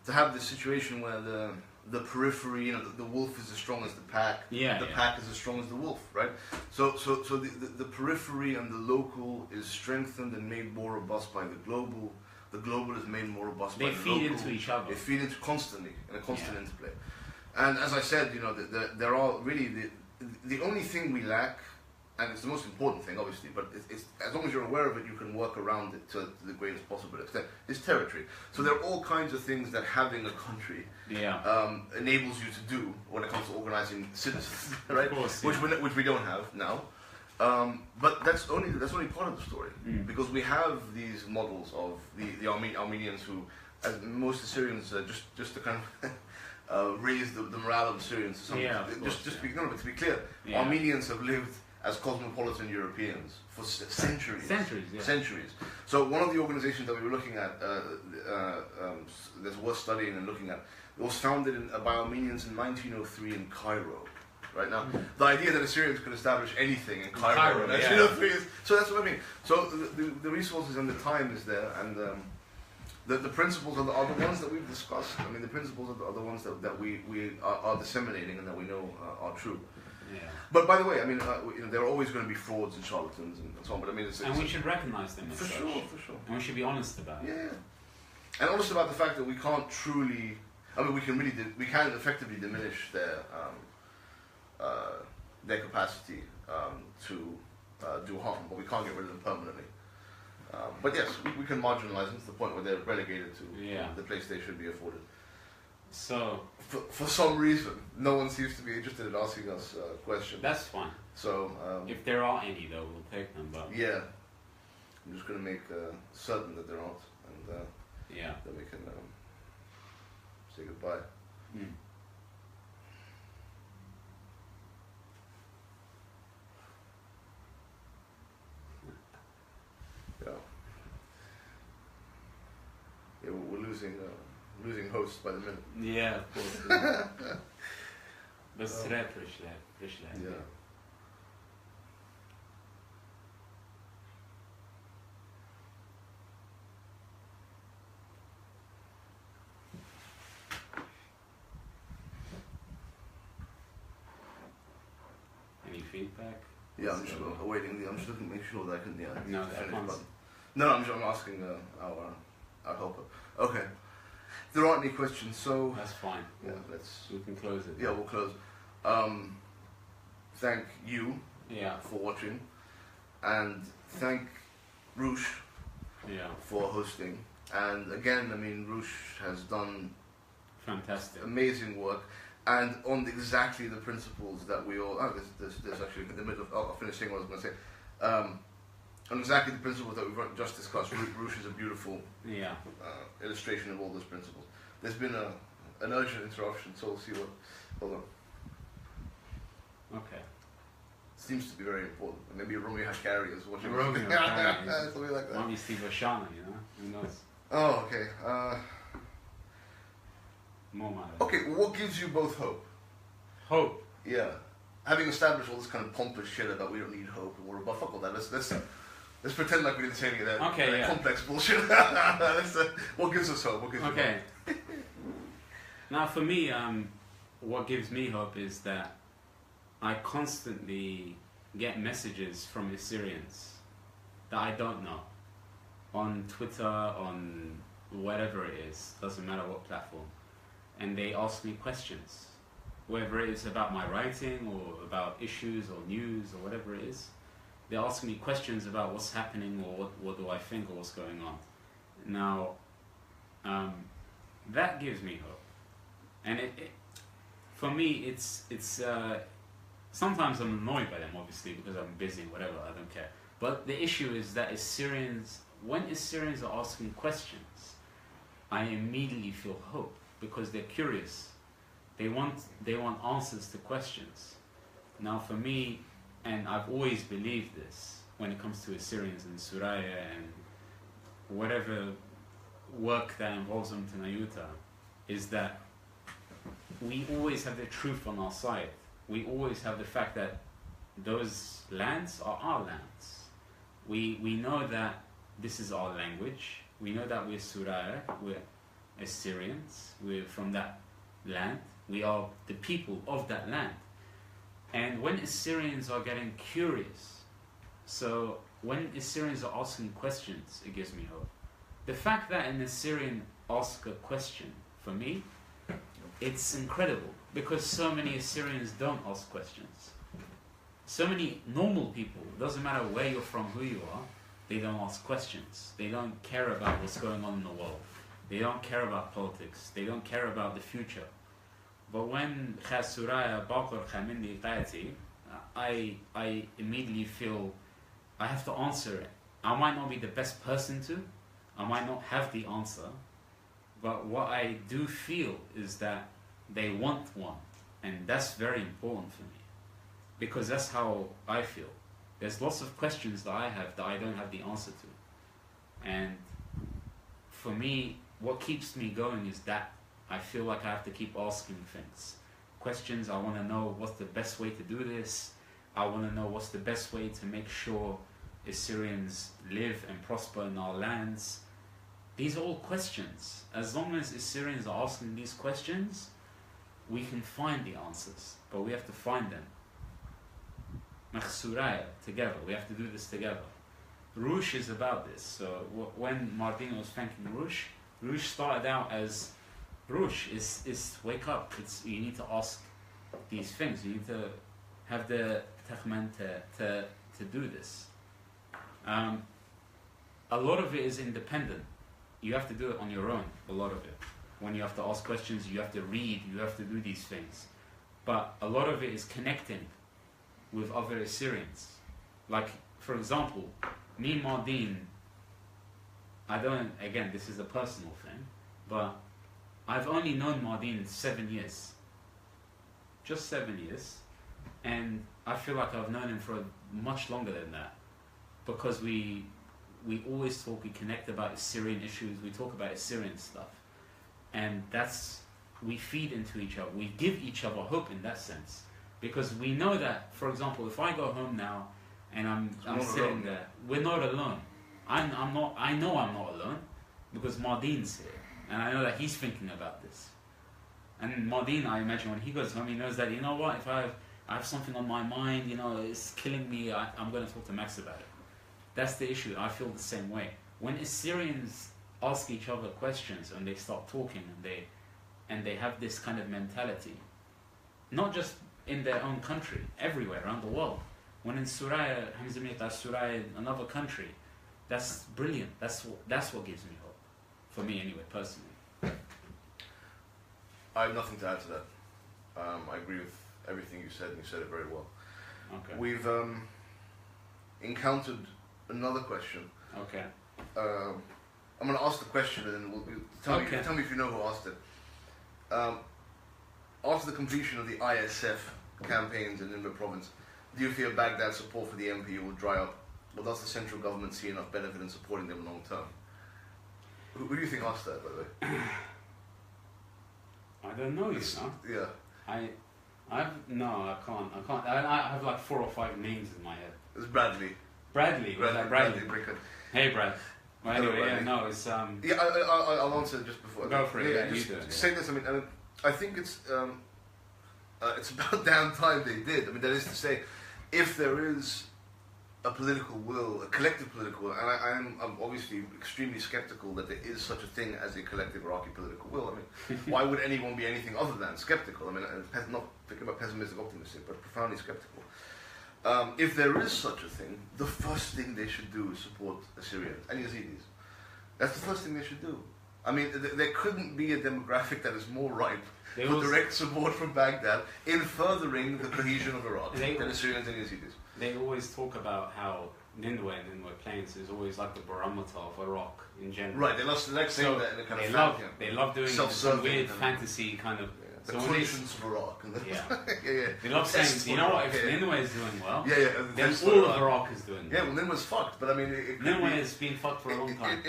to have this situation where the periphery, you know, the wolf is as strong as the pack. The pack is as strong as the wolf, right? So the periphery and the local is strengthened and made more robust by the global. The global is made more robust by the local. They feed into each other. They feed into constantly, in a constant interplay. And as I said, you know, there are really the only thing we lack, and it's the most important thing, obviously, but it's as long as you're aware of it, you can work around it to the greatest possible extent, is territory. So there are all kinds of things that having a country enables you to do when it comes to organizing citizens, right? Of course, which we don't have now. But that's only part of the story, because we have these models of the Armenians who, as most Assyrians, just to kind of raise the morale of Assyrians to some extent. To be clear, Armenians have lived as cosmopolitan Europeans for centuries. Centuries. So one of the organizations that we were looking at, that's worth studying and looking at, it was founded by Armenians in 1903 in Cairo. Right now, the idea that Assyrians could establish anything in Cairo, so that's what I mean. So the resources and the time is there, and the principles are the ones that we've discussed. I mean, the principles are the ones that we are disseminating and that we know are true. Yeah. But by the way, I mean, you know, there are always going to be frauds and charlatans and so on. But I mean, and we should recognize them as for such. For sure. And we should be honest about it. Yeah, and honest about the fact that we can't truly. I mean, we can effectively diminish their capacity to do harm, but we can't get rid of them permanently. But yes, we can marginalize them to the point where they're relegated to the place they should be afforded. So, for some reason, no one seems to be interested in asking us questions. That's fine. So, if there are any, though, we'll take them. But yeah, I'm just going to make certain that there aren't, and then we can say goodbye. Yeah, we're losing hosts by the minute. Yeah, of course. بس ريفرش له. Yeah. Any feedback? Yeah, I'm just awaiting. I'm just looking to make sure that I can. No, finish. No, I'm asking our helper. Okay. There aren't any questions, so that's fine. Yeah, we can close it. Yeah, we'll close. Thank you for watching, and thank Roosh for hosting. And again, I mean, Roosh has done fantastic, amazing work, and on exactly the principles that we all. There's actually in the middle of. I'll finish saying what I was going to say. On exactly the principles that we've just discussed. Roosh is a beautiful illustration of all those principles. There's been an urgent interruption, so we'll see what. Hold on. Okay. Seems to be very important. Maybe Romeo Hakari is watching. Romeo Hakari. Something like that. Maybe Steve Oshana, you know? Who knows? Oh, okay. More okay, what gives you both hope? Hope? Yeah. Having established all this kind of pompous shit about we don't need hope and we're above, fuck all that. Let's pretend like we didn't say any of that complex bullshit. What gives us hope? What gives you hope? Now, for me, what gives me hope is that I constantly get messages from Assyrians that I don't know. On Twitter, on whatever it is, doesn't matter what platform. And they ask me questions. Whether it is about my writing or about issues or news or whatever it is. They ask me questions about what's happening or what do I think or what's going on. Now, that gives me hope. And for me, it's sometimes I'm annoyed by them, obviously, because I'm busy, whatever, I don't care. But the issue is that when Assyrians are asking questions, I immediately feel hope because they're curious. They want answers to questions. Now, for me, and I've always believed this when it comes to Assyrians and Suraya and whatever work that involves Umtanayuta is that we always have the truth on our side. We always have the fact that those lands are our lands. We know that this is our language. We know that we're Suraya, we're Assyrians, we're from that land. We are the people of that land. And when Assyrians are getting curious, so when Assyrians are asking questions, it gives me hope. The fact that an Assyrian asks a question, for me, it's incredible, because so many Assyrians don't ask questions. So many normal people, doesn't matter where you're from, who you are, they don't ask questions. They don't care about what's going on in the world. They don't care about politics. They don't care about the future. But when Suraya Baqar Khamindi Qayati, I immediately feel I have to answer it. I might not be the best person to, I might not have the answer, but what I do feel is that they want one, and that's very important for me, because that's how I feel. There's lots of questions that I have that I don't have the answer to, and for me, what keeps me going is that I feel like I have to keep asking things. Questions, I want to know what's the best way to do this. I want to know what's the best way to make sure Assyrians live and prosper in our lands. These are all questions. As long as Assyrians are asking these questions, we can find the answers, but we have to find them. Suraya, together. We have to do this together. Rush is about this. So when Martin was thanking Rush started out as Rush is wake up. You need to ask these things. You need to have the tahman to do this. A lot of it is independent. You have to do it on your own, a lot of it. When you have to ask questions, you have to read, you have to do these things. But a lot of it is connecting with other Assyrians. Like, for example, me, Mardin, again, this is a personal thing, but I've only known Mardin 7 years. Just 7 years. And I feel like I've known him for much longer than that. Because we always talk, we connect about Assyrian issues, we talk about Assyrian stuff. And we feed into each other, we give each other hope in that sense. Because we know that, for example, if I go home now and I'm sitting there, we're not alone. I know I'm not alone because Mardin's here. And I know that he's thinking about this. And Mardin, I imagine when he goes home, he knows that, you know what, if I have something on my mind, it's killing me, I'm going to talk to Max about it. That's the issue. I feel the same way. When Assyrians ask each other questions and they start talking and they have this kind of mentality, not just in their own country, everywhere around the world. When in Suraya, Suraya, another country, that's brilliant. That's what gives me hope. For me anyway, personally. I have nothing to add to that. I agree with everything you said, and you said it very well. Okay. We've encountered another question. Okay. I'm going to ask the question, and then tell me if you know who asked it. After the completion of the ISF campaigns in Nimba province, do you fear Baghdad's support for the MP will dry up, or does the central government see enough benefit in supporting them long term? Who do you think asked that, by the way? I don't know, Yeah. I can't. I have like 4 or 5 names in my head. It's Bradley. Bradley. Bradley Brickett. Hey, Brad. Well, anyway, Hello, it's Yeah, I'll answer just before. Go for it. Yeah, just you do it. Say this. I think it's about damn time they did. That is to say, if there is a political will, a collective political will, and I'm obviously extremely skeptical that there is such a thing as a collective Iraqi political will. Why would anyone be anything other than skeptical? Not thinking about pessimistic, optimistic, but profoundly skeptical. If there is such a thing, the first thing they should do is support Assyrians and Yazidis. That's the first thing they should do. There couldn't be a demographic that is more ripe for direct support from Baghdad in furthering the cohesion of Iraq than Assyrians and Yazidis. They always talk about how Nineveh and Nineveh Plains is always like the barometer of Iraq in general. Right, they love selecting that in a kind of they love doing some weird fantasy kind of. The conscience of Iraq. Yeah. They love saying, you know what, if Nineveh is doing well, then all of Iraq is doing well. Yeah, well, Nineveh's fucked, but Nineveh has been fucked for a long time.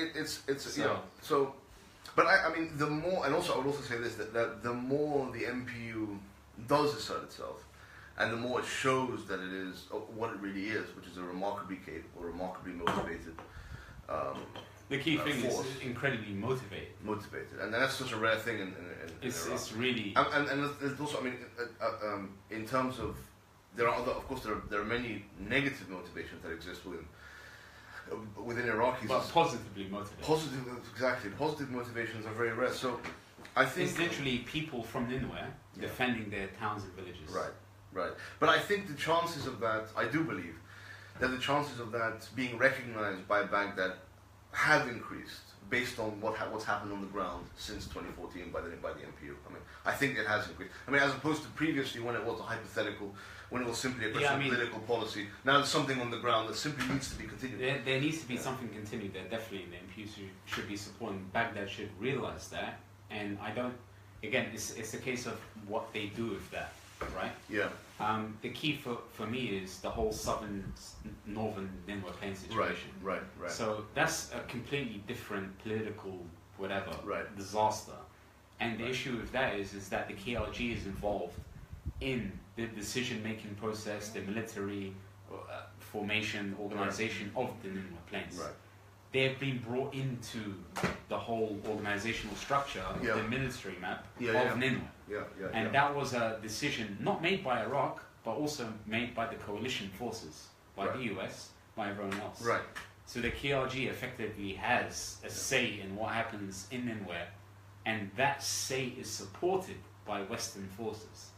But I mean, the more, and also I would also say this, that the more the MPU does assert itself, and the more it shows that it is what it really is, which is a remarkably capable, remarkably motivated the key thing force. is incredibly motivated. Motivated, and that's such a rare thing in It's Iraq. it's really And there's also, I mean, in terms of, there are other, of course, there are many negative motivations that exist within Iraqis. but positively motivated. Positive motivations are very rare. So, I think It's literally people from Nineveh defending their towns and villages. Right. But I think the chances of that, I do believe, that the chances of that being recognized by Baghdad have increased based on what's happened on the ground since 2014 by the MPU. I mean, I think it has increased. I mean, as opposed to previously when it was a hypothetical, when it was simply a question of political policy. Now there's something on the ground that simply needs to be continued. There needs to be something continued there. Definitely, the MPU should be supporting. Baghdad should realize that. And I don't. Again, it's a case of what they do with that, right? Yeah. The key for me is the whole northern Nineveh plain situation. Right. So that's a completely different political disaster. And the issue with that is that the KRG is involved in the decision-making process, the military formation, organization of the Nineveh Plains. Right. They have been brought into the whole organizational structure, the military map of Nineveh. And that was a decision not made by Iraq, but also made by the coalition forces, by the US, by everyone else. Right. So the KRG effectively has a say in what happens in Nineveh, and that say is supported by Western forces.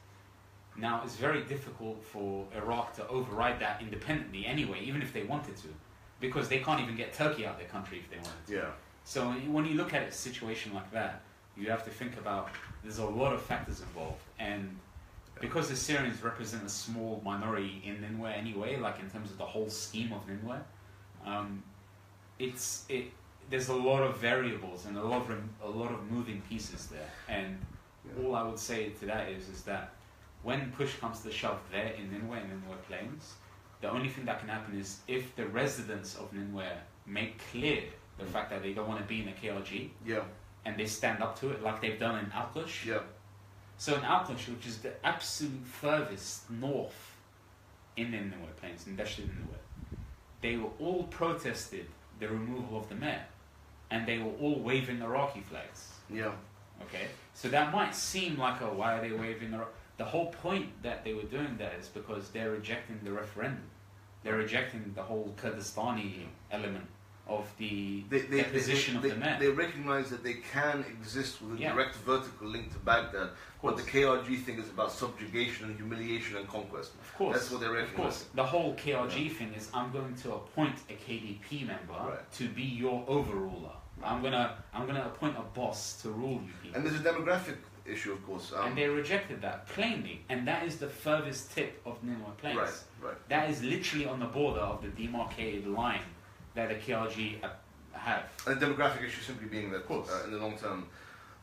Now, it's very difficult for Iraq to override that independently anyway, even if they wanted to, because they can't even get Turkey out of their country if they wanted to. Yeah. So when you look at a situation like that, you have to think about there's a lot of factors involved, and because the Syrians represent a small minority in Nineveh anyway, like in terms of the whole scheme of Nineveh, there's a lot of variables and a lot of moving pieces there. And all I would say to that is that when push comes to shove there in Nineveh and Nineveh Plains, the only thing that can happen is if the residents of Nineveh make clear the fact that they don't want to be in the KRG, and they stand up to it like they've done in Al-Qush. So in Al-Qush, which is the absolute furthest north in the Nineveh Plains, in Dasht Nineveh, they were all protested the removal of the mayor, and they were all waving Iraqi flags. Okay, so that might seem like, why are they waving Iraqi? The whole point that they were doing that is because they're rejecting the referendum. They're rejecting the whole Kurdistani element of the position of the mayor. They recognize that they can exist with a direct vertical link to Baghdad, but the KRG thing is about subjugation and humiliation and conquest. Of course. That's what they recognize. Of course. The whole KRG thing is, I'm going to appoint a KDP member to be your overruler. I'm gonna appoint a boss to rule you people. And there's a demographic issue, of course. And they rejected that plainly, and that is the furthest tip of Nineveh Plains. Right. That is literally on the border of the demarcated line that the KRG have. And the demographic issue simply being that, in the long term,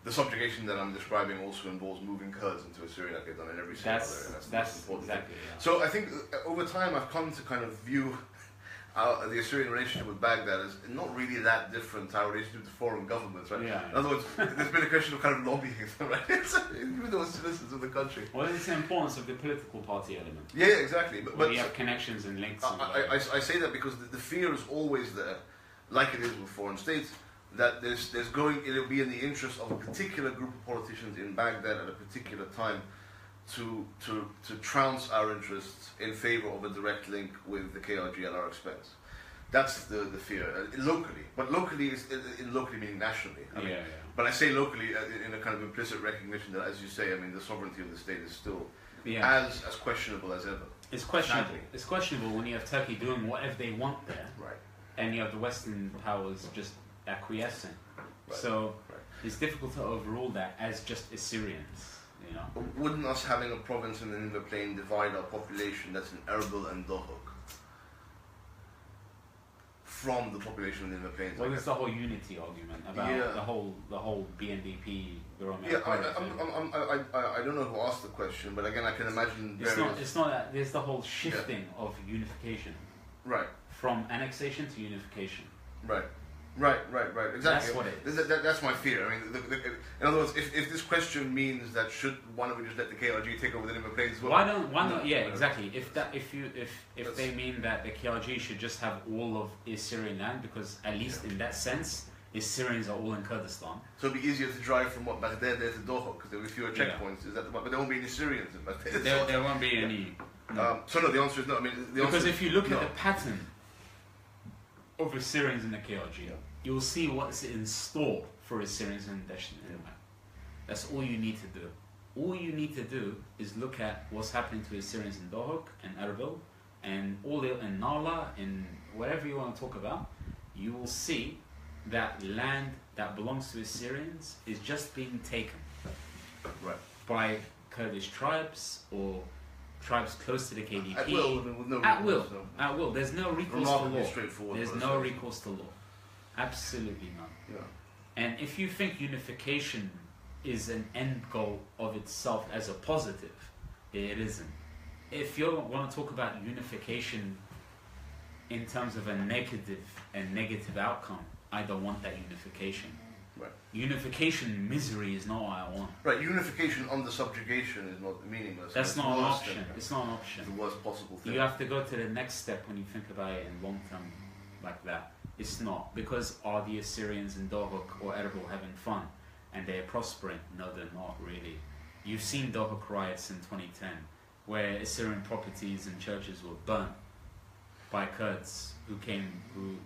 the subjugation that I'm describing also involves moving Kurds into Assyria like they've done in every single other area. That's important exactly. Thing. So I think over time I've come to kind of view the Assyrian relationship with Baghdad is not really that different to our relationship with foreign governments, right? In other words, there's been a question of kind of lobbying, right? Even though it's citizens of the country. Well, it's the importance of the political party element. Yeah, exactly. But you have connections and links. I say that because the fear is always there, like it is with foreign states, that it'll be in the interest of a particular group of politicians in Baghdad at a particular time to trounce our interests in favor of a direct link with the KRG at our expense. That's the fear locally, but locally is locally meaning nationally. I mean, but I say locally in a kind of implicit recognition that, as you say, I mean, the sovereignty of the state is still as questionable as ever. It's questionable. Sadly. It's questionable when you have Turkey doing whatever they want there, and you have the Western powers just acquiescing. So it's difficult to overrule that as just Assyrians. You know? But wouldn't us having a province in the Nineveh Plain divide our population that's in Erbil and Dohuk from the population in the Nineveh Plains? Well, there's the whole unity argument about the whole BNDP. I don't know who asked the question, but again, I can imagine. It's not that. There's the whole shifting of unification. Right. From annexation to unification. Right. Right, exactly. That's what it is. That's my fear. I mean, in other words, if this question means that why don't we just let the KRG take over the Nineveh Plains? Well, why not? Yeah, exactly. If they mean that the KRG should just have all of Assyrian land, because at least in that sense, Assyrians are all in Kurdistan. So it'd be easier to drive from Baghdad there to Doha because there will be fewer checkpoints. Is that but there won't be any Assyrians in Baghdad. There won't be any. No. So no, the answer is no. I mean, because if you look at the pattern of Assyrians in the KRG, you'll see what's in store for Assyrians in Dashin. That's all you need to do. All you need to do is look at what's happening to Assyrians in Dohuk and Erbil and in Nala and whatever you want to talk about. You will see that land that belongs to Assyrians is just being taken by Kurdish tribes or tribes close to the KDP. At will, with no recourse. At will. There's no recourse to law. Straightforward. There's no recourse to law. Absolutely none. Yeah. And if you think unification is an end goal of itself as a positive, it isn't. If you want to talk about unification in terms of a negative outcome, I don't want that unification. Right. Unification misery is not what I want. Right. Unification under subjugation is not meaningless. That's not an option. It's not an option. It's the worst possible thing. You have to go to the next step when you think about it in long term like that. It's not. Because are the Assyrians in Dohuk or Erbil having fun and they're prospering? No, they're not really. You've seen Dohuk riots in 2010 where Assyrian properties and churches were burnt by Kurds who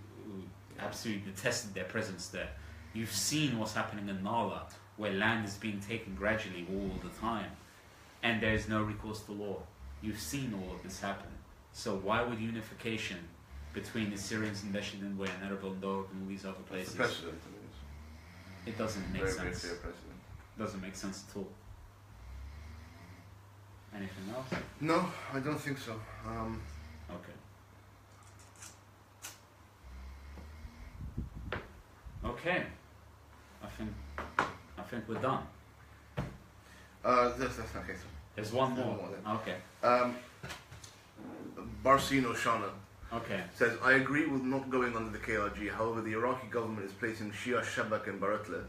absolutely detested their presence there. You've seen what's happening in Nala, where land is being taken gradually all the time, and there is no recourse to law. You've seen all of this happen. So why would unification between the Assyrians and Dashin and Erbil and Dohuk and all these other places? It's precedent, it doesn't make sense. Very clear precedent. Doesn't make sense at all. Anything else? No, I don't think so. Okay. Okay, I think we're done. Okay. So there's one more. Okay. Barsino Shana says, I agree with not going under the KRG. However, the Iraqi government is placing Shia, Shabak, and Baratle.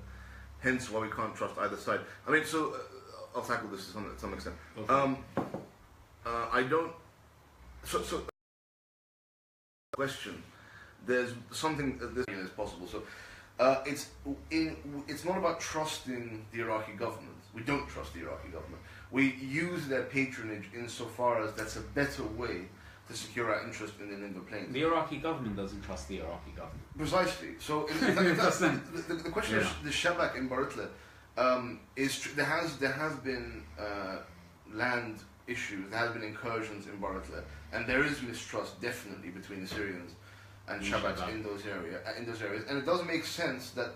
Hence, why we can't trust either side. I mean, so I'll tackle this to some extent. Okay. I don't. So question. There's something this is possible. So. It's not about trusting the Iraqi government. We don't trust the Iraqi government. We use their patronage insofar as that's a better way to secure our interest in the Nineveh Plains. The Iraqi government doesn't trust the Iraqi government. Precisely. So the question of the Shabak in Baratle is there has been land issues. There has been incursions in Baratle, and there is mistrust definitely between the Syrians and Shabaks in those areas, and it does make sense that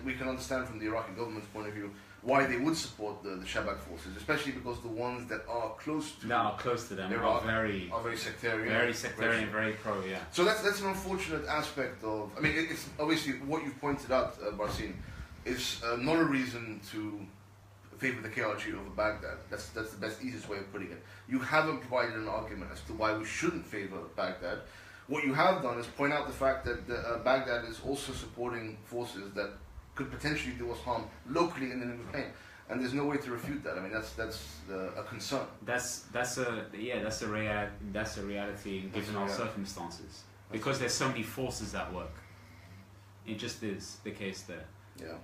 we can understand from the Iraqi government's point of view why they would support the Shabak forces, especially because the ones that are close to them Iraq are very sectarian, very pro. Yeah. So that's an unfortunate aspect of. I mean, it's obviously what you've pointed out, Barsin, is not a reason to favor the KRG over Baghdad. That's the best, easiest way of putting it. You haven't provided an argument as to why we shouldn't favor Baghdad. What you have done is point out the fact that Baghdad is also supporting forces that could potentially do us harm locally in the Nineveh Plain, and there's no way to refute that. I mean, that's a concern. That's a reality given our circumstances, because there's so many forces at work. It just is the case there. Yeah.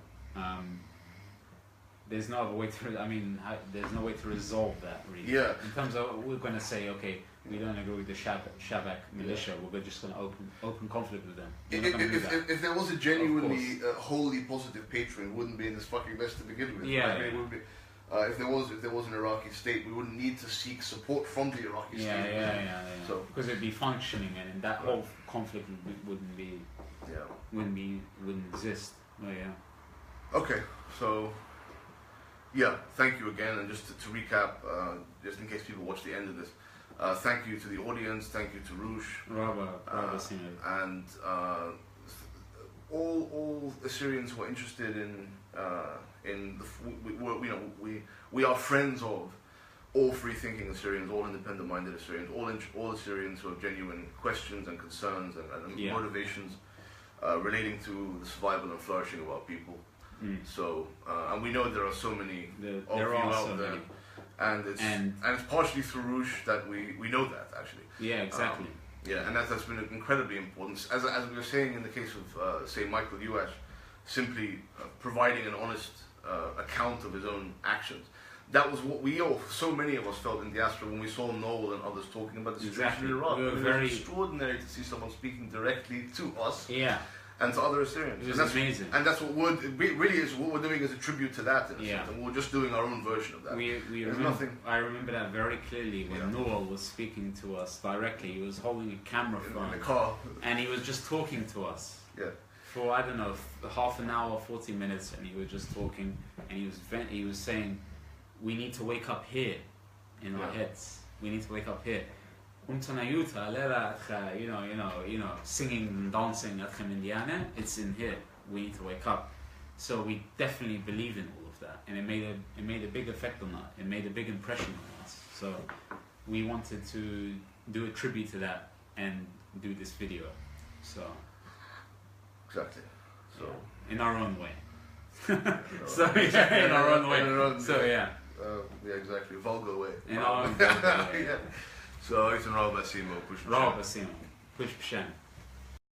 There's no other way to. I mean, there's no way to resolve that really. Yeah. In terms of we're going to say, okay, we don't agree with the Shabak militia. We're just going to open conflict with them. If there was a genuinely wholly positive patron, we wouldn't be in this fucking mess to begin with. Yeah. Right? I mean, it would be, if there was an Iraqi state, we wouldn't need to seek support from the Iraqi state. Yeah. So because it'd be functioning, and that whole conflict wouldn't exist. Oh, yeah. Okay, so. Yeah, thank you again, and just to recap, just in case people watch the end of this, thank you to the audience, thank you to Roosh, and all Assyrians who are interested we are friends of all free-thinking Assyrians, all independent-minded Assyrians, all Assyrians who have genuine questions and concerns and motivations relating to the survival and flourishing of our people. So, and we know there are so many of you out there. And it's partially through Rouge that we know that, actually. Yeah, exactly. And that's been incredibly important. As we were saying in the case of, say, Michael Uash, simply providing an honest account of his own actions. That was what so many of us felt in diaspora when we saw Noel and others talking about the situation in Iraq. We were It was extraordinary to see someone speaking directly to us. And to other Assyrians. It was amazing. And that's what what we're doing is a tribute to that, in a sense. And we're just doing our own version of that. I remember that very clearly when Noel was speaking to us directly. He was holding a camera phone in the car, and he was just talking to us. For I don't know, half an hour, 40 minutes, and he was just talking, and he was saying, we need to wake up here, in our heads. We need to wake up here. Singing and dancing at Indiana, it's in here. We need to wake up. So we definitely believe in all of that, and it made a big effect on that. It made a big impression on us. So we wanted to do a tribute to that and do this video. So exactly. So in our own way. In our own way. Exactly. Vulgar way. In our own vulgar way. So it's an Rob Basimo, push. Rob Basimo, push Pshan.